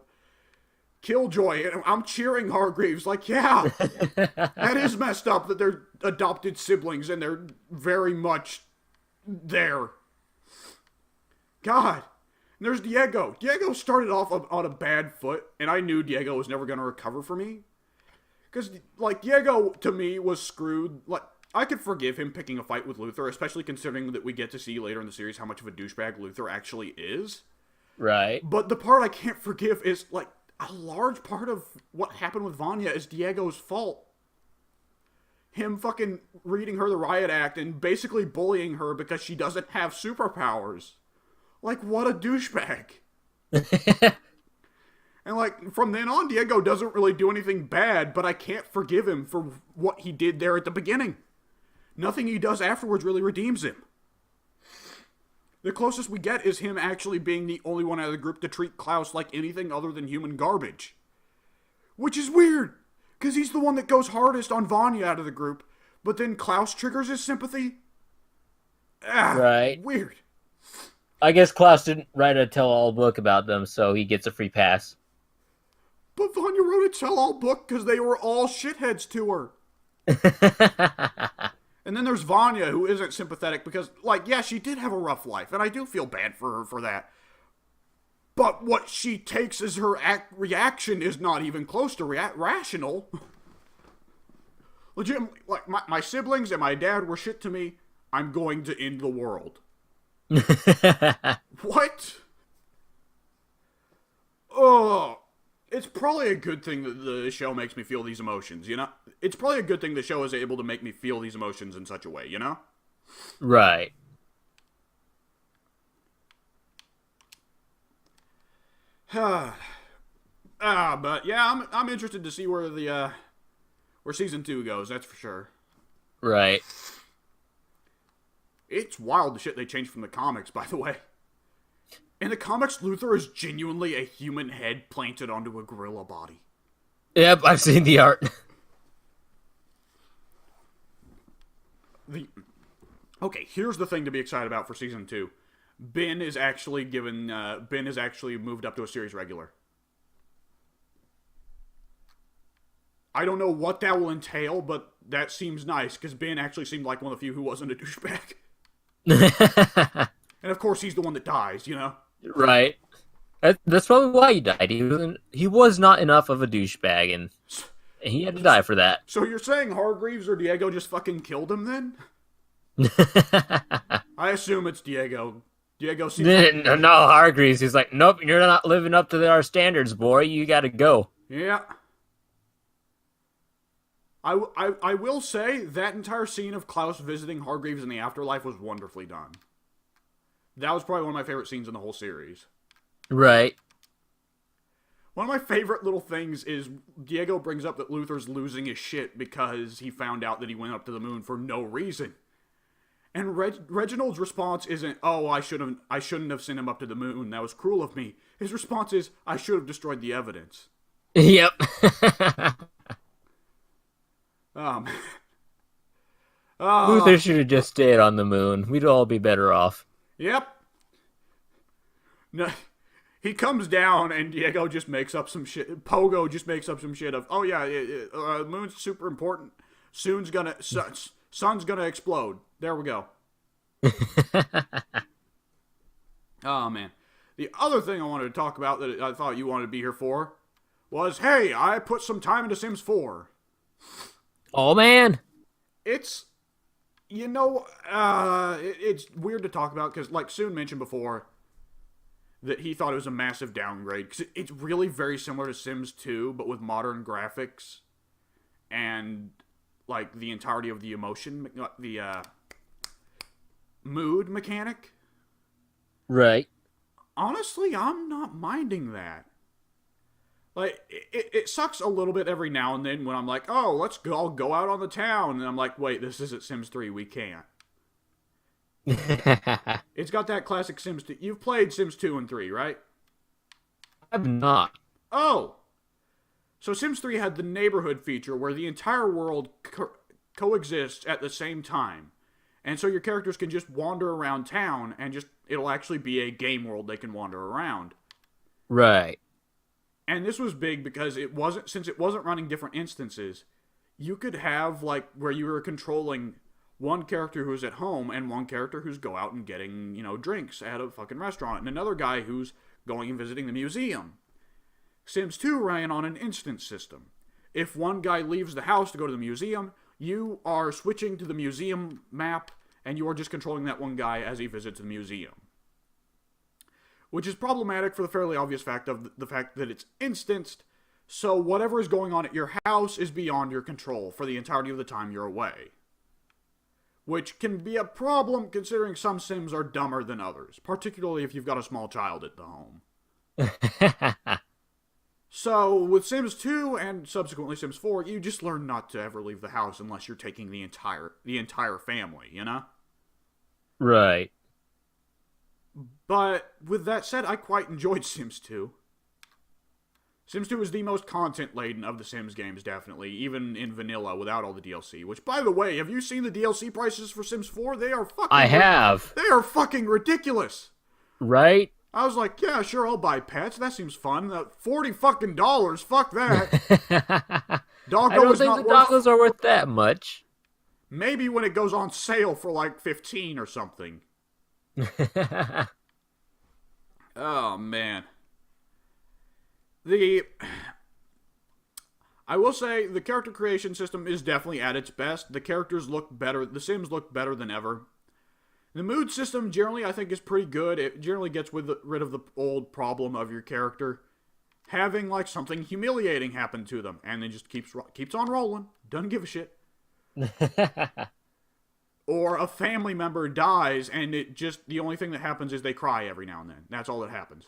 killjoy, and I'm cheering Hargreaves, like, yeah, that is messed up that they're adopted siblings, and they're very much there. God. And there's Diego. Diego started off on a bad foot, and I knew Diego was never going to recover for me. Because, like, Diego, to me, was screwed. Like, I could forgive him picking a fight with Luther, especially considering that we get to see later in the series how much of a douchebag Luther actually is. Right. But the part I can't forgive is, like, a large part of what happened with Vanya is Diego's fault. Him fucking reading her the Riot Act and basically bullying her because she doesn't have superpowers. Like, what a douchebag. And, like, from then on, Diego doesn't really do anything bad, but I can't forgive him for what he did there at the beginning. Nothing he does afterwards really redeems him. The closest we get is him actually being the only one out of the group to treat Klaus like anything other than human garbage. Which is weird, because he's the one that goes hardest on Vanya out of the group, but then Klaus triggers his sympathy. Ah, Right. weird. I guess Klaus didn't write a tell-all book about them, so he gets a free pass. But Vanya wrote a tell-all book because they were all shitheads to her. And then there's Vanya, who isn't sympathetic because, like, yeah, she did have a rough life, and I do feel bad for her for that. But what she takes as her reaction is not even close to rational. Legit, like, my siblings and my dad were shit to me. I'm going to end the world. What? Oh, it's probably a good thing that the show makes me feel these emotions, you know? It's probably a good thing the show is able to make me feel these emotions in such a way, you know? Right. But yeah, I'm interested to see where where season 2 goes, that's for sure. Right. It's wild the shit they changed from the comics, by the way. In the comics, Luthor is genuinely a human head planted onto a gorilla body. Yep, I've seen the art. Okay, here's the thing to be excited about for season 2. Ben is actually moved up to a series regular. I don't know what that will entail, but that seems nice, because Ben actually seemed like one of the few who wasn't a douchebag. And of course, he's the one that dies, you know? Right. That's probably why he died. He was not enough of a douchebag, and he had to die for that. So you're saying Hargreaves or Diego just fucking killed him then? I assume it's Diego. Diego seems No, Hargreaves. He's like, nope, you're not living up to our standards, boy. You gotta go. Yeah. I will say that entire scene of Klaus visiting Hargreaves in the afterlife was wonderfully done. That was probably one of my favorite scenes in the whole series. Right. One of my favorite little things is Diego brings up that Luthor's losing his shit because he found out that he went up to the moon for no reason. And Reginald's response isn't, "Oh, I shouldn't have sent him up to the moon. That was cruel of me." His response is, "I should have destroyed the evidence." Yep. Luther should have just stayed on the moon. We'd all be better off. Yep. No, he comes down and Diego just makes up some shit. Pogo just makes up some shit of, "Oh yeah, the moon's super important. Sun's gonna explode." There we go. Oh man. The other thing I wanted to talk about that I thought you wanted to be here for was, hey, I put some time into Sims 4. Oh man. It's, it's weird to talk about because, like Soon mentioned before, that he thought it was a massive downgrade because it's really very similar to Sims 2, but with modern graphics and like the entirety of the emotion, the mood mechanic. Right. Honestly, I'm not minding that. Like, it sucks a little bit every now and then when I'm like, oh, I'll go out on the town. And I'm like, wait, this isn't Sims 3. We can't. It's got that classic Sims 2. You've played Sims 2 and 3, right? I've not. Oh. So Sims 3 had the neighborhood feature where the entire world coexists at the same time. And so your characters can just wander around town and it'll actually be a game world they can wander around. Right. And this was big because since it wasn't running different instances, you could have like where you were controlling one character who's at home and one character who's go out and getting, drinks at a fucking restaurant and another guy who's going and visiting the museum. Sims 2 ran on an instance system. If one guy leaves the house to go to the museum, you are switching to the museum map and you are just controlling that one guy as he visits the museum. Which is problematic for the fairly obvious fact of the fact that it's instanced, so whatever is going on at your house is beyond your control for the entirety of the time you're away. Which can be a problem considering some Sims are dumber than others, particularly if you've got a small child at the home. So, with Sims 2 and subsequently Sims 4, you just learn not to ever leave the house unless you're taking the entire family, you know? Right. But with that said, I quite enjoyed Sims 2. Sims 2 is the most content-laden of the Sims games, definitely, even in vanilla without all the DLC. Which, by the way, have you seen the DLC prices for Sims 4? They are fucking... I have. They are fucking ridiculous. Right? I was like, yeah, sure, I'll buy pets. That seems fun. $40 fucking dollars. Fuck that. Doggo I don't is think not the doggos are worth that much. Maybe when it goes on sale for like 15 or something. Oh, man. I will say the character creation system is definitely at its best. The characters look better. The Sims look better than ever. The mood system generally I think is pretty good. It generally gets rid of the old problem of your character having like something humiliating happen to them, and then just keeps on rolling. Doesn't give a shit. Or a family member dies, and it just the only thing that happens is they cry every now and then. That's all that happens.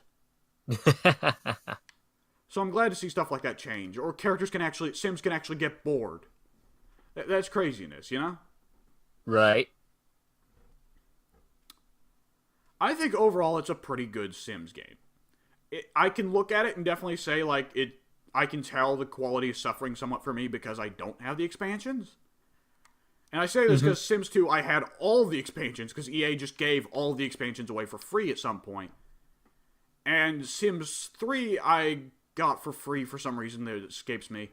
So I'm glad to see stuff like that change. Or Sims can actually get bored. That's craziness, you know? Right. I think overall it's a pretty good Sims game. I can look at it and definitely say, like, I can tell the quality is suffering somewhat for me because I don't have the expansions. And I say this because Sims 2, I had all the expansions because EA just gave all the expansions away for free at some point. And Sims 3, I got for free for some reason that escapes me.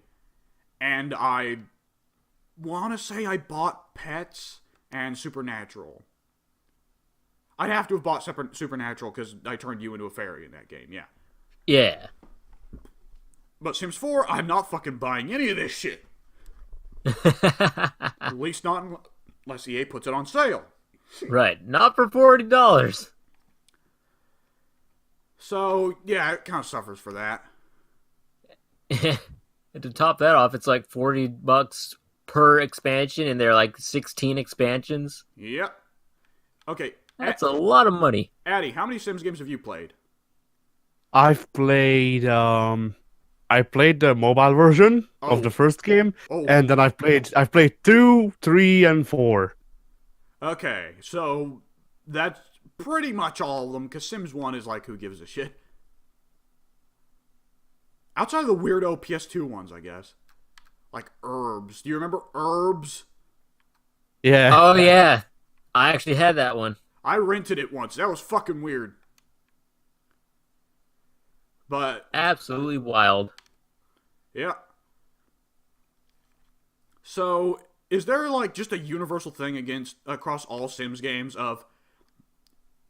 And I want to say I bought Pets and Supernatural. I'd have to have bought Supernatural because I turned you into a fairy in that game, yeah. Yeah. But Sims 4, I'm not fucking buying any of this shit. At least not unless EA puts it on sale. Right. Not for $40. So, yeah, it kind of suffers for that. And to top that off, it's like $40 per expansion, and there are like 16 expansions. Yep. Okay. That's a lot of money. Addy, how many Sims games have you played? I've played I played the mobile version of the first game, and then I've played 2, 3, and 4. Okay, so that's pretty much all of them, because Sims 1 is like, who gives a shit? Outside of the weirdo PS2 ones, I guess. Like Herbs. Do you remember Herbs? Yeah. Oh, yeah. I actually had that one. I rented it once. That was fucking weird. But absolutely wild. Yeah. So, is there like just a universal thing across all Sims games of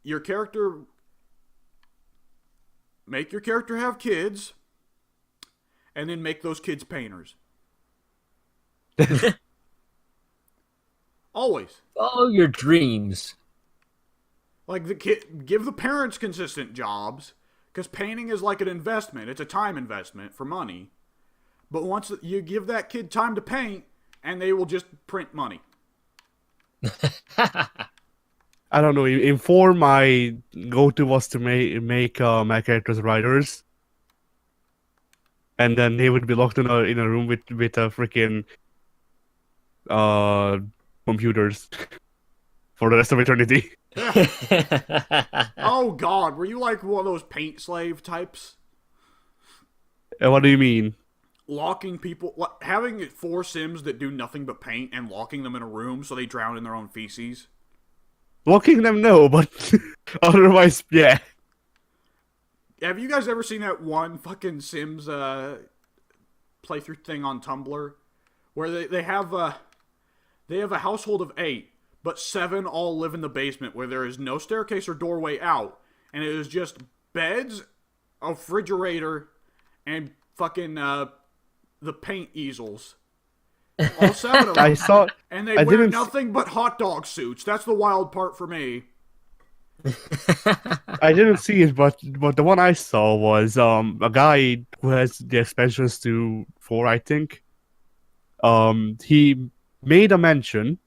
your character make your character have kids and then make those kids painters? Always. Follow your dreams. Like give the parents consistent jobs, because painting is like an investment. It's a time investment for money. But once you give that kid time to paint, and they will just print money. I don't know. In 4, my go-to was to make my characters writers, and then they would be locked in a room with a freaking computers for the rest of eternity. Oh God, were you like one of those paint slave types? What do you mean? Locking people, having 4 Sims that do nothing but paint and locking them in a room so they drown in their own feces? Locking them, no, but otherwise, yeah. Have you guys ever seen that one fucking Sims playthrough thing on Tumblr where they have a household of 8, but 7 all live in the basement where there is no staircase or doorway out, and it is just beds, a refrigerator, and fucking the paint easels. All 7 of them. And they wear nothing but hot dog suits. That's the wild part for me. I didn't see it, but the one I saw was a guy who has the expansions to 4, I think. He made a mansion.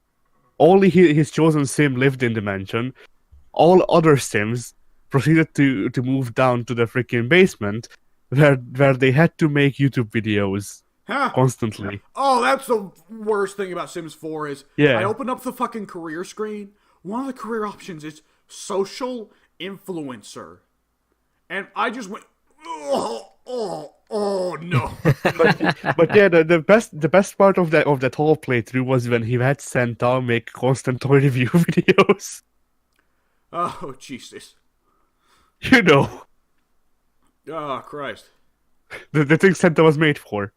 Only his chosen sim lived in the mansion. All other sims proceeded to move down to the freaking basement, where they had to make YouTube videos constantly. Oh, that's the worst thing about Sims 4 is I opened up the fucking career screen. One of the career options is social influencer. And I just went, oh, Oh no. But yeah, the best part of that whole playthrough was when he had Santa make constant toy review videos. Oh Jesus. You know, Oh Christ. the thing Santa was made for.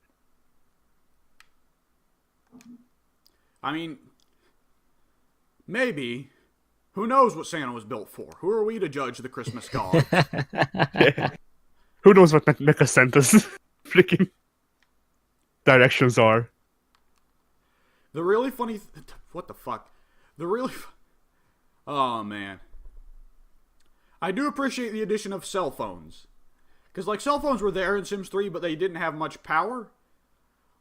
I mean, maybe. Who knows what Santa was built for? Who are we to judge the Christmas gods? Yeah. Who knows what Mecha Santa's freaking directions are? The really funny... what the fuck? The really... oh, man. I do appreciate the addition of cell phones. Because, like, cell phones were there in Sims 3, but they didn't have much power.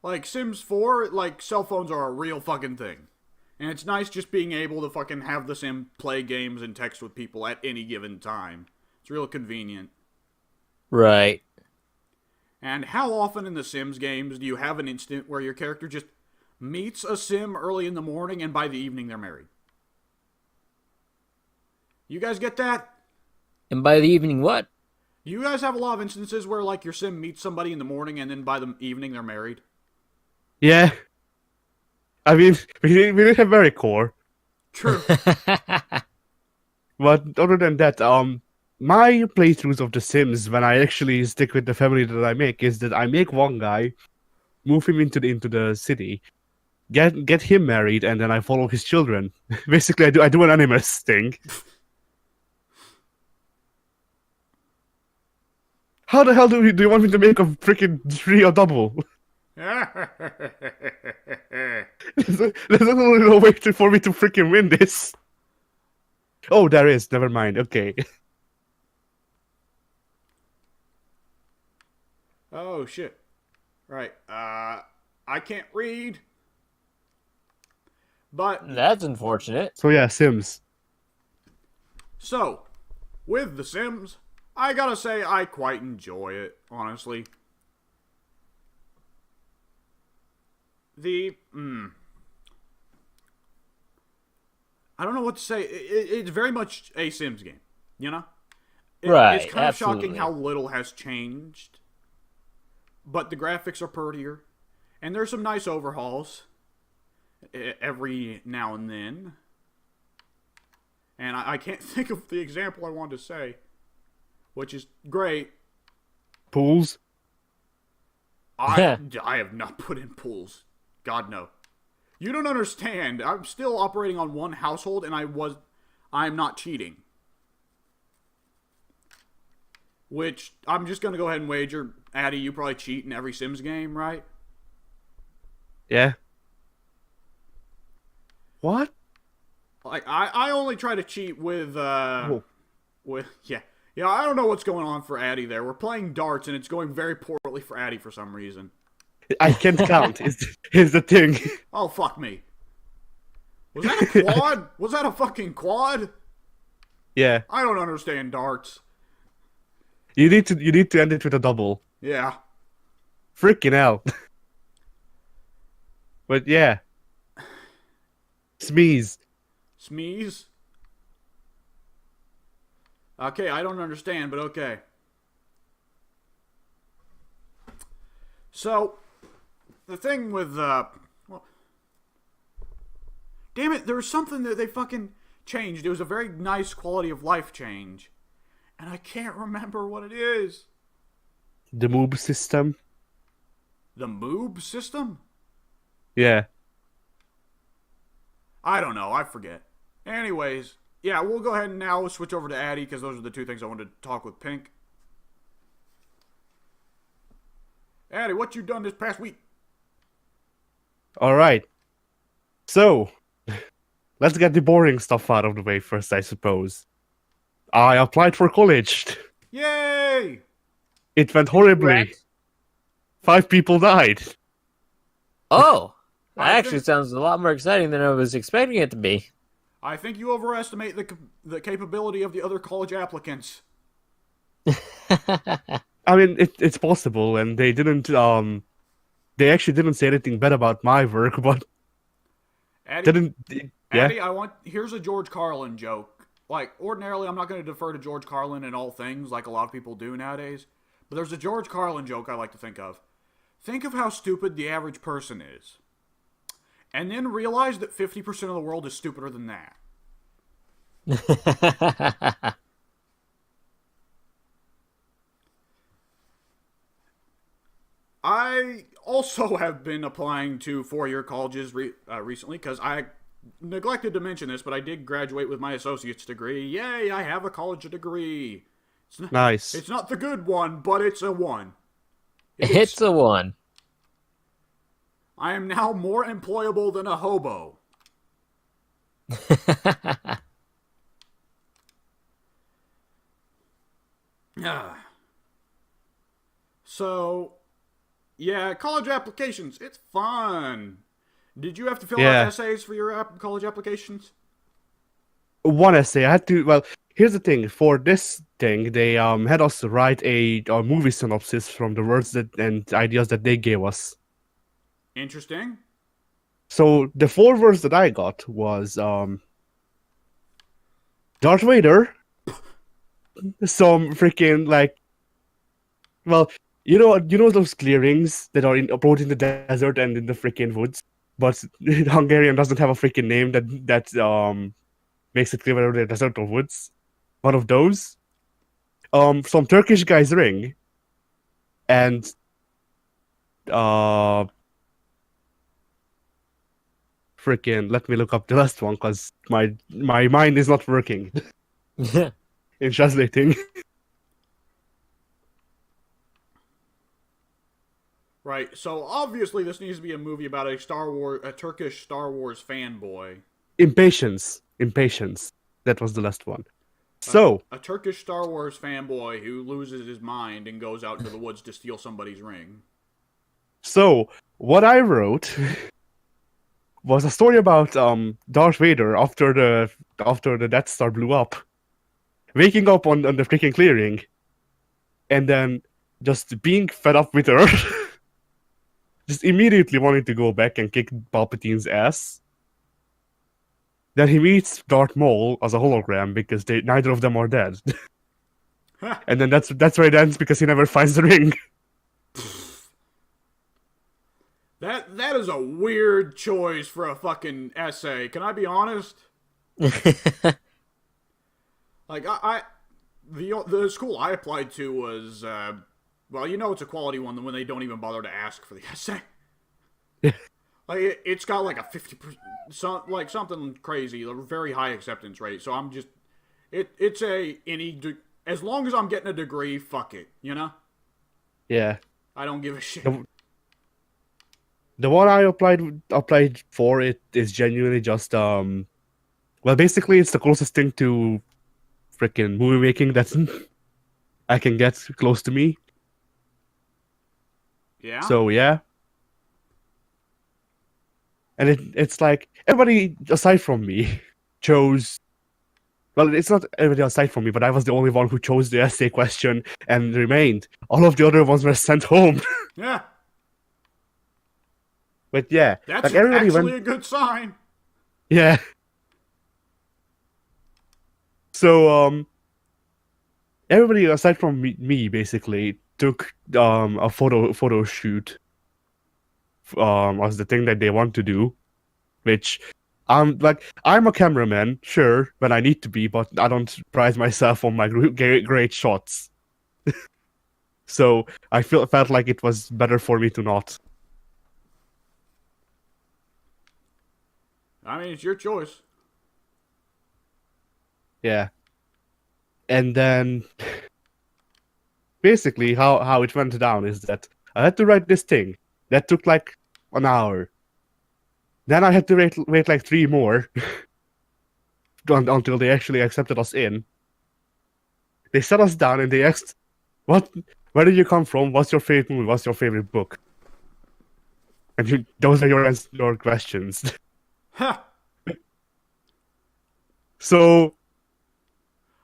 Like, Sims 4, like, cell phones are a real fucking thing. And it's nice just being able to fucking have the sim play games and text with people at any given time. It's real convenient. Right. And how often in the Sims games do you have an instant where your character just meets a sim early in the morning and by the evening they're married? You guys get that? And by the evening, what? You guys have a lot of instances where, like, your sim meets somebody in the morning and then by the evening they're married? Yeah. I mean, we didn't have very core. True. But other than that, my playthroughs of The Sims, when I actually stick with the family that I make, is that I make one guy, move him into the city, get him married, and then I follow his children. Basically, I do an animus thing. How the hell do you want me to make a freaking three or double? There's no way for me to freaking win this. Oh, there is. Never mind. Okay. Oh, shit. Right. I can't read. But, That's unfortunate. So yeah, Sims. so, with The Sims, I gotta say I quite enjoy it, honestly. I don't know what to say. It's very much a Sims game, you know? Right, It's kind of absolutely. shocking how little has changed. But the graphics are prettier. And there's some nice overhauls every now and then. And I can't think of the example I wanted to say, which is great. Pools. I have not put in pools. God, no. You don't understand. I'm still operating on one household, and I'm not cheating. Which, I'm just going to go ahead and wager, Addy, you probably cheat in every Sims game, right? Yeah. What? Like, I only try to cheat with, yeah. Yeah, I don't know what's going on for Addy there. We're playing darts, and it's going very poorly for Addy for some reason. I can't count. Is the thing. Oh, fuck me. Was that a quad? Was that a fucking quad? Yeah. I don't understand darts. You need to end it with a double. Yeah. Freaking hell. But yeah. Smeeze. Smeeze? Okay, I don't understand, but okay. So, the thing with, well, damn it, there was something that they fucking changed. It was a very nice quality of life change. And I can't remember what it is. The moob system. The moob system? Yeah. I don't know, I forget. Anyways, yeah, we'll go ahead and now switch over to Addy, because those are the two things I wanted to talk with Pink. Addy, what you done this past week? Alright. So, let's get the boring stuff out of the way first, I suppose. I applied for college. Yay! It went horribly. Congrats. 5 people died. Oh, that I actually think- sounds a lot more exciting than I was expecting it to be. I think you overestimate the capability of the other college applicants. I mean, it's possible, and they didn't. They actually didn't say anything bad about my work, but Addy, didn't. Yeah. Addy, here's a George Carlin joke. Like, ordinarily, I'm not going to defer to George Carlin in all things, like a lot of people do nowadays. But there's a George Carlin joke I like to think of. Think of how stupid the average person is. And then realize that 50% of the world is stupider than that. I also have been applying to four-year colleges recently because I neglected to mention this, but I did graduate with my associate's degree. Yay, I have a college degree. Nice. It's not the good one, but it's a one. It's a one. I am now more employable than a hobo. So, yeah, college applications. It's fun. Did you have to fill out essays for your college applications? One essay. I had to. Well, here's the thing. For this thing, they had us write a movie synopsis from the words and ideas that they gave us. Interesting. So the 4 words that I got was Darth Vader, some freaking well, you know those clearings that are both in the desert and in the freaking woods, but Hungarian doesn't have a freaking name that makes it clear whether they're desert or woods. One of those. Some Turkish guy's ring, and freaking let me look up the last one because my mind is not working in translating. Right. So obviously this needs to be a movie about a Turkish Star Wars fanboy. Impatience. That was the last one. So a Turkish Star Wars fanboy who loses his mind and goes out into the woods to steal somebody's ring. So what I wrote was a story about Darth Vader after the Death Star blew up, waking up on the freaking clearing, and then just being fed up with Earth, just immediately wanting to go back and kick Palpatine's ass. Then he meets Darth Maul as a hologram because neither of them are dead, and then that's where it ends because he never finds the ring. That is a weird choice for a fucking essay. Can I be honest? Like the school I applied to was well, you know it's a quality one when they don't even bother to ask for the essay. Like it's got like a 50%, like something crazy, a very high acceptance rate. So I'm just it's as long as I'm getting a degree, fuck it, you know? Yeah. I don't give a shit. The one I applied for it is genuinely just well, basically it's the closest thing to freaking movie making that I can get close to me. Yeah. So yeah. And it's like everybody aside from me chose. Well, it's not everybody aside from me, but I was the only one who chose the essay question and remained. All of the other ones were sent home. Yeah. But yeah, that's like everybody actually a good sign. Yeah. So everybody aside from me basically took a photo shoot as the thing that they want to do, which I'm a cameraman, sure, when I need to be, but I don't prize myself on my great shots. So I felt like it was better for me to not. I mean, it's your choice. Yeah. And then basically how it went down is that I had to write this thing that took like an hour. Then I had to wait like 3 more until they actually accepted us in. They sat us down and they asked, where did you come from? What's your favorite movie? What's your favorite book? And those are your questions. Huh. So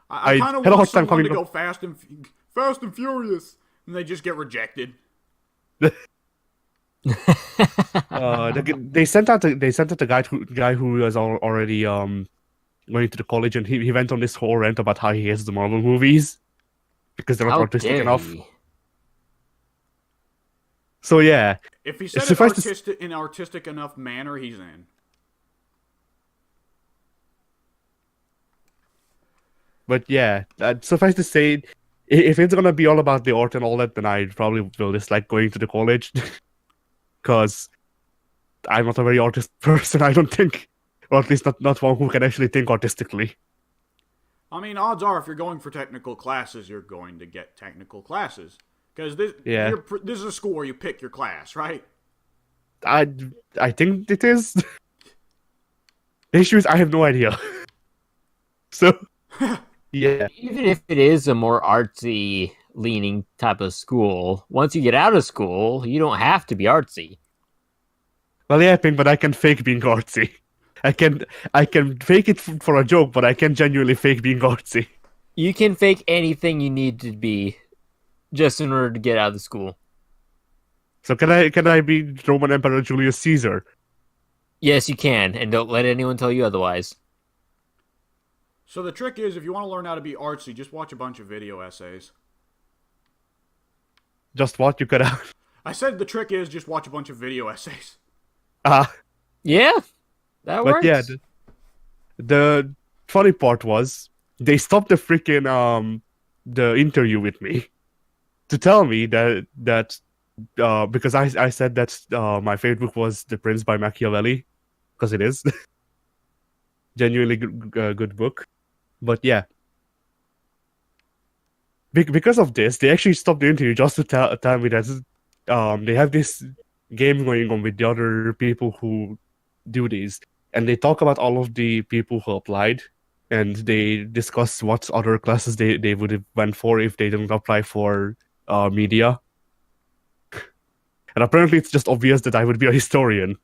I kind of want someone to go Fast and Furious, and they just get rejected. They sent out the guy who was already going to the college, and he went on this whole rant about how he hates the Marvel movies because they're not artistic enough. So yeah, If he it said it suffice to s- artistic in artistic enough manner, he's in. but yeah, suffice to say, if it's gonna be all about the art and all that, then I probably will dislike going to the college, because I'm not a very artistic person. I don't think, or at least not one who can actually think artistically. I mean, odds are, if you're going for technical classes, you're going to get technical classes. Because Yeah, this is a school where you pick your class, right? I I think it is. The issue is I have no idea. So yeah, Even if it is a more artsy leaning type of school, once you get out of school, you don't have to be artsy. well, yeah, Pink, but I can fake being artsy. I can I can fake it for a joke, but I can genuinely fake being artsy. You can fake anything you need to be just in order to get out of the school. So can I be Roman Emperor Julius Caesar? Yes, you can, and don't let anyone tell you otherwise. So the trick is, if you want to learn how to be artsy, just watch a bunch of video essays. Just what you could have. I said the trick is just watch a bunch of video essays. Ah, Yeah, that but yeah, works. the funny part was they stopped the interview with me to tell me that because I said that my favorite book was The Prince by Machiavelli, because it is genuinely good book. But yeah, because of this, they actually stopped the interview just to tell me that they have this game going on with the other people who do these, and they talk about all of the people who applied, and they discuss what other classes they would have went for if they didn't apply for media. And apparently, it's just obvious that I would be a historian.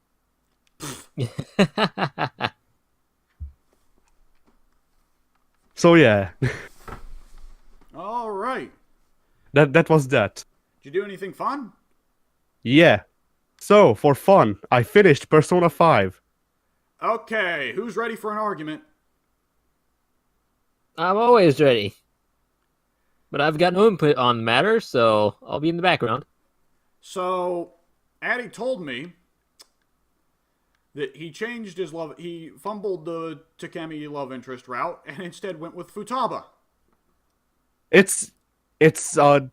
So yeah, All right. that was that. Did you do anything fun? Yeah. So for fun, I finished Persona 5. Okay, who's ready for an argument? I'm always ready. But I've got no input on the matter, so I'll be in the background. So, Addy told me that he changed his love. He fumbled the Takemi love interest route and instead went with Futaba. It's hard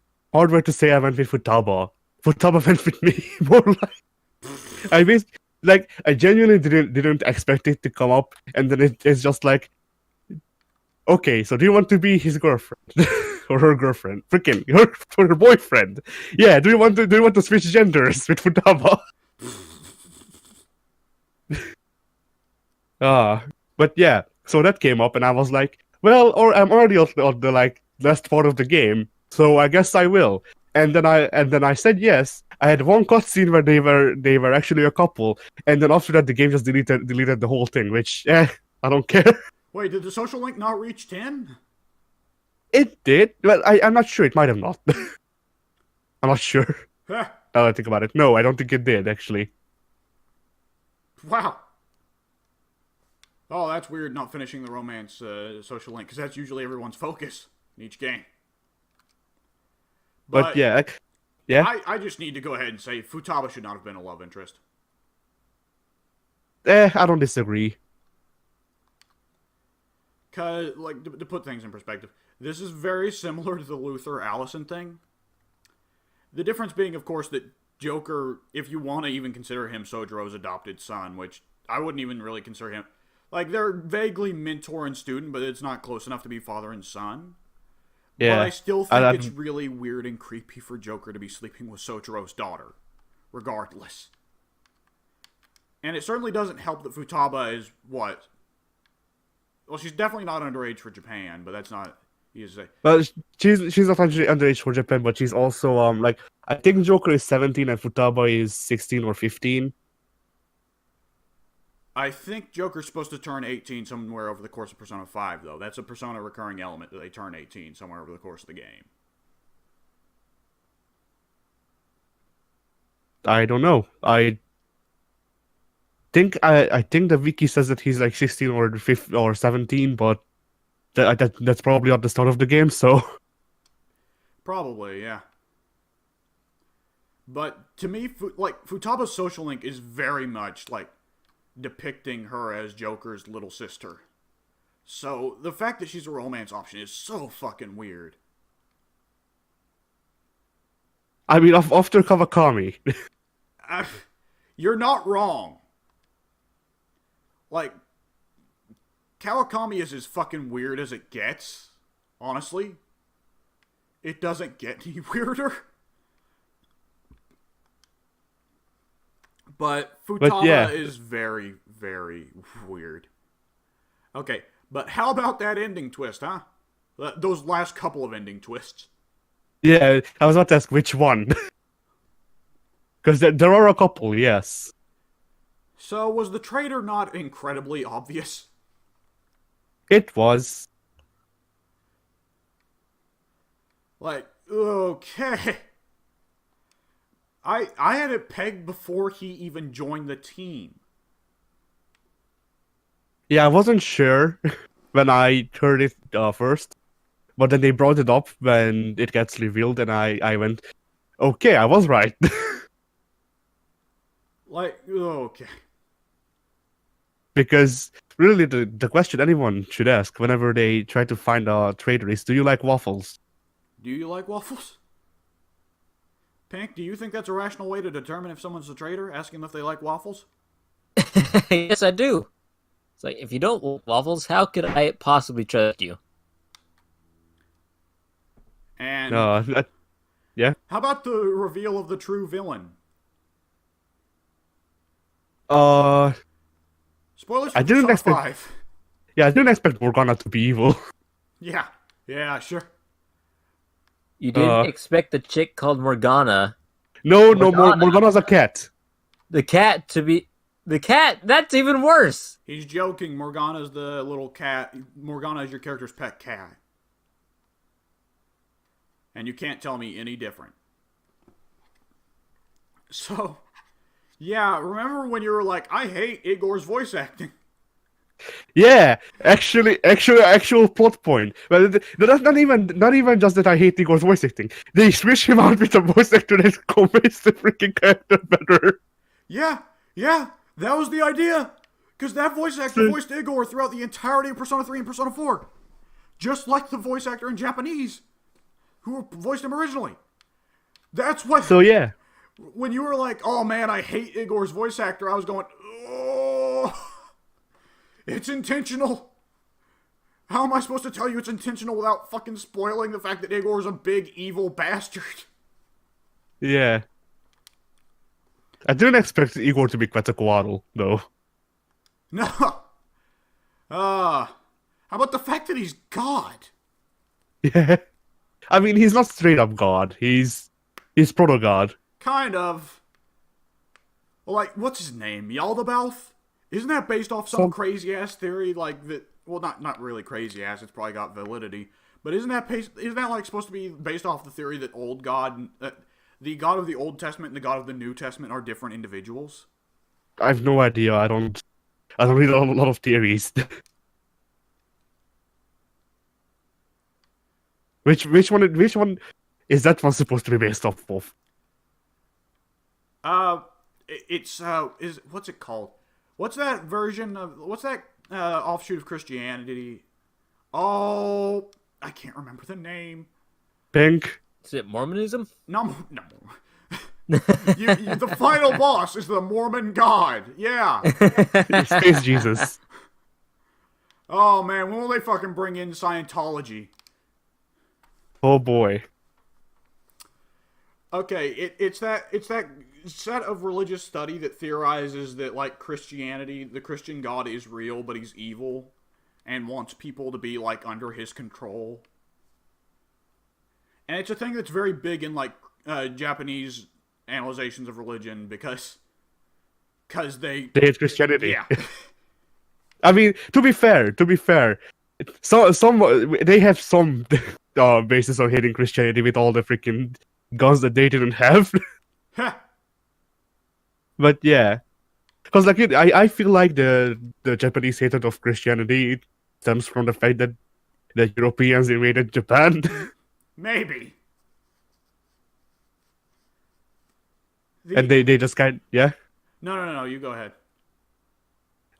way to say I went with Futaba. Futaba went with me. More like I genuinely didn't expect it to come up, and then it's just like, okay, so do you want to be his girlfriend or her girlfriend? Freaking her boyfriend? Yeah. Do you want to switch genders with Futaba? Ah, but yeah. So that came up, and I was like, well, or I'm already on the like last part of the game, so I guess I will. And then I said yes. I had one cutscene where they were actually a couple, and then after that the game just deleted the whole thing, which I don't care. Wait, did the social link not reach 10? It did. Well, I'm not sure. It might have not. I'm not sure. Heh, Now that I think about it, no, I don't think it did actually. wow. Oh, that's weird not finishing the romance social link, because that's usually everyone's focus in each game. But yeah, yeah. I just need to go ahead and say Futaba should not have been a love interest. I don't disagree. Because, like, to put things in perspective, this is very similar to the Luther Allison thing. The difference being, of course, that Joker, if you want to even consider him Sojiro's adopted son, which I wouldn't even really consider him. Like, they're vaguely mentor and student, but it's not close enough to be father and son. Yeah, But I still think it's really weird and creepy for Joker to be sleeping with Sojiro's daughter, regardless. And it certainly doesn't help that Futaba is, what? Well, she's definitely not underage for Japan, but that's not... Well, she's not actually underage for Japan, but she's also like I think Joker is 17 and Futaba is 16 or 15. I think Joker's supposed to turn 18 somewhere over the course of Persona 5, though. That's a Persona recurring element that they turn 18 somewhere over the course of the game. I don't know. I think the wiki says that he's like 16 or 15 or 17, but that's probably at the start of the game. So Probably, yeah. But to me, Futaba's social link is very much like depicting her as Joker's little sister. So the fact that she's a romance option is so fucking weird. I mean, after Kawakami. You're not wrong. Like, Kawakami is as fucking weird as it gets. Honestly, it doesn't get any weirder. But Futaba is very, very weird. Okay, but how about that ending twist, huh? Those last couple of ending twists. Yeah, I was about to ask which one. Because there are a couple, yes. So, was the traitor not incredibly obvious? It was. Like, okay. I had it pegged before he even joined the team. Yeah, I wasn't sure when I heard it first. But then they brought it up when it gets revealed, and I went, okay, I was right. Like, okay. Because really, the question anyone should ask whenever they try to find a traitor is, do you like waffles? Do you like waffles? Pink, do you think that's a rational way to determine if someone's a traitor? Ask them if they like waffles? Yes, I do. It's like, if you don't like waffles, how could I possibly trust you? And yeah. how about the reveal of the true villain? Spoilers for I didn't Persona expect. 5. Yeah, I didn't expect Morgana to be evil. Yeah, sure. You didn't expect the chick called Morgana. No, Morgana's a cat. The cat to be... The cat? That's even worse! He's joking. Morgana's the little cat. Morgana is your character's pet cat. And you can't tell me any different. So, yeah, remember when you were like, I hate Igor's voice acting? Yeah, actual plot point. But that's not even just that I hate Igor's voice acting. They switch him out with a voice actor that makes the freaking character better. Yeah, that was the idea. Because that voice actor voiced Igor throughout the entirety of Persona 3 and Persona 4. Just like the voice actor in Japanese, who voiced him originally. That's what... So yeah. When you were like, oh man, I hate Igor's voice actor, I was going, oh, it's intentional. How am I supposed to tell you it's intentional without fucking spoiling the fact that Igor's a big evil bastard? Yeah. I didn't expect Igor to be Quetzalcoatl, though. No. How about the fact that he's God? Yeah. I mean, he's not straight up God. He's proto-God. Kind of. Like, what's his name? Yaldabaoth? Isn't that based off some crazy-ass theory, like, that... Well, not really crazy-ass, it's probably got validity. But isn't that like, supposed to be based off the theory that old God... the God of the Old Testament and the God of the New Testament are different individuals? I have no idea. I don't read a lot of theories. Which one is that one supposed to be based off of? What's it called? What's that version of, what's that offshoot of Christianity? Oh, I can't remember the name. Pink? Is it Mormonism? No. The final boss is the Mormon God. Yeah. Space Jesus. Oh man, when will they fucking bring in Scientology? Oh boy. Okay, it's that set of religious study that theorizes that, like, Christianity, the Christian God is real, but he's evil, and wants people to be, like, under his control. And it's a thing that's very big in, like, Japanese analyzations of religion, because they hate Christianity. Yeah. I mean, to be fair, they have some basis on hating Christianity with all the freaking guns that they didn't have. But yeah, because like I feel like the Japanese hatred of Christianity stems from the fact that the Europeans invaded Japan. Maybe. And they just yeah. No. You go ahead.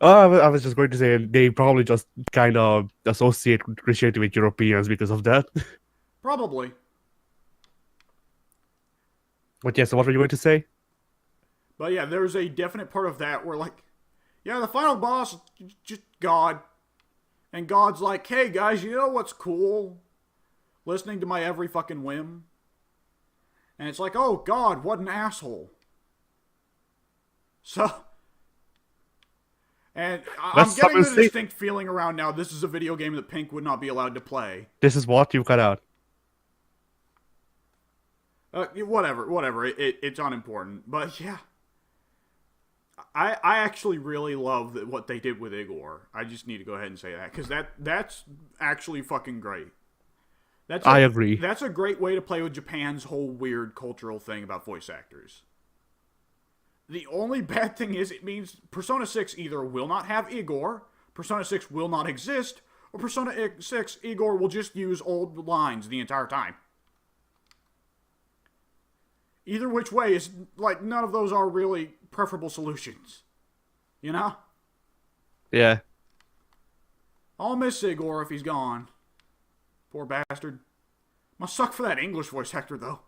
Oh, I was just going to say they probably just kind of associate Christianity with Europeans because of that. Probably. But yeah, so what were you going to say? But yeah, there's a definite part of that where, like, yeah, the final boss is just God. And God's like, hey guys, you know what's cool? Listening to my every fucking whim. And it's like, oh God, what an asshole. So, and I'm getting the distinct feeling around now this is a video game that Pink would not be allowed to play. This is what you cut out. Whatever. It's unimportant. But yeah. I actually really love what they did with Igor. I just need to go ahead and say that. Because that's actually fucking great. I agree. That's a great way to play with Japan's whole weird cultural thing about voice actors. The only bad thing is it means Persona 6 either will not have Igor, Persona 6 will not exist, or Persona 6 Igor will just use old lines the entire time. Either which way is, like, none of those are really preferable solutions. You know? Yeah. I'll miss Igor if he's gone. Poor bastard. Must suck for that English voice actor, though.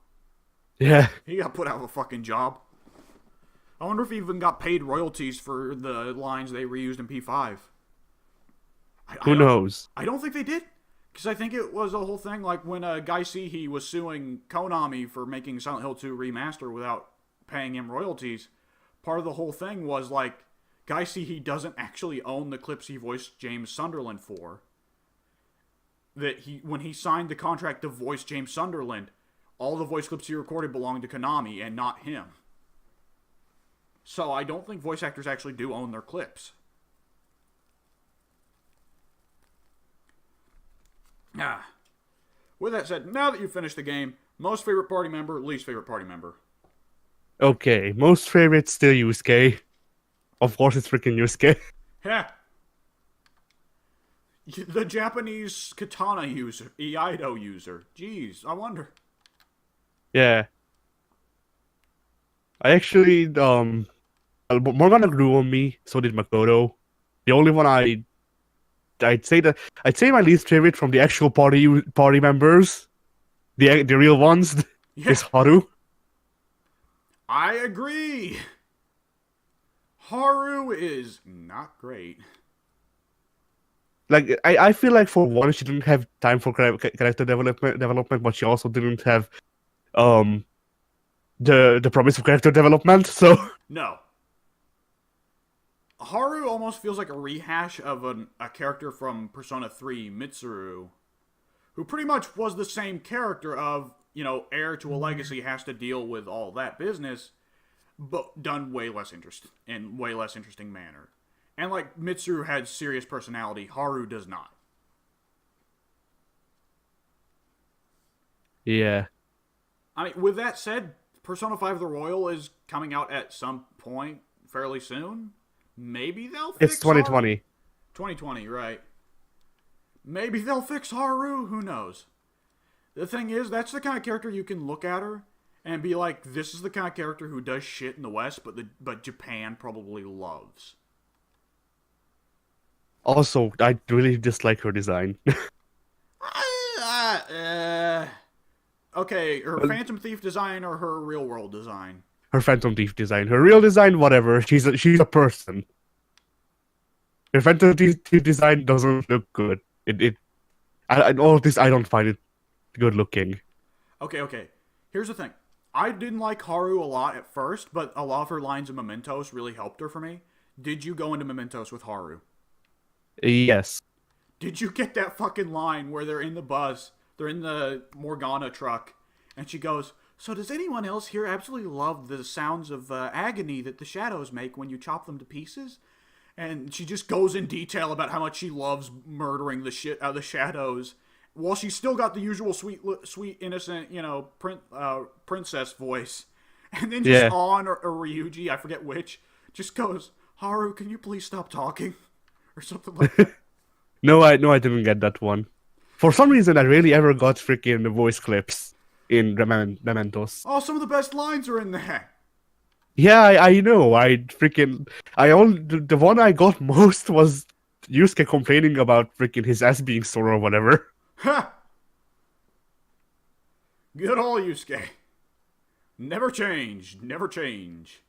Yeah. He got put out of a fucking job. I wonder if he even got paid royalties for the lines they reused in P5. Who knows? I don't think they did. Because I think it was a whole thing, like when Guy Seehee was suing Konami for making Silent Hill 2 Remaster without paying him royalties. Part of the whole thing was, like, Guy Seehee doesn't actually own the clips he voiced James Sunderland for. That when he signed the contract to voice James Sunderland, all the voice clips he recorded belonged to Konami and not him. So I don't think voice actors actually do own their clips. With that said, now that you've finished the game, most favorite party member, least favorite party member. Okay, most favorite still Yusuke. Of course it's freaking Yusuke. Yeah. The Japanese katana user, Iaido user. Jeez, I wonder. Yeah. I actually, Morgana grew on me, so did Makoto. The only one I'd say my least favorite from the actual party members, the real ones, is Haru. I agree. Haru is not great. Like I feel like for one, she didn't have time for character development, but she also didn't have the promise of character development. So no. Haru almost feels like a rehash of a character from Persona 3, Mitsuru, who pretty much was the same character of, you know, heir to a legacy, has to deal with all that business, but done way less interesting manner. And like Mitsuru had serious personality, Haru does not. Yeah. I mean, with that said, Persona 5 The Royal is coming out at some point fairly soon. Maybe they'll fix It's 2020. Haru. 2020, right. Maybe they'll fix Haru, who knows? The thing is, that's the kind of character you can look at her and be like, this is the kind of character who does shit in the West, but Japan probably loves. Also, I really dislike her design. Okay, her Phantom Thief design or her real world design? Her Phantom Thief design. Her real design, whatever. She's a person. Her Phantom Thief design doesn't look good. All of this, I don't find it good looking. Okay. Here's the thing. I didn't like Haru a lot at first, but a lot of her lines in Mementos really helped her for me. Did you go into Mementos with Haru? Yes. Did you get that fucking line where they're in the bus, they're in the Morgana truck, and she goes, so does anyone else here absolutely love the sounds of agony that the shadows make when you chop them to pieces? And she just goes in detail about how much she loves murdering the shit out of the shadows, while she's still got the usual sweet, innocent, you know, princess voice. And then just on or Ryuji, I forget which, just goes, Haru, can you please stop talking? Or something like that. No, I didn't get that one. For some reason, I really ever got freaking voice clips in Mementos. Oh, some of the best lines are in there. Yeah, I know. The one I got most was Yusuke complaining about freaking his ass being sore or whatever. Ha! Good old Yusuke. Never change. Never change.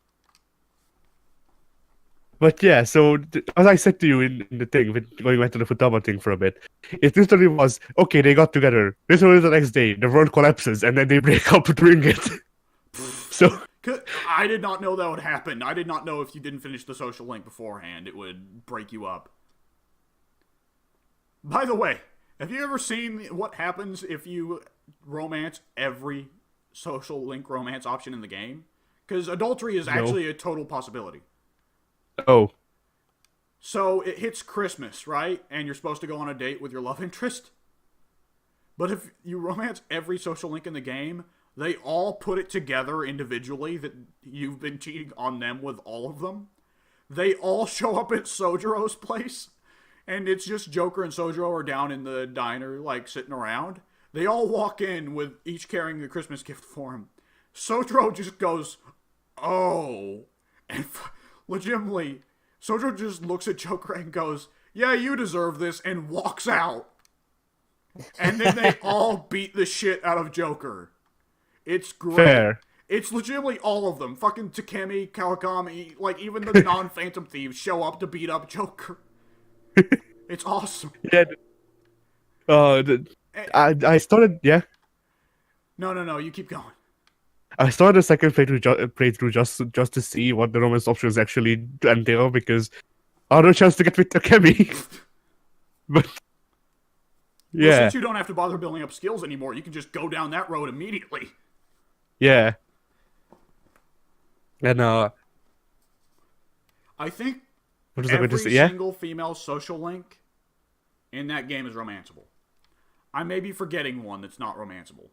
But yeah, so as I said to you in the thing, with going back to the Futaba thing for a bit, it literally was okay. They got together. Literally the next day, the world collapses, and then they break up doing it. So I did not know that would happen. I did not know if you didn't finish the social link beforehand, it would break you up. By the way, have you ever seen what happens if you romance every social link romance option in the game? Because adultery is actually a total possibility. oh, So it hits Christmas, right? And you're supposed to go on a date with your love interest. But if you romance every social link in the game, they all put it together individually that you've been cheating on them with all of them. They all show up at Sojiro's place, and it's just Joker and Sojiro are down in the diner, like, sitting around. They all walk in with each carrying a Christmas gift for him. Sojiro just goes, oh. And legitimately, Sojiro just looks at Joker and goes, yeah, you deserve this, and walks out. And then they all beat the shit out of Joker. It's great. fair. It's legitimately all of them. Fucking Takemi, Kawakami, like even the non-Phantom Thieves show up to beat up Joker. It's awesome. Yeah. I started. Yeah, No, you keep going. I started the second playthrough just to see what the romance options actually entail because I had a chance to get with Takemi. But Well, yeah, since you don't have to bother building up skills anymore, you can just go down that road immediately. yeah, and I think what was I going to every say? Yeah, single female social link in that game is romanceable. I may be forgetting one that's not romanceable.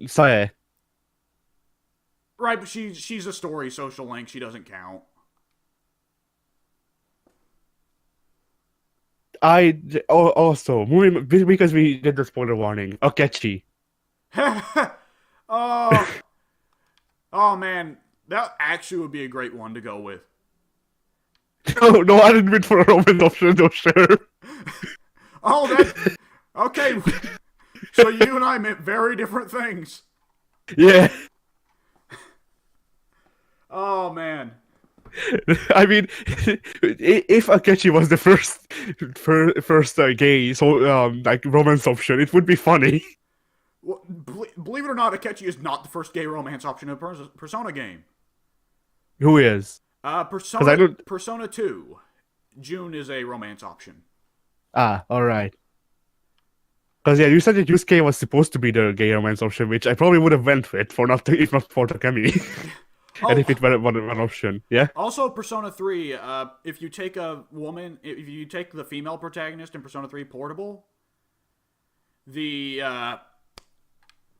Sae. Right, but she's a story social link. She doesn't count. Also moving because we did the spoiler warning. Okechi. Oh, oh man, that actually would be a great one to go with. No, I didn't wait for a romance option. No, sure. Oh, that okay. So you and I meant very different things. Yeah. Oh man. I mean, if Akechi was the first gay like romance option, it would be funny. Well, believe it or not, Akechi is not the first gay romance option in a Persona game. Who is? Persona 2. June is a romance option. Ah, all right. Because yeah, you said that Yusuke was supposed to be the gay romance option, which I probably would have went with for not if not for Takemi. And if it were one option, yeah. Also, Persona 3, if you take the female protagonist in Persona 3 Portable, the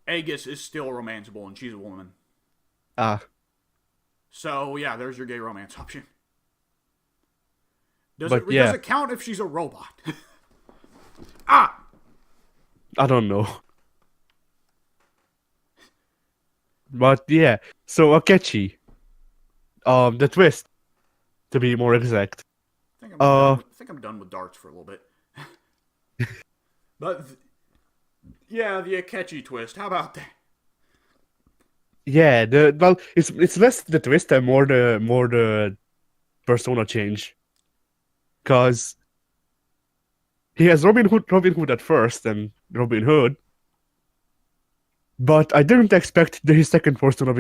Aegis is still romanceable, and she's a woman. Ah. So yeah, there's your gay romance option. Does it count if she's a robot? Ah. I don't know. But yeah, so Akechi. The twist, to be more exact. I think I'm done with darts for a little bit. But yeah, the Akechi twist. How about that? Yeah, it's less the twist and more the persona change. Cause he has Robin Hood at first and Robin Hood. But I didn't expect his second persona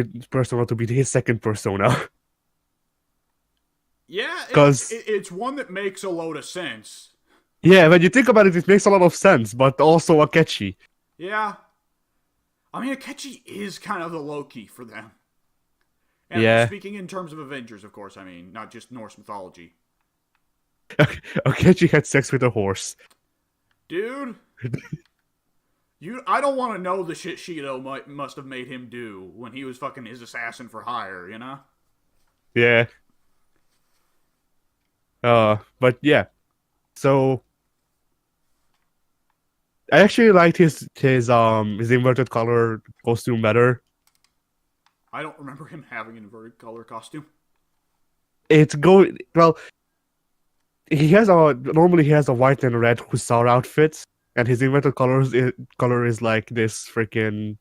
to be his second persona. Yeah, Because it's one that makes a load of sense. Yeah, when you think about it, it makes a lot of sense, but also Akechi. Yeah. I mean, Akechi is kind of the Loki for them. And Yeah. speaking in terms of Avengers, of course, I mean, not just Norse mythology. Akechi had sex with a horse. Dude. I don't want to know the shit Shido must have made him do when he was fucking his assassin for hire, you know? Yeah. But yeah. So I actually liked his inverted color costume better. I don't remember him having an inverted color costume. It's go well. Normally he has a white and red hussar outfit, and his inverted color is like this freaking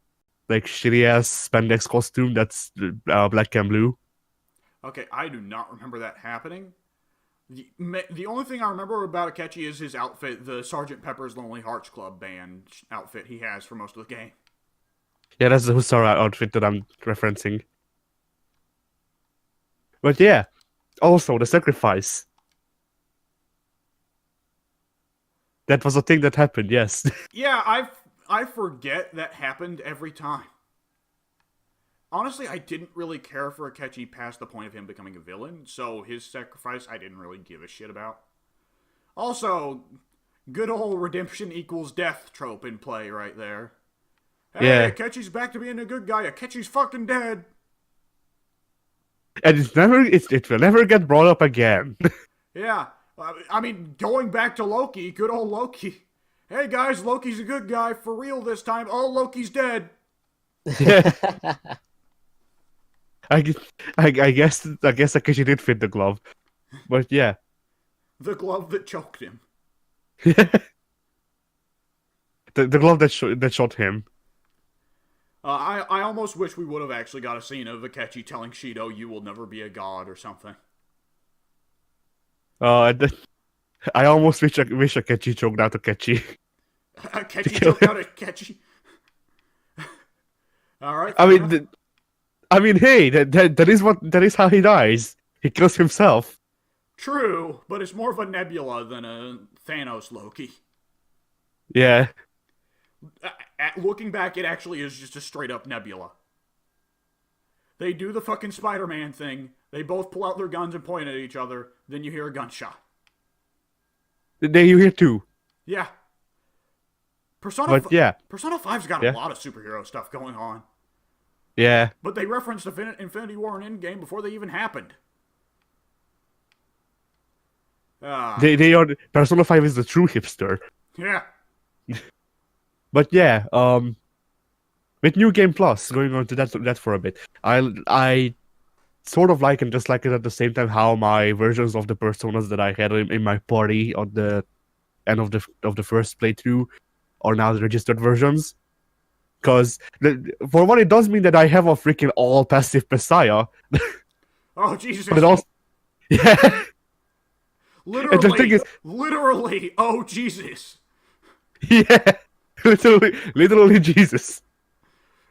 like shitty ass spandex costume that's black and blue. Okay, I do not remember that happening. The only thing I remember about Akechi is his outfit, the Sergeant Pepper's Lonely Hearts Club Band outfit he has for most of the game. Yeah, that's the hussar outfit that I'm referencing. But yeah, also the sacrifice. That was a thing that happened. Yes. Yeah, I forget that happened every time. Honestly, I didn't really care for Akechi past the point of him becoming a villain, so his sacrifice I didn't really give a shit about. Also, good old redemption equals death trope in play right there. Hey, Yeah. Akechi's back to being a good guy. Akechi's fucking dead. And it will never get brought up again. Yeah, I mean, going back to Loki, good old Loki. Hey guys, Loki's a good guy for real this time. Oh, Loki's dead. I guess Akechi did fit the glove, but yeah. The glove that choked him. The glove that shot him. I almost wish we would have actually got a scene of Akechi telling Shido, "You will never be a god" or something. I almost wish Akechi choked out Akechi. Akechi choked out Akechi. All right. I mean, hey, that is how he dies. He kills himself. True, but it's more of a Nebula than a Thanos Loki. Yeah. Looking back, it actually is just a straight up Nebula. They do the fucking Spider-Man thing. They both pull out their guns and point at each other. Then you hear a gunshot. Then you hear two. Yeah. Persona 5's got a lot of superhero stuff going on. Yeah. But they referenced Infinity War and Endgame before they even happened. They are Persona 5 is the true hipster. Yeah. But yeah, with New Game Plus, going on to that for a bit, I sort of like and dislike it at the same time how my versions of the personas that I had in my party at the end of the first playthrough are now the registered versions. Because for one, it does mean that I have a freaking all passive Messiah. Oh Jesus! But it also, yeah. Literally, And the thing is, literally, oh Jesus! yeah, literally Jesus.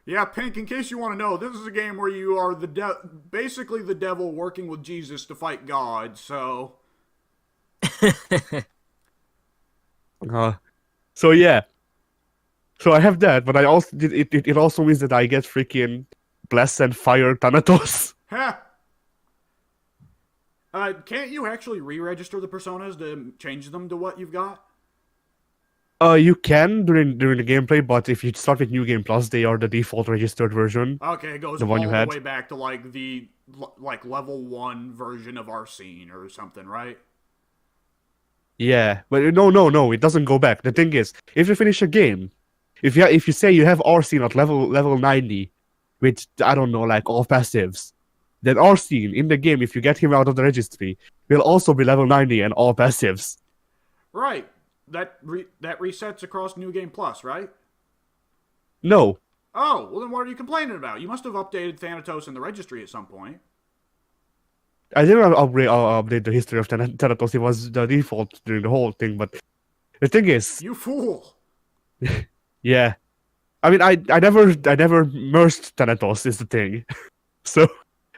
Yeah, Pink. In case you want to know, this is a game where you are basically the devil working with Jesus to fight God. So, so yeah. So I have that, but I also it also means that I get freaking bless and fire Thanatos. ha. Can't you actually re-register the personas to change them to what you've got? You can during the gameplay, but if you start with New Game Plus, they are the default registered version. Okay, it goes the one all you the had. way back to like the level 1 version of Arsene or something, right? Yeah, but no, it doesn't go back. The thing is, if you finish a game, if you say you have Arsene at level 90, with I don't know like all passives, then Arsene in the game, if you get him out of the registry, will also be level 90 and all passives. Right. That resets across New Game Plus, right? No. Oh, well then what are you complaining about? You must have updated Thanatos in the registry at some point. I didn't update the history of Thanatos. It was the default during the whole thing, but the thing is, You fool! yeah, I mean, I never merged Thanatos is the thing, so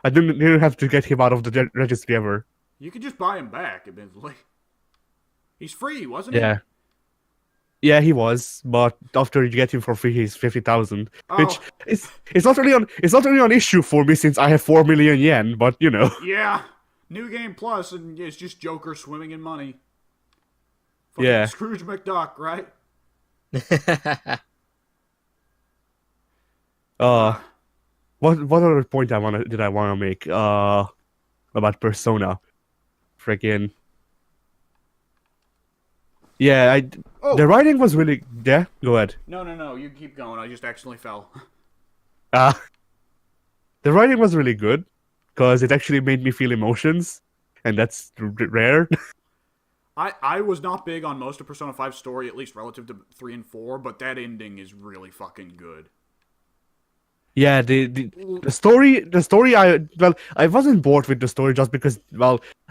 I didn't have to get him out of the registry ever. You could just buy him back, admittedly. He's free, wasn't he? Yeah. Yeah, he was, but after you get him for free, he's 50,000, which it's not really an issue for me since I have 4 million yen. But you know, Yeah. New Game Plus, and it's just Joker swimming in money. Fucking Yeah. Scrooge McDuck, right? what other point did I want to make about Persona? Freaking. Yeah, Oh the writing was really. Yeah, go ahead. no, you keep going. I just accidentally fell. Uh, the writing was really good because it actually made me feel emotions, and that's rare. I was not big on most of Persona 5's story, at least relative to 3 and 4, but that ending is really fucking good. Yeah, the story I wasn't bored with the story just because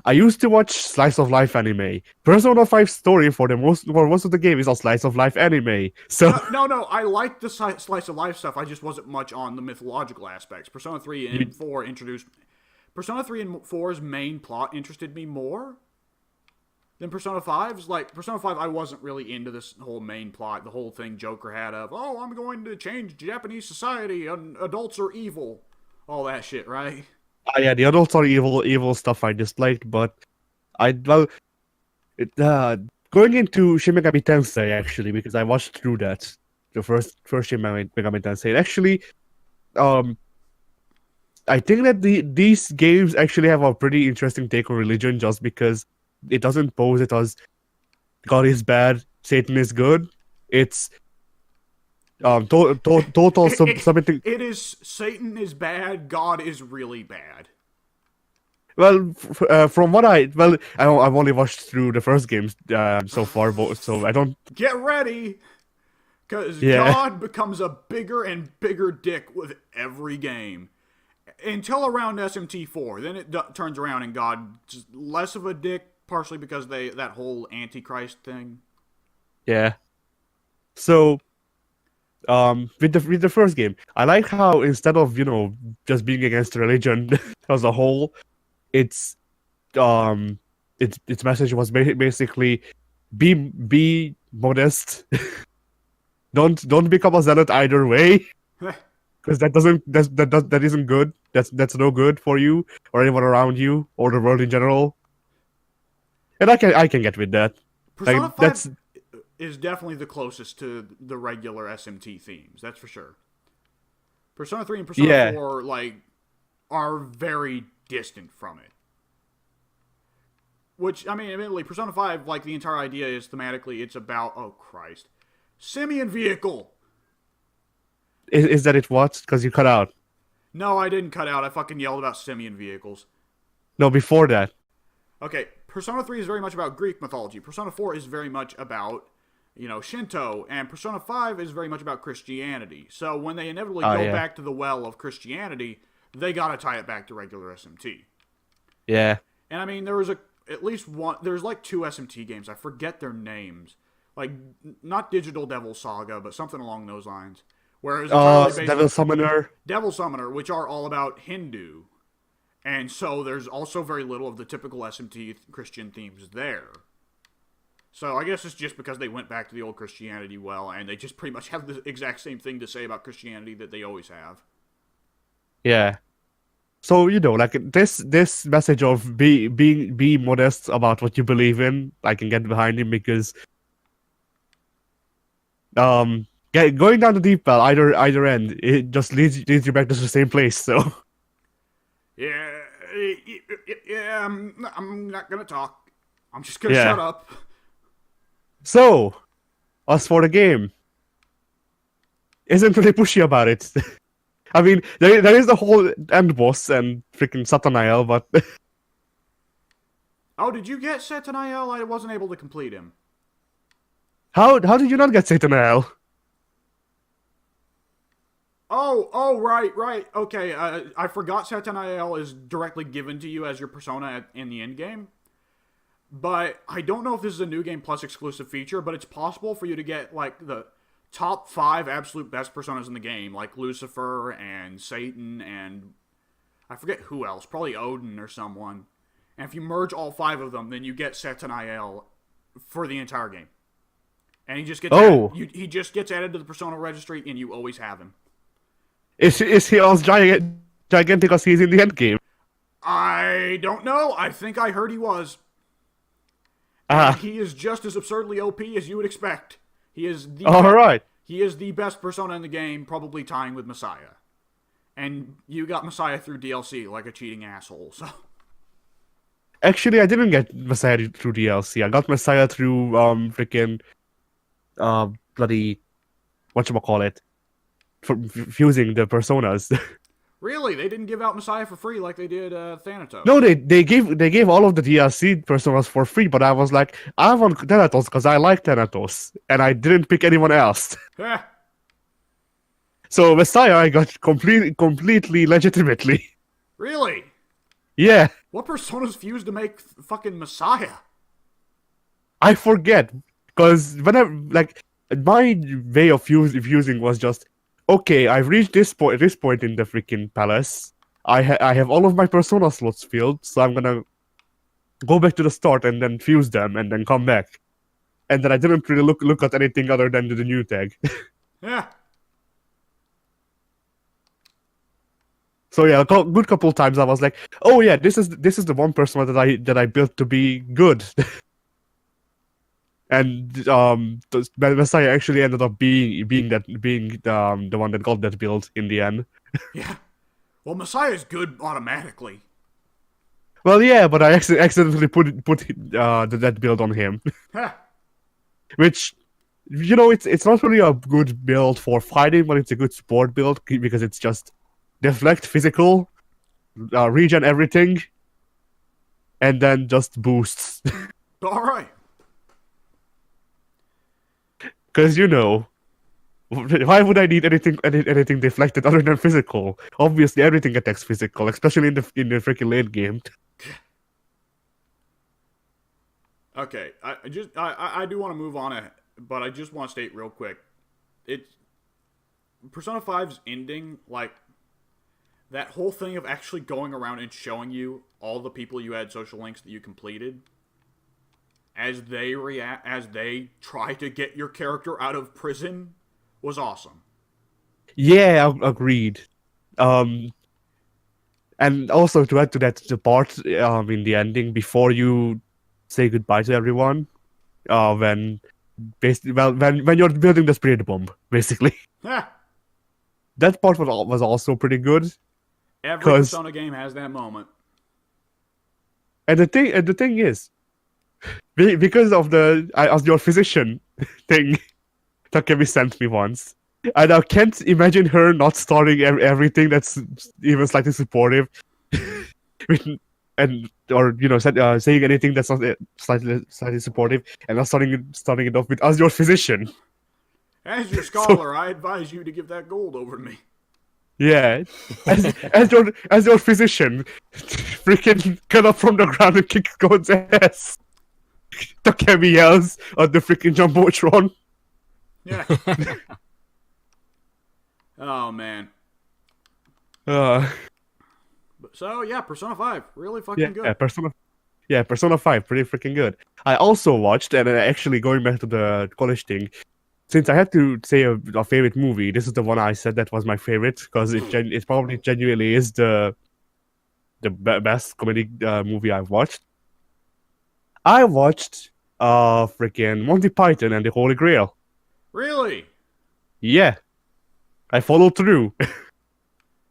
I used to watch slice of life anime. Persona 5 story for most of the game is a slice of life anime. So No, I liked the slice of life stuff. I just wasn't much on the mythological aspects. Persona 3 you, and 4 introduced. Persona 3 and 4's main plot interested me more than Persona 5's. Like, Persona 5, I wasn't really into this whole main plot, the whole thing Joker had of, oh, I'm going to change Japanese society, and adults are evil. All that shit, right? yeah, the adults are evil stuff I disliked, but I well it, going into Shin Megami Tensei actually because I watched through that the first Shin Megami Tensei. Actually, um, I think that these games actually have a pretty interesting take on religion just because it doesn't pose it as God is bad, Satan is good. It's total submitting. It is Satan is bad, God is really bad. Well, from what I've only watched through the first games so far, so I don't. Get ready! Because Yeah, God becomes a bigger and bigger dick with every game. Until around SMT4. Then it turns around and God's less of a dick, partially because that whole Antichrist thing. yeah. So, with the first game, I like how instead of just being against religion as a whole, its its message was basically be modest. Don't become a zealot either way. Because that isn't good. That's no good for you or anyone around you or the world in general. And I can get with that. Persona Like 5 is definitely the closest to the regular SMT themes, that's for sure. Persona 3 and Persona yeah 4, like, are very distant from it. Which, I mean, admittedly, Persona 5, like, the entire idea is thematically, it's about, oh Christ, Simian Vehicle! is that it what? Because you cut out. No, I didn't cut out, I fucking yelled about Simian Vehicles. No, before that. Okay, Persona 3 is very much about Greek mythology. Persona 4 is very much about, Shinto. And Persona 5 is very much about Christianity. So when they inevitably go back to the well of Christianity, they gotta tie it back to regular SMT. Yeah. And I mean, there was at least one, there's like 2 SMT games. I forget their names. Like, not Digital Devil Saga, but something along those lines. Where it was Devil Summoner. Devil Summoner, which are all about Hindu. And so there's also very little of the typical SMT Christian themes there. So I guess it's just because they went back to the old Christianity well, and they just pretty much have the exact same thing to say about Christianity that they always have. Yeah. So like this message of be modest about what you believe in, I can get behind him because going down the deep well either end, it just leads you back to the same place. So Yeah, I'm not gonna talk. I'm just gonna Yeah. shut up. so as for the game, isn't really pushy about it. I mean, there is the whole end boss and freaking Satanael, but Oh, did you get Satanael? I wasn't able to complete him. how did you not get Satanael? Oh, right. Okay, I forgot Satanael is directly given to you as your persona in the end game. But I don't know if this is a New Game Plus exclusive feature, but it's possible for you to get, like, the top 5 absolute best personas in the game, like Lucifer and Satan and I forget who else, probably Odin or someone. And if you merge all 5 of them, then you get Satanael for the entire game. And he just gets he just gets added to the persona registry, and you always have him. Is he as gigantic as he's in the end game? I don't know. I think I heard he was. Ah, He is just as absurdly OP as you would expect. He is He is the best persona in the game, probably tying with Messiah. And you got Messiah through DLC like a cheating asshole. So Actually, I didn't get Messiah through DLC. I got Messiah through freaking bloody whatchamacallit, for fusing the personas. Really? They didn't give out Messiah for free like they did Thanatos. No, they gave all of the DLC personas for free, but I was like, I want Thanatos because I like Thanatos, and I didn't pick anyone else. Heh. So Messiah I got completely legitimately. Really? Yeah, What personas fused to make fucking Messiah? I forget because whenever like my way of fusing was just okay. I've reached this point in the freaking palace. I have all of my persona slots filled, so I'm gonna go back to the start and then fuse them and then come back. And then I didn't really look at anything other than the new tag. Yeah. So yeah, a good couple of times I was like, oh yeah, this is the one persona that I built to be good. And Messiah actually ended up being the one that got that build in the end. Yeah. Well, Messiah's good automatically. Well, yeah, but I accidentally put that build on him, Heh. which it's not really a good build for fighting, but it's a good support build because it's just deflect physical, regen everything, and then just boosts. All right. Because why would I need anything deflected other than physical? Obviously, everything attacks physical, especially in the freaking late game. Okay. I do want to move on, but I just want to state real quick. It's Persona 5's ending, like that whole thing of actually going around and showing you all the people you had social links that you completed as they try to get your character out of prison was awesome. Yeah, agreed. And also to add to that, the part in the ending before you say goodbye to everyone, when you're building the spirit bomb, basically. Heh. That part was also pretty good. Every 'Cause- Persona game has that moment. And the thing is, because of as your physician thing Takemi sent me once, and I can't imagine her not starting everything that's even slightly supportive, saying anything that's not slightly supportive, and not starting it off with as your physician. As your scholar, I advise you to give that gold over to me. Yeah, as your physician, freaking get up from the ground and kick God's ass. Takemi yells at the freaking jumbotron. Yeah. Oh man. So yeah, Persona 5, really fucking good. Persona 5, pretty freaking good. I also watched, and actually going back to the college thing, since I had to say a favorite movie, this is the one I said that was my favorite because it probably genuinely is the best comedy movie I've watched. I watched freaking Monty Python and the Holy Grail. Really? Yeah, I followed through.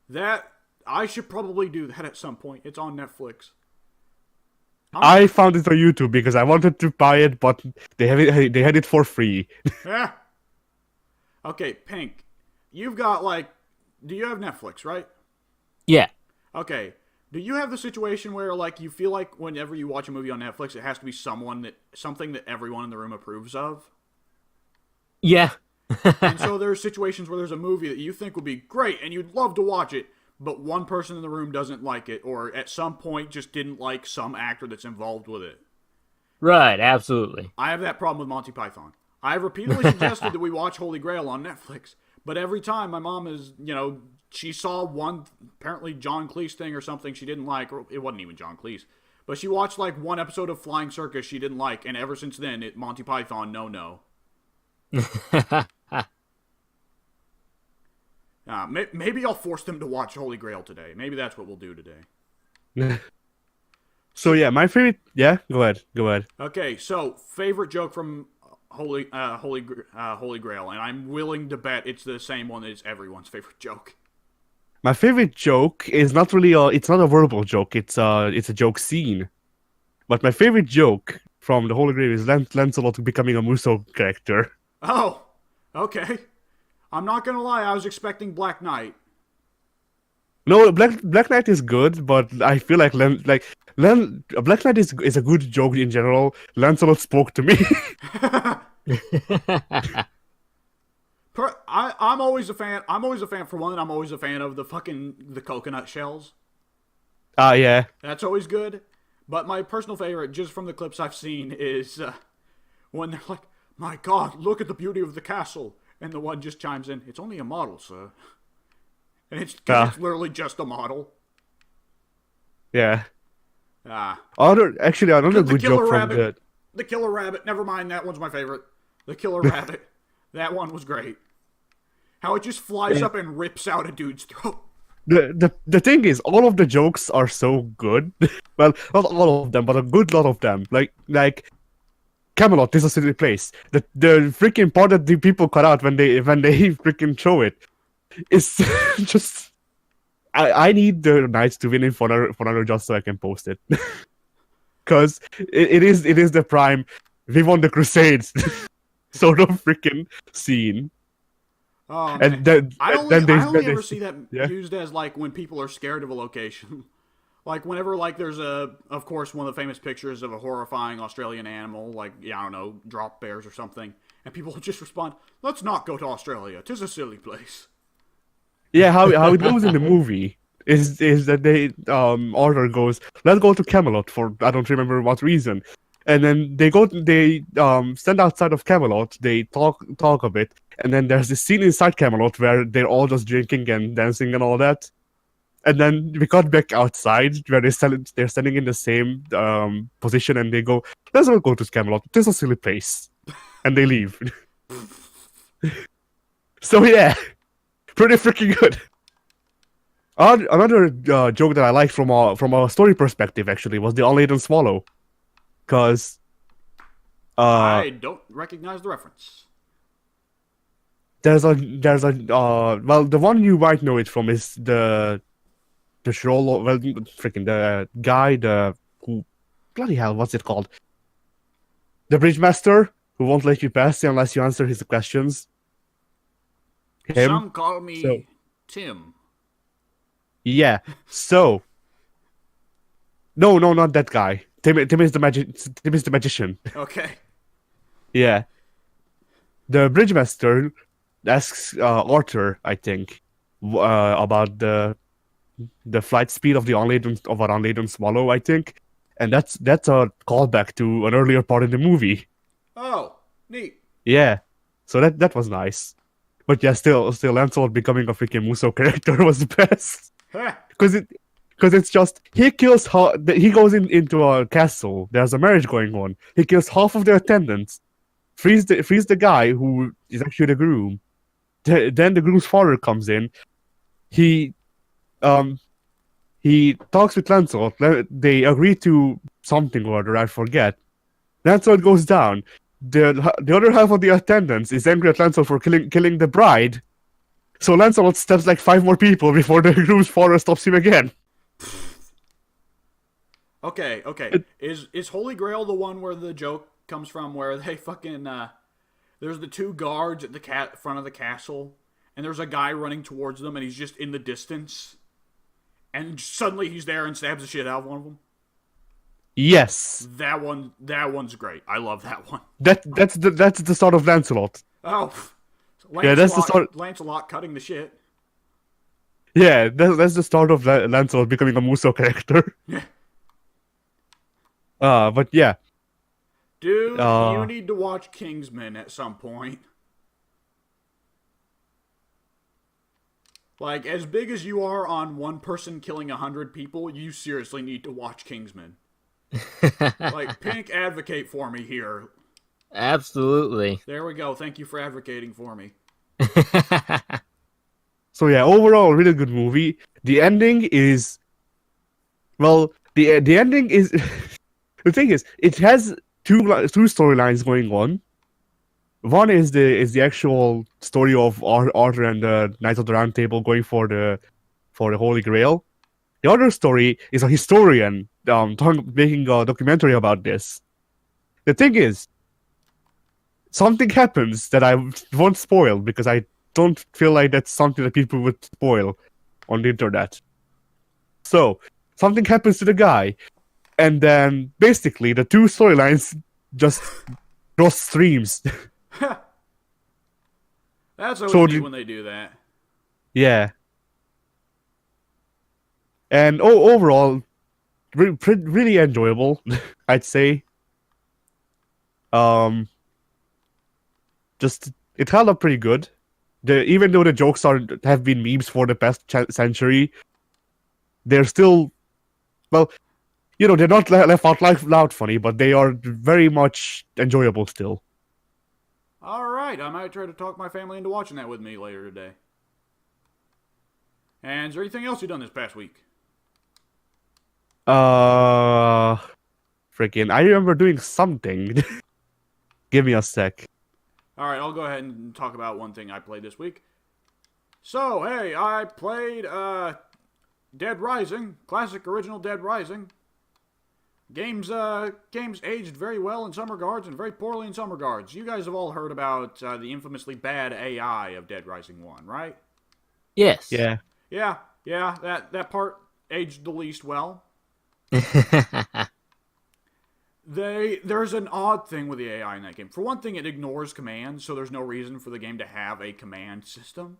That I should probably do that at some point. It's on Netflix. I found it on YouTube because I wanted to buy it, but they had it for free. Yeah. Okay, Pink. You've got do you have Netflix, right? Yeah. Okay. Do you have the situation where you feel like whenever you watch a movie on Netflix, it has to be something that everyone in the room approves of? Yeah. And so there's situations where there's a movie that you think would be great and you'd love to watch it, but one person in the room doesn't like it, or at some point just didn't like some actor that's involved with it. Right, absolutely. I have that problem with Monty Python. I have repeatedly suggested that we watch Holy Grail on Netflix, but every time my mom is, she saw one, apparently John Cleese thing or something she didn't like, or it wasn't even John Cleese, but she watched one episode of Flying Circus she didn't like, and ever since then, Monty Python, no. Maybe I'll force them to watch Holy Grail today. Maybe that's what we'll do today. So yeah, my favorite. Yeah, go ahead. Okay, so favorite joke from Holy Grail, and I'm willing to bet it's the same one as everyone's favorite joke. My favorite joke is not really it's not a verbal joke. It's a joke scene. But my favorite joke from the Holy Grail is Lancelot becoming a Muso character. Oh, okay. I'm not gonna lie, I was expecting Black Knight. No, Black Knight is good, but I feel like Black Knight is a good joke in general. Lancelot spoke to me. I'm always a fan. I'm always a fan for one. I'm always a fan of the coconut shells. Yeah. That's always good. But my personal favorite, just from the clips I've seen, is when they're like, "My God, look at the beauty of the castle," and the one just chimes in, "It's only a model, sir." And it's literally just a model. Yeah. Another good joke from the killer rabbit. Never mind, that one's my favorite. The killer rabbit. That one was great. How it just flies up and rips out a dude's throat. The thing is, all of the jokes are so good. Well, not all of them, but a good lot of them. Like Camelot, this is a silly place. The freaking part that the people cut out when they freaking show it is just. I need the Knights to win in for another just so I can post it, because it is the prime. We won the Crusades sort of freaking scene. Oh, and I only ever see that used as like when people are scared of a location. Like whenever like there's of course one of the famous pictures of a horrifying Australian animal, like I don't know, drop bears or something, and people just respond, "Let's not go to Australia. 'Tis a silly place." Yeah, how it goes in the movie is that they Arthur goes, "Let's go to Camelot," for I don't remember what reason. And then they stand outside of Camelot, they talk a bit, and then there's this scene inside Camelot where they're all just drinking and dancing and all that. And then we got back outside where they're standing in the same position, and they go, "Let's not go to Camelot. It's a silly place," and they leave. So yeah, pretty freaking good. Another joke that I liked from a story perspective actually was the Unladen Swallow, because I don't recognize the reference. There's a well, the one you might know it from is the troll, well, freaking the guy, who, bloody hell, what's it called? The bridge master who won't let you pass unless you answer his questions. Him. Some call me Tim. Yeah. So. No, not that guy. Tim is the magician. Okay. Yeah. The bridge master asks Arthur, I think, about the flight speed of an unladen swallow, I think, and that's a callback to an earlier part in the movie. Oh, neat. Yeah, so that was nice, but yeah, still Lancelot becoming a freaking Muso character was the best, because it's just he goes into a castle. There's a marriage going on. He kills half of the attendants, frees the guy who is actually the groom. Then the groom's father comes in. He talks with Lancelot. They agree to something or other, I forget. Lancelot goes down. The other half of the attendants is angry at Lancelot for killing the bride. So Lancelot stabs like 5 more people before the groom's father stops him again. Okay. Is Holy Grail the one where the joke comes from, where they fucking there's the 2 guards at the front of the castle, and there's a guy running towards them, and he's just in the distance, and suddenly he's there and stabs the shit out of one of them? Yes. That one's great. I love that one. That's the start of Lancelot. Oh. Yeah, that's the start. Lancelot cutting the shit. Yeah, that's the start of Lancelot becoming a Muso character. Yeah. But yeah. Dude, you need to watch Kingsman at some point. Like, as big as you are on one person killing 100 people, you seriously need to watch Kingsman. Like, Pink, advocate for me here. Absolutely. There we go. Thank you for advocating for me. So yeah, overall, really good movie. The ending is, well, the ending is. The thing is, it has two storylines going on. One is the actual story of Arthur and the Knights of the Round Table going for the Holy Grail. The other story is a historian making a documentary about this. The thing is, something happens that I won't spoil because I don't feel like that's something that people would spoil on the internet. So, something happens to the guy, and then basically the two storylines just cross streams. That's always So neat the- when they do that. Yeah. And overall, really enjoyable, I'd say. Just it held up pretty good. Even though the jokes have been memes for the past century, they're still, well, they're not left out loud funny, but they are very much enjoyable still. All right, I might try to talk my family into watching that with me later today. And is there anything else you've done this past week? Freaking, I remember doing something. Give me a sec. All right, I'll go ahead and talk about one thing I played this week. So, hey, I played Dead Rising, classic original Dead Rising. Games aged very well in some regards and very poorly in some regards. You guys have all heard about the infamously bad AI of Dead Rising 1, right? Yes. Yeah. Yeah, that part aged the least well. There's an odd thing with the AI in that game. For one thing, it ignores commands, so there's no reason for the game to have a command system.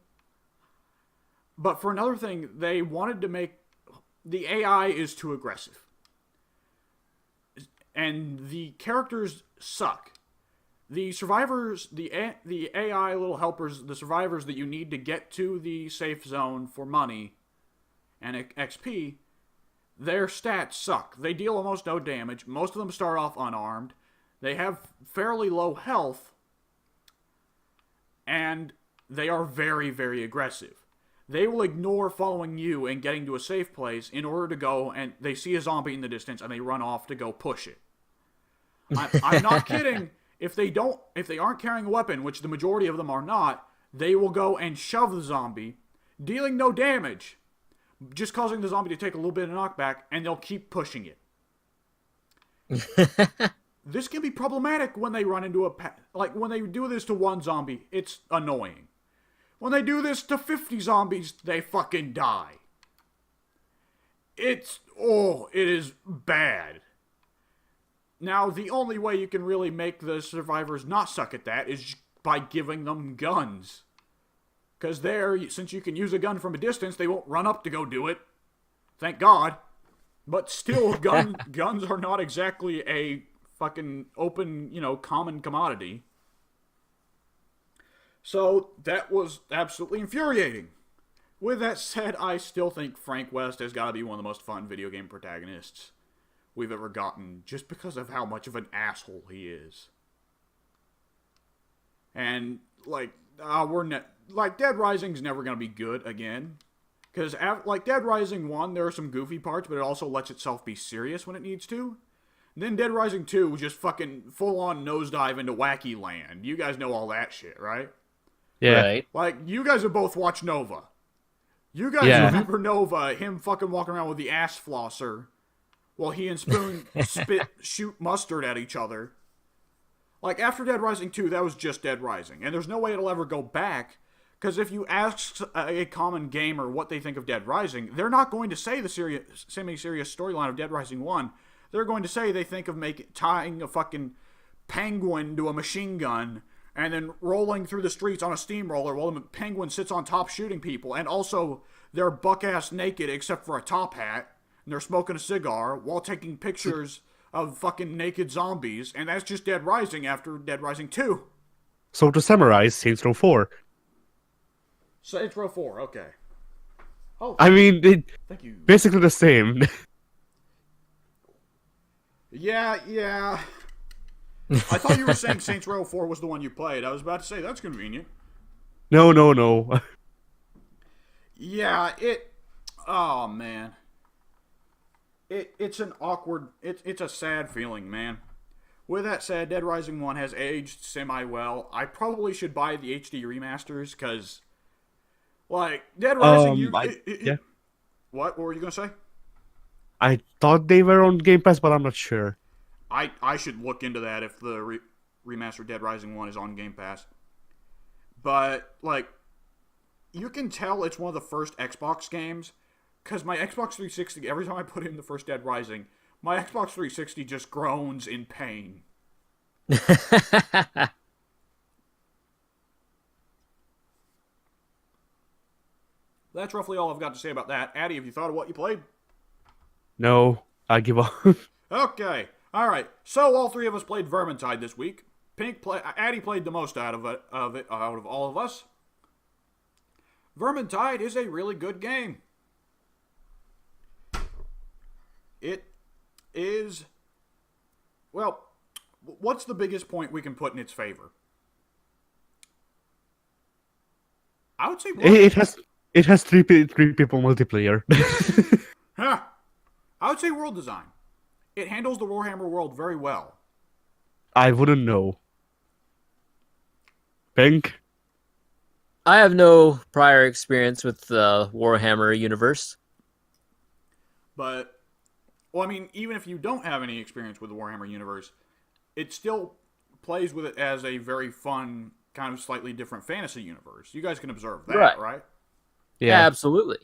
But for another thing, they wanted to make the AI is too aggressive. And the characters suck. The survivors, the AI little helpers, the survivors that you need to get to the safe zone for money and XP, their stats suck. They deal almost no damage. Most of them start off unarmed. They have fairly low health. And they are very, very aggressive. They will ignore following you and getting to a safe place in order to go, and they see a zombie in the distance and they run off to go push it. I'm not kidding. If they aren't carrying a weapon, which the majority of them are not, they will go and shove the zombie, dealing no damage, just causing the zombie to take a little bit of knockback, and they'll keep pushing it. This can be problematic when they run into when they do this to one zombie, it's annoying. When they do this to 50 zombies, they fucking die. It is bad. Now, the only way you can really make the survivors not suck at that is by giving them guns. Because since you can use a gun from a distance, they won't run up to go do it. Thank God. But still, guns are not exactly a fucking open, common commodity. So, that was absolutely infuriating. With that said, I still think Frank West has got to be one of the most fun video game protagonists we've ever gotten, just because of how much of an asshole he is. And, Dead Rising's never going to be good again. Because, Dead Rising 1, there are some goofy parts, but it also lets itself be serious when it needs to. And then Dead Rising 2 just fucking full-on nosedive into wacky land. You guys know all that shit, right? Yeah. Right. You guys have both watched Nova. You guys remember Nova, him fucking walking around with the ass flosser, while he and Spoon shoot mustard at each other. After Dead Rising 2, that was just Dead Rising. And there's no way it'll ever go back, because if you ask a common gamer what they think of Dead Rising, they're not going to say the semi-serious storyline of Dead Rising 1. They're going to say they think of tying a fucking penguin to a machine gun and then rolling through the streets on a steamroller while the penguin sits on top shooting people. And also, they're buck-ass naked except for a top hat. And they're smoking a cigar while taking pictures of fucking naked zombies. And that's just Dead Rising after Dead Rising 2. So to summarize, Saints Row 4. Saints Row 4, okay. Oh, I mean, thank you. basically the same. Yeah. I thought you were saying Saints Row 4 was the one you played. I was about to say, that's convenient. No. Yeah, oh man. It's an awkward, it's a sad feeling, man. With that said, Dead Rising 1 has aged semi-well. I probably should buy the HD remasters, because, Dead Rising, yeah. What were you going to say? I thought they were on Game Pass, but I'm not sure. I should look into that if the remastered Dead Rising 1 is on Game Pass. But, like, you can tell it's one of the first Xbox games, because my Xbox 360, every time I put in the first Dead Rising, my Xbox 360 just groans in pain. That's roughly all I've got to say about that. Addy, have you thought of what you played? No, I give up. Okay. All right. So all three of us played Vermintide this week. Addy played the most out of all of us. Vermintide is a really good game. It is. Well, what's the biggest point we can put in its favor? I would say it has three people multiplayer. Huh. I would say world design. It handles the Warhammer world very well. I wouldn't know. Pink? I have no prior experience with the Warhammer universe. But, well, I mean, even if you don't have any experience with the Warhammer universe, it still plays with it as a very fun, kind of slightly different fantasy universe. You guys can observe that, right? Yeah, absolutely.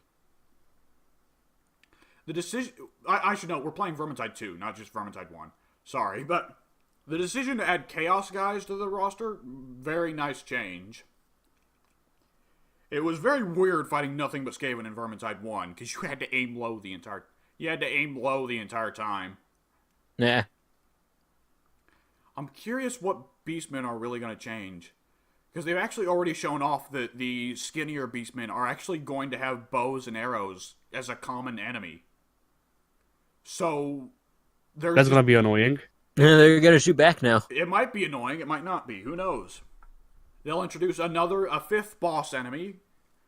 The decision... I should note, we're playing Vermintide 2, not just Vermintide 1. Sorry, but the decision to add Chaos guys to the roster, very nice change. It was very weird fighting nothing but Skaven in Vermintide 1, because you had to aim low the entire... You had to aim low the entire time. Yeah. I'm curious what Beastmen are really going to change. Because they've actually already shown off that the skinnier Beastmen are actually going to have bows and arrows as a common enemy. So... That's gonna be annoying. Yeah, they're gonna shoot back now. It might be annoying, it might not be, who knows. They'll introduce a fifth boss enemy,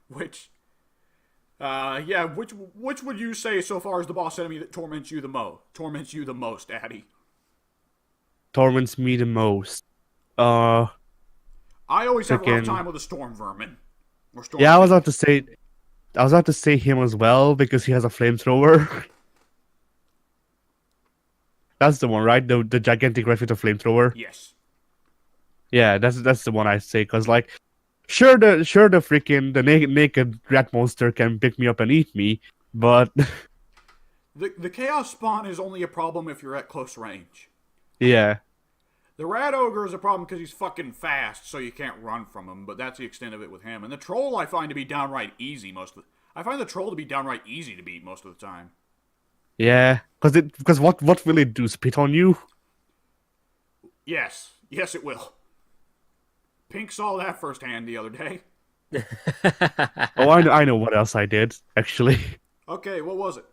which... which would you say so far is the boss enemy that torments you the most, Addy? Torments me the most. I always have a rough Freaking- time with a storm vermin. Or storm Yeah, I was about to say him as well because he has a flamethrower. That's the one, right? The gigantic red with a flamethrower. Yes. Yeah, that's the one I say because like, sure the freaking naked rat monster can pick me up and eat me, but The Chaos Spawn is only a problem if you're at close range. yeah, The Rat Ogre is a problem because he's fucking fast, so you can't run from him, but that's the extent of it with him. And the Troll I find to be downright easy I find the Troll to be downright easy to beat most of the time. yeah, because what will it do? Spit on you? Yes. Yes, it will. Pink saw that firsthand the other day. Oh, I know what else I did actually. Okay, what was it?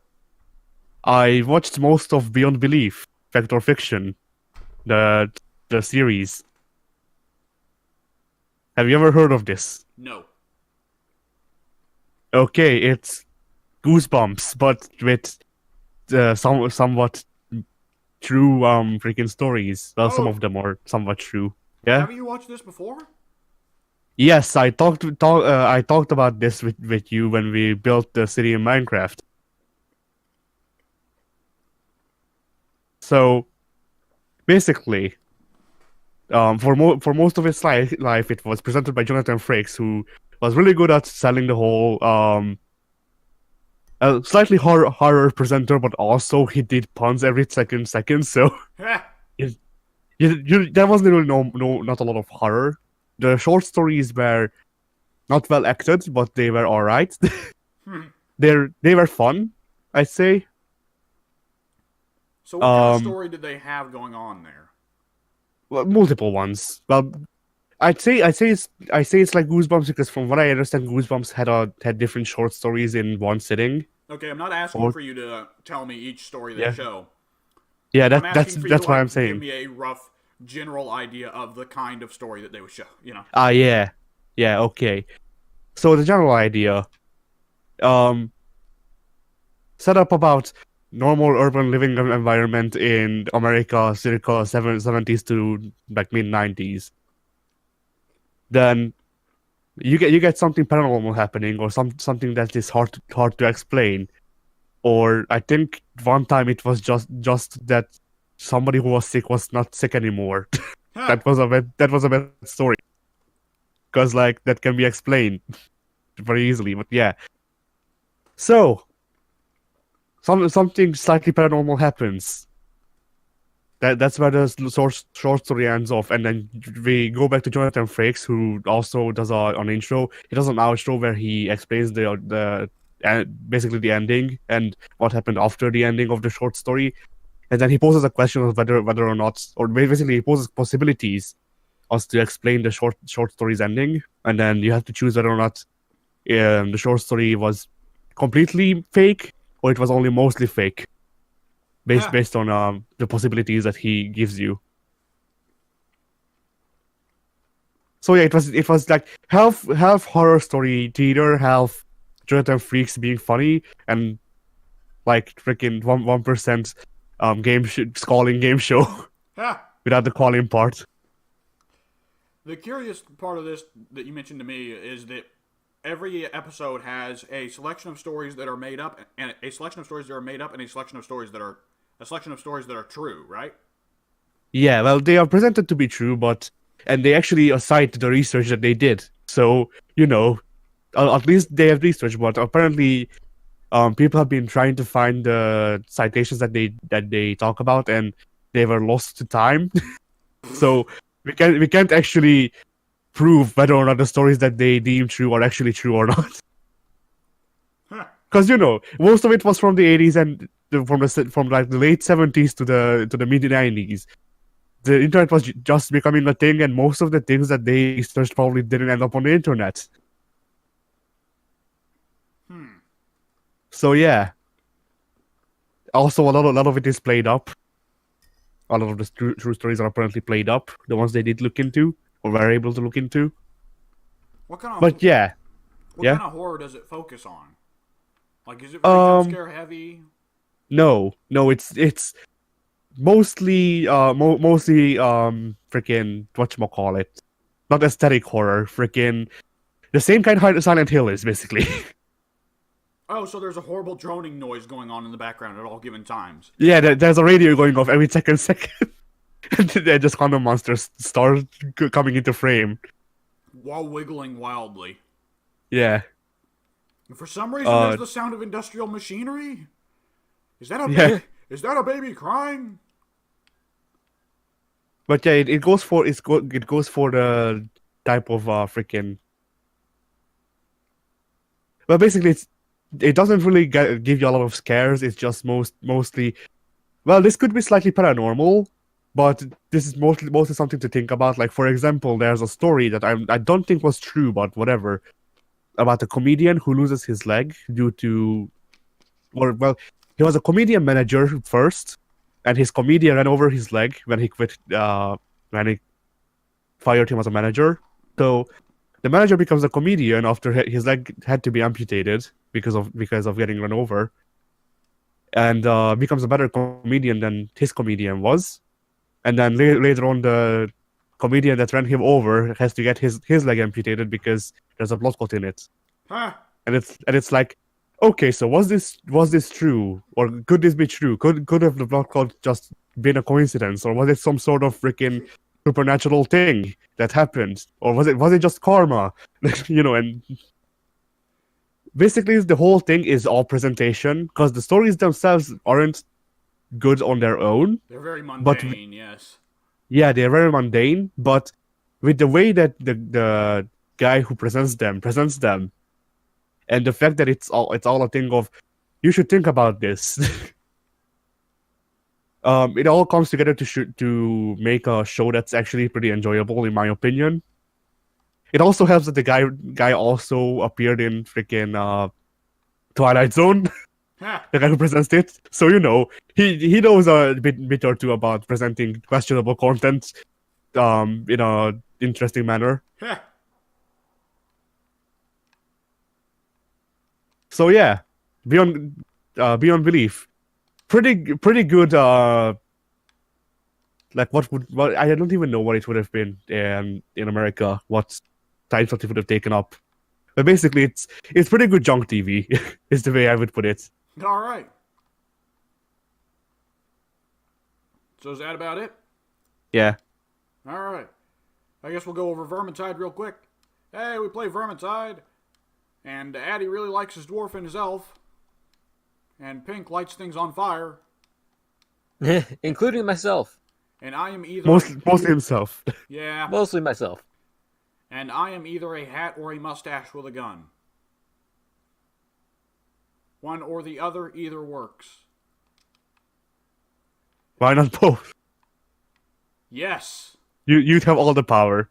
I watched most of Beyond Belief, Fact or Fiction, the series. Have you ever heard of this? No. Okay, it's Goosebumps, but with somewhat true freaking stories. Well, some Oh. of them are somewhat true. Yeah. Have you watched this before? Yes, I talked about this with you when we built the city in Minecraft. So, basically, for most of its life, it was presented by Jonathan Frakes, who was really good at selling the whole slightly horror presenter, but also he did puns every second. So there wasn't really not a lot of horror. The short stories were not well acted, but they were all right. They were fun, I'd say. So what kind of story did they have going on there? Well, multiple ones. Well, I'd say it's like Goosebumps because from what I understand, Goosebumps had different short stories in one sitting. Okay, I'm not asking for you to tell me each story they show. Yeah, I'm asking for you that's to, what like, I'm saying. Give me a rough general idea of the kind of story that they would show, you know? Yeah, okay. So the general idea, set up about normal urban living environment in America, circa 70s to like mid 90s. Then you get something paranormal happening, or something that is hard to explain, or I think one time it was just that somebody who was sick was not sick anymore. Huh. That was a bad story. Because like that can be explained very easily. But yeah. So something slightly paranormal happens. That's where the short story ends off, and then we go back to Jonathan Frakes, who also does an intro. He does an outro where he explains basically the ending and what happened after the ending of the short story, and then he poses a question of whether or not, or basically he poses possibilities as to explain the short story's ending, and then you have to choose whether or not the short story was completely fake or it was only mostly fake. Based on the possibilities that he gives you. So yeah, it was like half horror story theater, half Jonathan Freaks being funny, and like freaking 1% calling game show Huh. without the calling part. The curious part of this that you mentioned to me is that every episode has a selection of stories that are made up, and a selection of stories that are made up, and a selection of stories that are true, right? Yeah, well, they are presented to be true, and they actually cite the research that they did. So at least they have research, but apparently, people have been trying to find the citations that they talk about, and they were lost to time. So we can't actually prove whether or not the stories that they deem true are actually true or not. Because most of it was from the 80s and from like the late 70s to the mid 90s. The internet was just becoming a thing, and most of the things that they researched probably didn't end up on the internet. So yeah. Also, a lot of it is played up. A lot of the true stories are apparently played up. The ones they did look into or were able to look into. What kind of But yeah. what Yeah? kind of horror does it focus on? Like, is it very jump scare heavy? No, it's mostly freaking whatchamacallit. Not aesthetic horror, freaking the same kind Silent Hill is basically. Oh, so there's a horrible droning noise going on in the background at all given times. Yeah, there's a radio going off every second. And then just quantum monsters start coming into frame. While wiggling wildly. Yeah. And for some reason, there's the sound of industrial machinery. Is that a baby crying? But yeah, it goes for the type of freaking. Well, basically, it doesn't really give you a lot of scares. It's just mostly. Well, this could be slightly paranormal, but this is mostly something to think about. Like, for example, there's a story that I don't think was true, but whatever, about a comedian who loses his leg due to, he was a comedian manager first, and his comedian ran over his leg when he quit. When he fired him as a manager, so the manager becomes a comedian after his leg had to be amputated because of getting run over, and becomes a better comedian than his comedian was. And then later on, the comedian that ran him over has to get his leg amputated because there's a blood clot in it. Huh. And it's like, okay, so was this true, or could this be true? Could have the blood clot just been a coincidence, or was it some sort of freaking supernatural thing that happened, or was it just karma? And basically the whole thing is all presentation, because the stories themselves aren't good on their own. They're very mundane, yes. Yeah, they're very mundane, but with the way that the guy who presents them, and the fact that it's all a thing of, you should think about this. It all comes together to make a show that's actually pretty enjoyable, in my opinion. It also helps that the guy also appeared in freaking Twilight Zone. Huh. The guy who presents it, so he knows a bit or two about presenting questionable content, in a interesting manner. Huh. So yeah, beyond belief, pretty good. Like what I don't even know what it would have been in America. What time slot it would have taken up. But basically, it's pretty good junk TV. Is the way I would put it. All right. So is that about it? Yeah. Alright. I guess we'll go over Vermintide real quick. Hey, we play Vermintide. And Addy really likes his dwarf and his elf. And Pink lights things on fire. Including myself. And I am either... Mostly himself. Yeah. Mostly myself. And I am either a hat or a mustache with a gun. One or the other, either works. Why not both? Yes. You'd have all the power.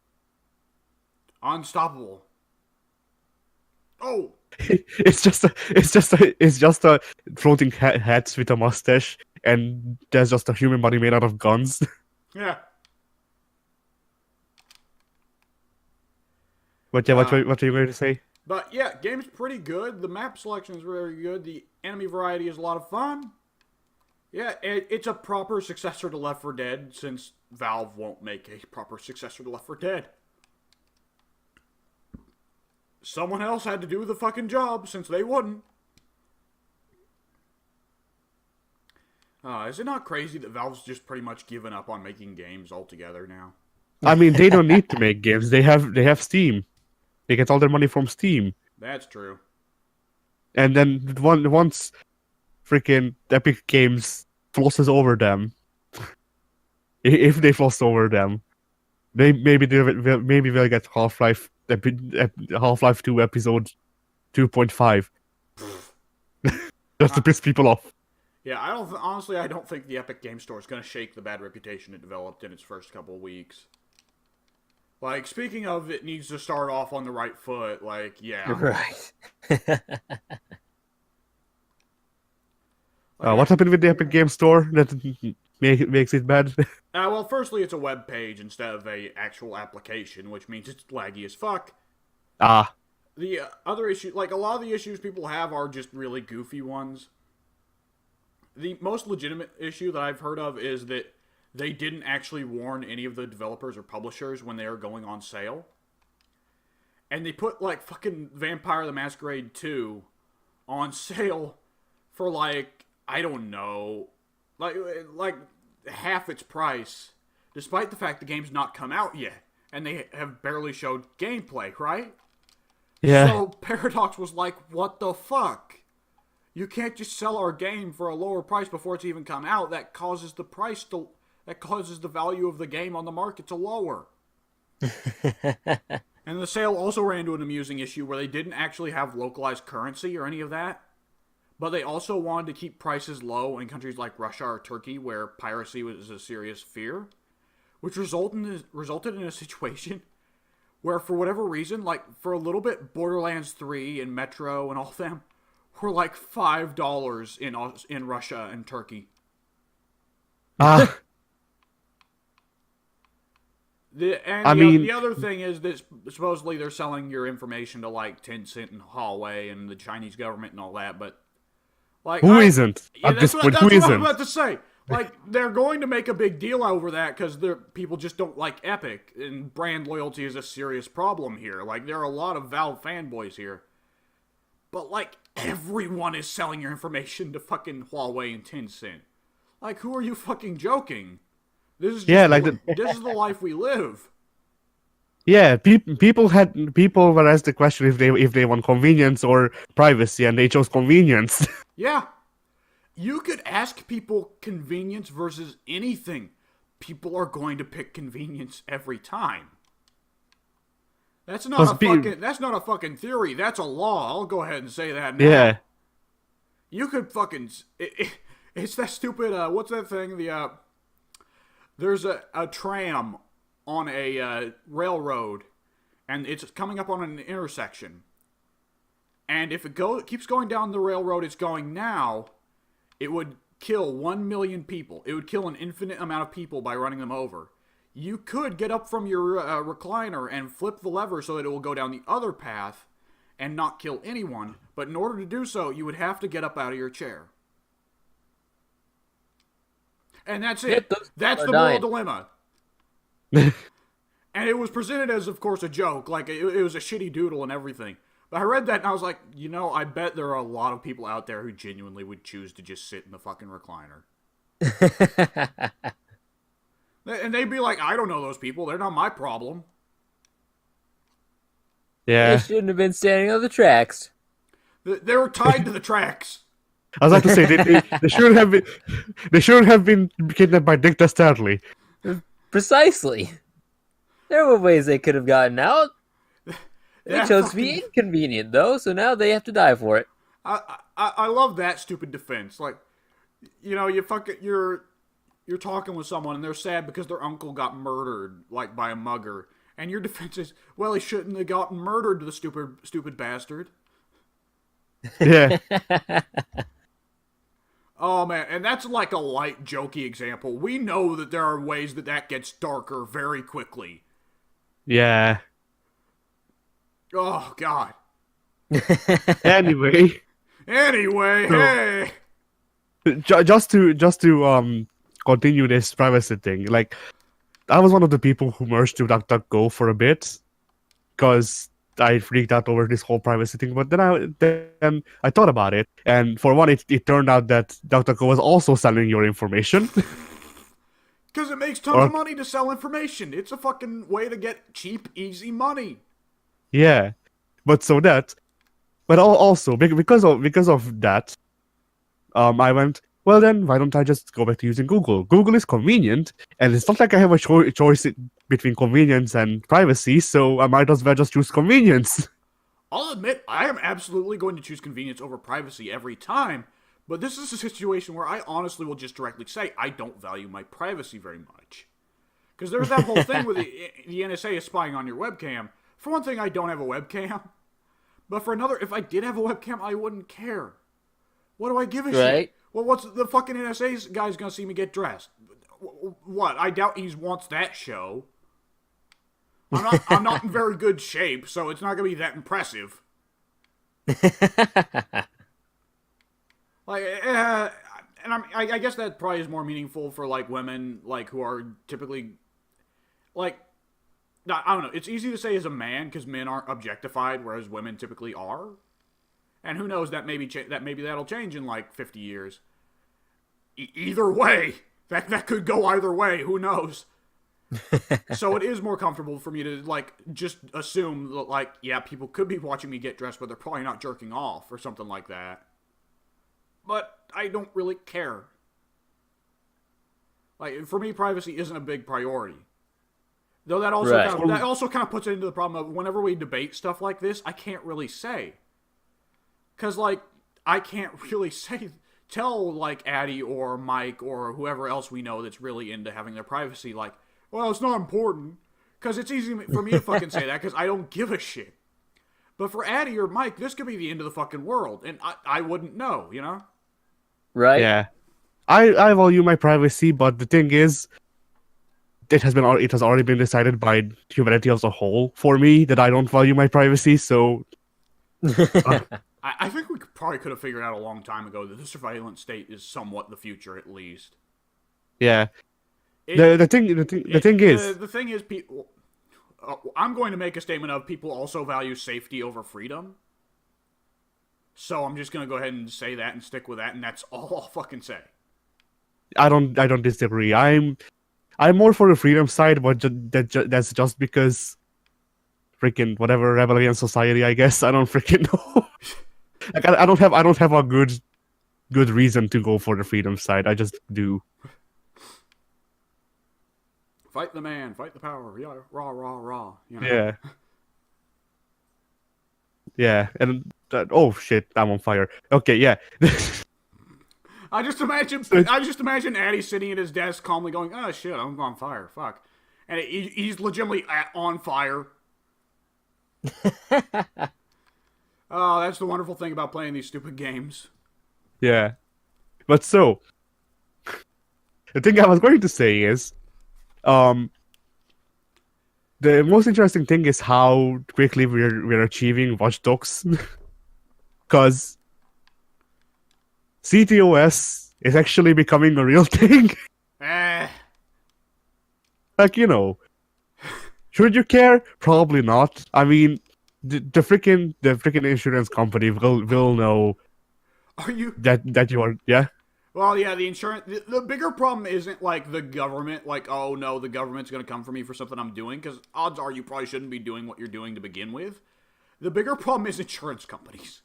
Unstoppable. Oh! It's just a floating hats with a mustache, and there's just a human body made out of guns. Yeah. But yeah, what are you going to say? But yeah, game's pretty good. The map selection is very good. The enemy variety is a lot of fun. Yeah, it's a proper successor to Left 4 Dead, since Valve won't make a proper successor to Left 4 Dead. Someone else had to do the fucking job, since they wouldn't. Is it not crazy that Valve's just pretty much given up on making games altogether now? I mean, they don't need to make games. They have Steam. They get all their money from Steam. That's true. And then once freaking Epic Games flosses over them, if they floss over them, maybe they'll get Half-Life 2 episode 2.5 just to piss people off. Yeah, I don't think the Epic Game Store is going to shake the bad reputation it developed in its first couple of weeks. Like, speaking of, it needs to start off on the right foot. Like, yeah. Right. What happened with the Epic Game Store that makes it bad? Well, firstly, it's a web page instead of a actual application, which means it's laggy as fuck. The other issue, like, a lot of the issues people have are just really goofy ones. The most legitimate issue that I've heard of is that they didn't actually warn any of the developers or publishers when they were going on sale. And they put, like, fucking Vampire the Masquerade 2 on sale for, like, I don't know, like half its price, despite the fact the game's not come out yet. And they have barely showed gameplay, right? Yeah. So Paradox was like, what the fuck? You can't just sell our game for a lower price before it's even come out. That causes the value of the game on the market to lower. And the sale also ran into an amusing issue where they didn't actually have localized currency or any of that. But they also wanted to keep prices low in countries like Russia or Turkey where piracy was a serious fear. Which resulted in a situation where, for whatever reason, like, for a little bit, Borderlands 3 and Metro and all them were like $5 in Russia and Turkey. The other thing is that supposedly they're selling your information to, like, Tencent and Huawei and the Chinese government and all that, but, like, who isn't? Yeah, At this point, that's who what isn't? I'm about to say. Like, they're going to make a big deal over that because people just don't like Epic, and brand loyalty is a serious problem here. Like, there are a lot of Valve fanboys here. But, like, everyone is selling your information to fucking Huawei and Tencent. Like, who are you fucking joking? This is this is the life we live. Yeah, people were asked the question if they want convenience or privacy, and they chose convenience. Yeah. You could ask people convenience versus anything. People are going to pick convenience every time. That's not a fucking theory. That's a law. I'll go ahead and say that now. Yeah. You could fucking... It's that stupid... what's that thing? There's a tram on a railroad, and it's coming up on an intersection. And if it keeps going down the railroad it's going now... it would kill 1 million people. It would kill an infinite amount of people by running them over. You could get up from your recliner and flip the lever so that it will go down the other path and not kill anyone. But in order to do so, you would have to get up out of your chair. And that's it. That's the moral dilemma. And it was presented as, of course, a joke. Like, it was a shitty doodle and everything. But I read that and I was like, I bet there are a lot of people out there who genuinely would choose to just sit in the fucking recliner. And they'd be like, I don't know those people. They're not my problem. They Yeah. shouldn't have been standing on the tracks. They were tied to the tracks. I was about to say they shouldn't have been kidnapped by Dick Dastardly. Precisely. There were ways they could have gotten out. They Yeah, chose to be fucking- inconvenient, though, so now they have to die for it. I love that stupid defense. Like, you know, you're talking with someone and they're sad because their uncle got murdered, like by a mugger, and your defense is, well, he shouldn't have gotten murdered, the stupid bastard. Yeah. Oh man, and that's like a light, jokey example. We know that there are ways that gets darker very quickly. Yeah. Oh god. Anyway, Anyway, hey. just to continue this privacy thing, like I was one of the people who merged to DuckDuckGo for a bit because I freaked out over this whole privacy thing. But then I thought about it, and for one, it turned out that DuckDuckGo was also selling your information. Because it makes tons of money to sell information. It's a fucking way to get cheap, easy money. Yeah, but also because of that, I went, well then, why don't I just go back to using Google? Google is convenient, and it's not like I have a choice between convenience and privacy, so I might as well just choose convenience. I'll admit, I am absolutely going to choose convenience over privacy every time, but this is a situation where I honestly will just directly say I don't value my privacy very much. Because there's that whole thing with the NSA is spying on your webcam. For one thing, I don't have a webcam. But for another, if I did have a webcam, I wouldn't care. What do I give a shit? Well, what's the fucking NSA guy's gonna see me get dressed? What? I doubt he wants that show. I'm not in very good shape, so it's not gonna be that impressive. Like, and I guess that probably is more meaningful for like women, like who are typically, like, I don't know. It's easy to say as a man because men aren't objectified, whereas women typically are. And who knows, that maybe that'll change in like 50 years. Either way, that could go either way. Who knows? So it is more comfortable for me to like just assume that, like, yeah, people could be watching me get dressed, but they're probably not jerking off or something like that. But I don't really care. Like, for me, privacy isn't a big priority. Though that also kind of puts it into the problem of whenever we debate stuff like this, I can't really say. Because, like, I can't really tell, like, Addie or Mike or whoever else we know that's really into having their privacy, like, well, it's not important. Because it's easy for me to fucking say that because I don't give a shit. But for Addie or Mike, this could be the end of the fucking world. And I wouldn't know, you know? Right? Yeah. I value my privacy, but the thing is, it has already been decided by humanity as a whole for me that I don't value my privacy, so I think we probably could have figured out a long time ago that the surveillance state is somewhat the future, at least. yeah. The thing is, people. I'm going to make a statement of people also value safety over freedom. So I'm just going to go ahead and say that and stick with that, and that's all I'll fucking say. I don't disagree. I'm more for the freedom side, but that's just because freaking whatever rebellion society, I guess. I don't freaking know. Like I don't have a good reason to go for the freedom side. I just do. Fight the man, fight the power. Yeah, rah rah rah. You know? Yeah. Yeah, and oh shit, I'm on fire. Okay, yeah. I just imagine Addie sitting at his desk calmly going, "Oh shit, I'm on fire. Fuck," and he's legitimately on fire. Oh, that's the wonderful thing about playing these stupid games. Yeah, but so the thing I was going to say is, the most interesting thing is how quickly we're achieving Watch Dogs, because CTOS is actually becoming a real thing. Like, you know, should you care? Probably not. I mean, the freaking insurance company will know Are you that you are, yeah. Well, yeah, the insurance. The bigger problem isn't like the government, like, oh no, the government's going to come for me for something I'm doing, because odds are you probably shouldn't be doing what you're doing to begin with. The bigger problem is insurance companies.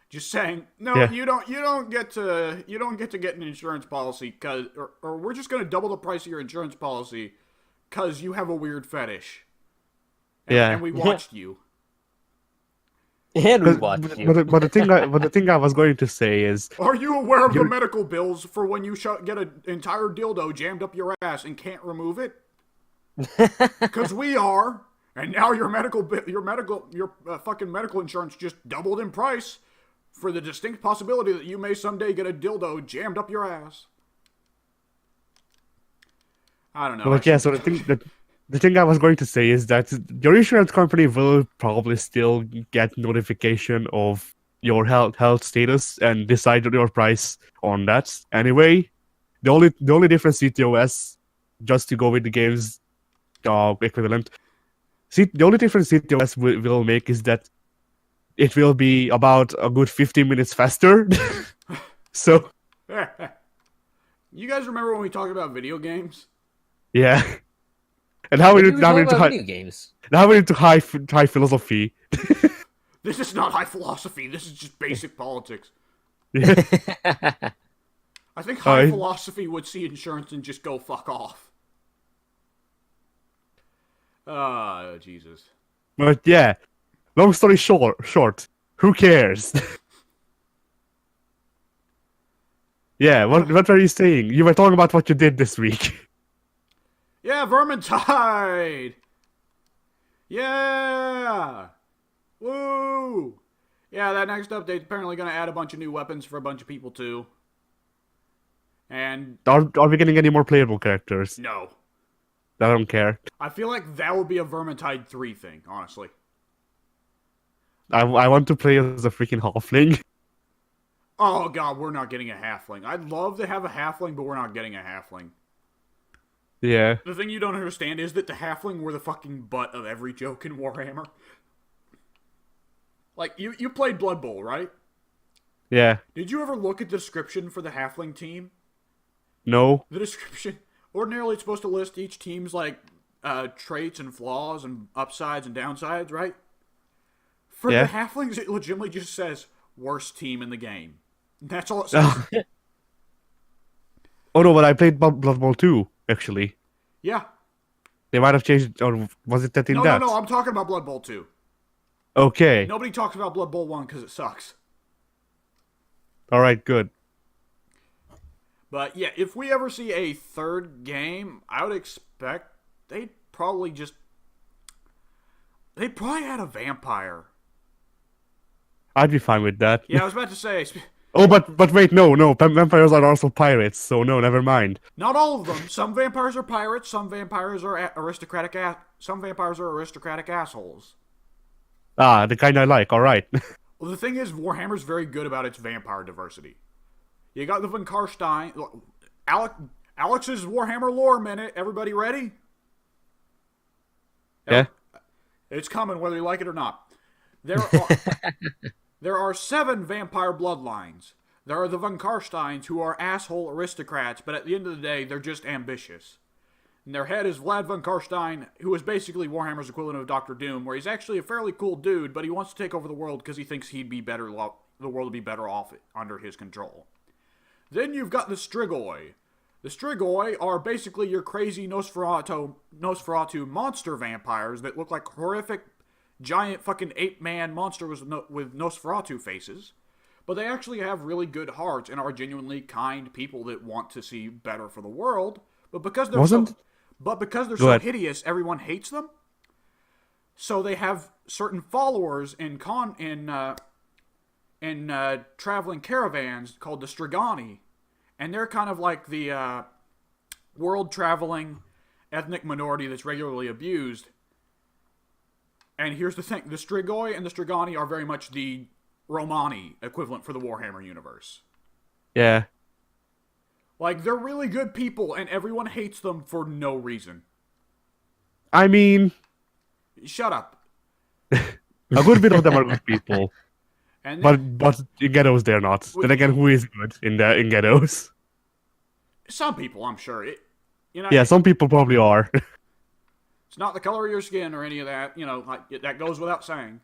Just saying, no, Yeah. you don't get to get an insurance policy or we're just going to double the price of your insurance policy because you have a weird fetish. And we watched you. And we But, watched you. but the thing I was going to say is, Are you aware of the You're- medical bills for when you get an entire dildo jammed up your ass and can't remove it? Because we are, and now your fucking medical insurance just doubled in price for the distinct possibility that you may someday get a dildo jammed up your ass. I don't know. but yeah. So the thing I was going to say is that your insurance company will probably still get notification of your health status and decide your price on that. Anyway, the only difference CTOS, just to go with the game's equivalent, the only difference CTOS will make is that it will be about a good 15 minutes faster. So You guys remember when we talked about video games? yeah. And how Maybe we we now talk we're into about high, video games. now we're into high philosophy. This is not high philosophy. This is just basic politics. Yeah. I think high I- philosophy would see insurance and just go fuck off. Jesus. But yeah, long story short, who cares? Yeah, what were you saying? You were talking about what you did this week. Yeah, Vermintide! Yeah! Woo! Yeah, that next update's apparently going to add a bunch of new weapons for a bunch of people, too. And Are we getting any more playable characters? no. I don't care. I feel like that would be a Vermintide 3 thing, honestly. I want to play as a freaking halfling. Oh, God, we're not getting a halfling. I'd love to have a halfling, but we're not getting a halfling. Yeah. The thing you don't understand is that the halfling were the fucking butt of every joke in Warhammer. Like, you played Blood Bowl, right? Yeah. Did you ever look at the description for the halfling team? No. The description, ordinarily it's supposed to list each team's, like, traits and flaws and upsides and downsides, right? For Yeah. the halflings, it legitimately just says, worst team in the game. That's all it says. Oh no, but I played Blood Bowl 2, actually. Yeah. They might have changed, or was it that in No, that? no, I'm talking about Blood Bowl 2. Okay. Nobody talks about Blood Bowl 1 because it sucks. Alright, good. But yeah, if we ever see a third game, I would expect they'd probably add a vampire. I'd be fine with that. Yeah, I was about to say, Oh, but wait, no. Vampires are also pirates, so no, never mind. not all of them. Some vampires are pirates. Some vampires are aristocratic. Some vampires are aristocratic assholes. Ah, the kind I like. All right. Well, the thing is, Warhammer's very good about its vampire diversity. You got the Von Karstein. Alex's Warhammer lore minute. Everybody ready? Yeah. It's coming, whether you like it or not. There are 7 vampire bloodlines. There are the Von Karsteins, who are asshole aristocrats, but at the end of the day, they're just ambitious. And their head is Vlad Von Karstein, who is basically Warhammer's equivalent of Doctor Doom, where he's actually a fairly cool dude, but he wants to take over the world because he thinks the world would be better off under his control. Then you've got the Strigoi. The Strigoi are basically your crazy Nosferatu monster vampires that look like horrific, giant fucking ape-man monsters with Nosferatu faces. But they actually have really good hearts and are genuinely kind people that want to see better for the world. But because they're so hideous, everyone hates them. So they have certain followers in traveling caravans called the Strigani, and they're kind of like the world-traveling ethnic minority that's regularly abused. And here's the thing: the Strigoi and the Strigani are very much the Romani equivalent for the Warhammer universe. Yeah. Like, they're really good people, and everyone hates them for no reason. I mean, Shut up. a good bit of them are good people, And but in ghettos they're not. Then again, who is good in ghettos? Some people, I'm sure. Yeah, some people probably are. It's not the color of your skin or any of that. That goes without saying.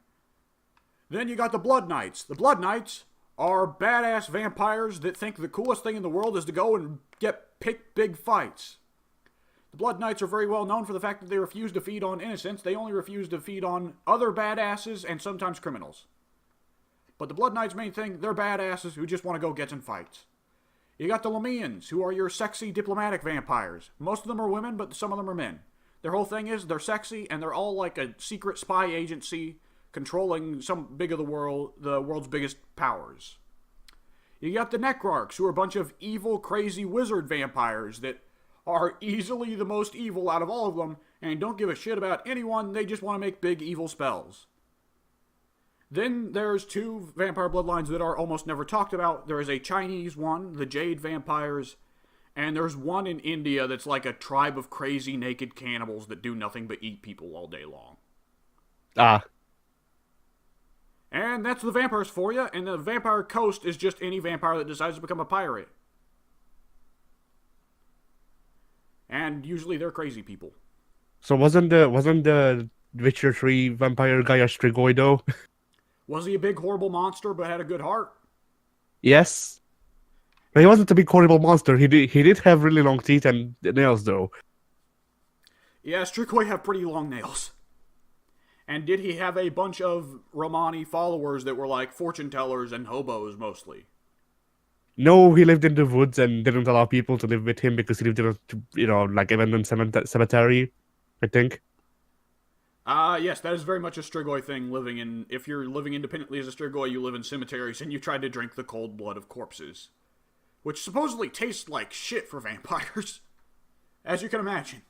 Then you got the Blood Knights. The Blood Knights are badass vampires that think the coolest thing in the world is to go and pick big fights. The Blood Knights are very well known for the fact that they refuse to feed on innocents. They only refuse to feed on other badasses and sometimes criminals. But the Blood Knights' main thing, they're badasses who just want to go get in fights. You got the Lamians, who are your sexy diplomatic vampires. Most of them are women, but some of them are men. Their whole thing is they're sexy, and they're all like a secret spy agency controlling some big of the world's biggest powers. You got the Necrarchs, who are a bunch of evil, crazy wizard vampires that are easily the most evil out of all of them, and don't give a shit about anyone, they just want to make big evil spells. Then there's two vampire bloodlines that are almost never talked about. There is a Chinese one, the Jade Vampires, and there's one in India that's like a tribe of crazy naked cannibals that do nothing but eat people all day long. Ah. And that's the vampires for you, and the Vampire Coast is just any vampire that decides to become a pirate. And usually they're crazy people. So wasn't the Witcher 3 vampire guy a Strigoi though? Was he a big horrible monster but had a good heart? Yes. But he wasn't a big horrible monster. He did have really long teeth and nails though. Yeah, Strigoi have pretty long nails. And did he have a bunch of Romani followers that were like fortune tellers and hobos mostly? No, he lived in the woods and didn't allow people to live with him because he lived in a, like abandoned cemetery, I think. Yes, that is very much a Strigoi thing. If you're living independently as a Strigoi, you live in cemeteries and you try to drink the cold blood of corpses. Which supposedly tastes like shit for vampires. As you can imagine.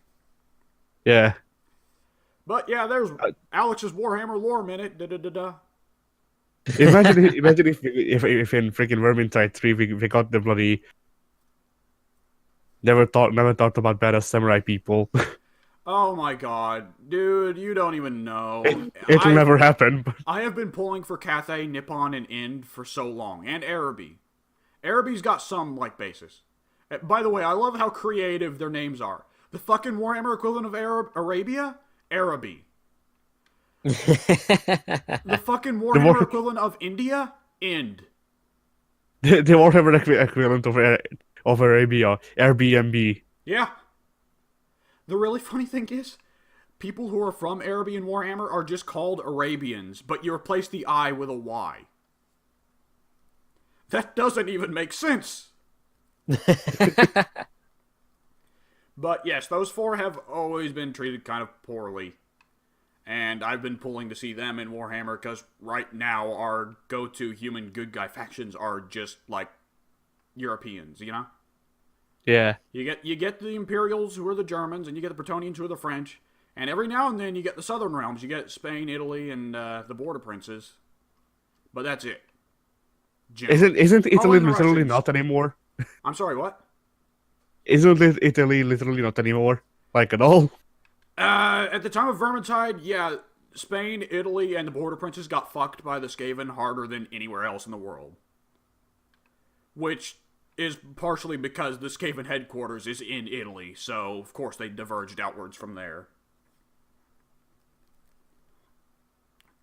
Yeah. But yeah, there's Alex's Warhammer lore minute. Da-da-da-da. Imagine if in freaking Vermintide 3 we got the bloody never thought about badass samurai people. Oh my god. Dude, you don't even know. It'll never happen. But... I have been pulling for Cathay, Nippon, and Ind for so long. And Araby. Araby's got some, like, basis. By the way, I love how creative their names are. The fucking Warhammer equivalent of Arabia? Araby. The fucking Warhammer equivalent of India? Ind. The Warhammer equivalent of Arabia, Airbnb. Yeah. The really funny thing is, people who are from Arabian Warhammer are just called Arabians, but you replace the I with a Y. That doesn't even make sense. But yes, those four have always been treated kind of poorly. And I've been pulling to see them in Warhammer because right now our go-to human good guy factions are just like Europeans, you know? Yeah. You get the Imperials, who are the Germans, and you get the Bretonnians, who are the French. And every now and then you get the Southern realms. You get Spain, Italy, and the Border Princes. But that's it. Isn't Italy literally not anymore? I'm sorry, what? Isn't Italy literally not anymore? Like at all? At the time of Vermintide, yeah, Spain, Italy, and the Border Princes got fucked by the Skaven harder than anywhere else in the world. Which is partially because the Skaven headquarters is in Italy, so of course they diverged outwards from there.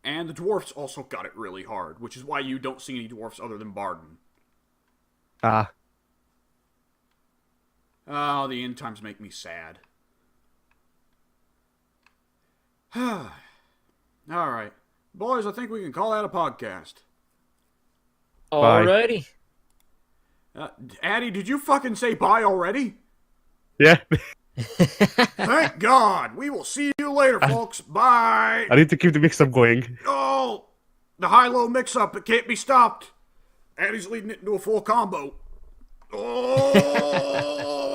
And the dwarfs also got it really hard, which is why you don't see any dwarfs other than Barden. Ah. Oh, the end times make me sad. Alright. Boys, I think we can call that a podcast. Alrighty. Addy, did you fucking say bye already? Yeah. Thank God. We will see you later, folks. Bye. I need to keep the mix-up going. Oh, the high-low mix-up. It can't be stopped. Addy's leading it into a full combo. Oh.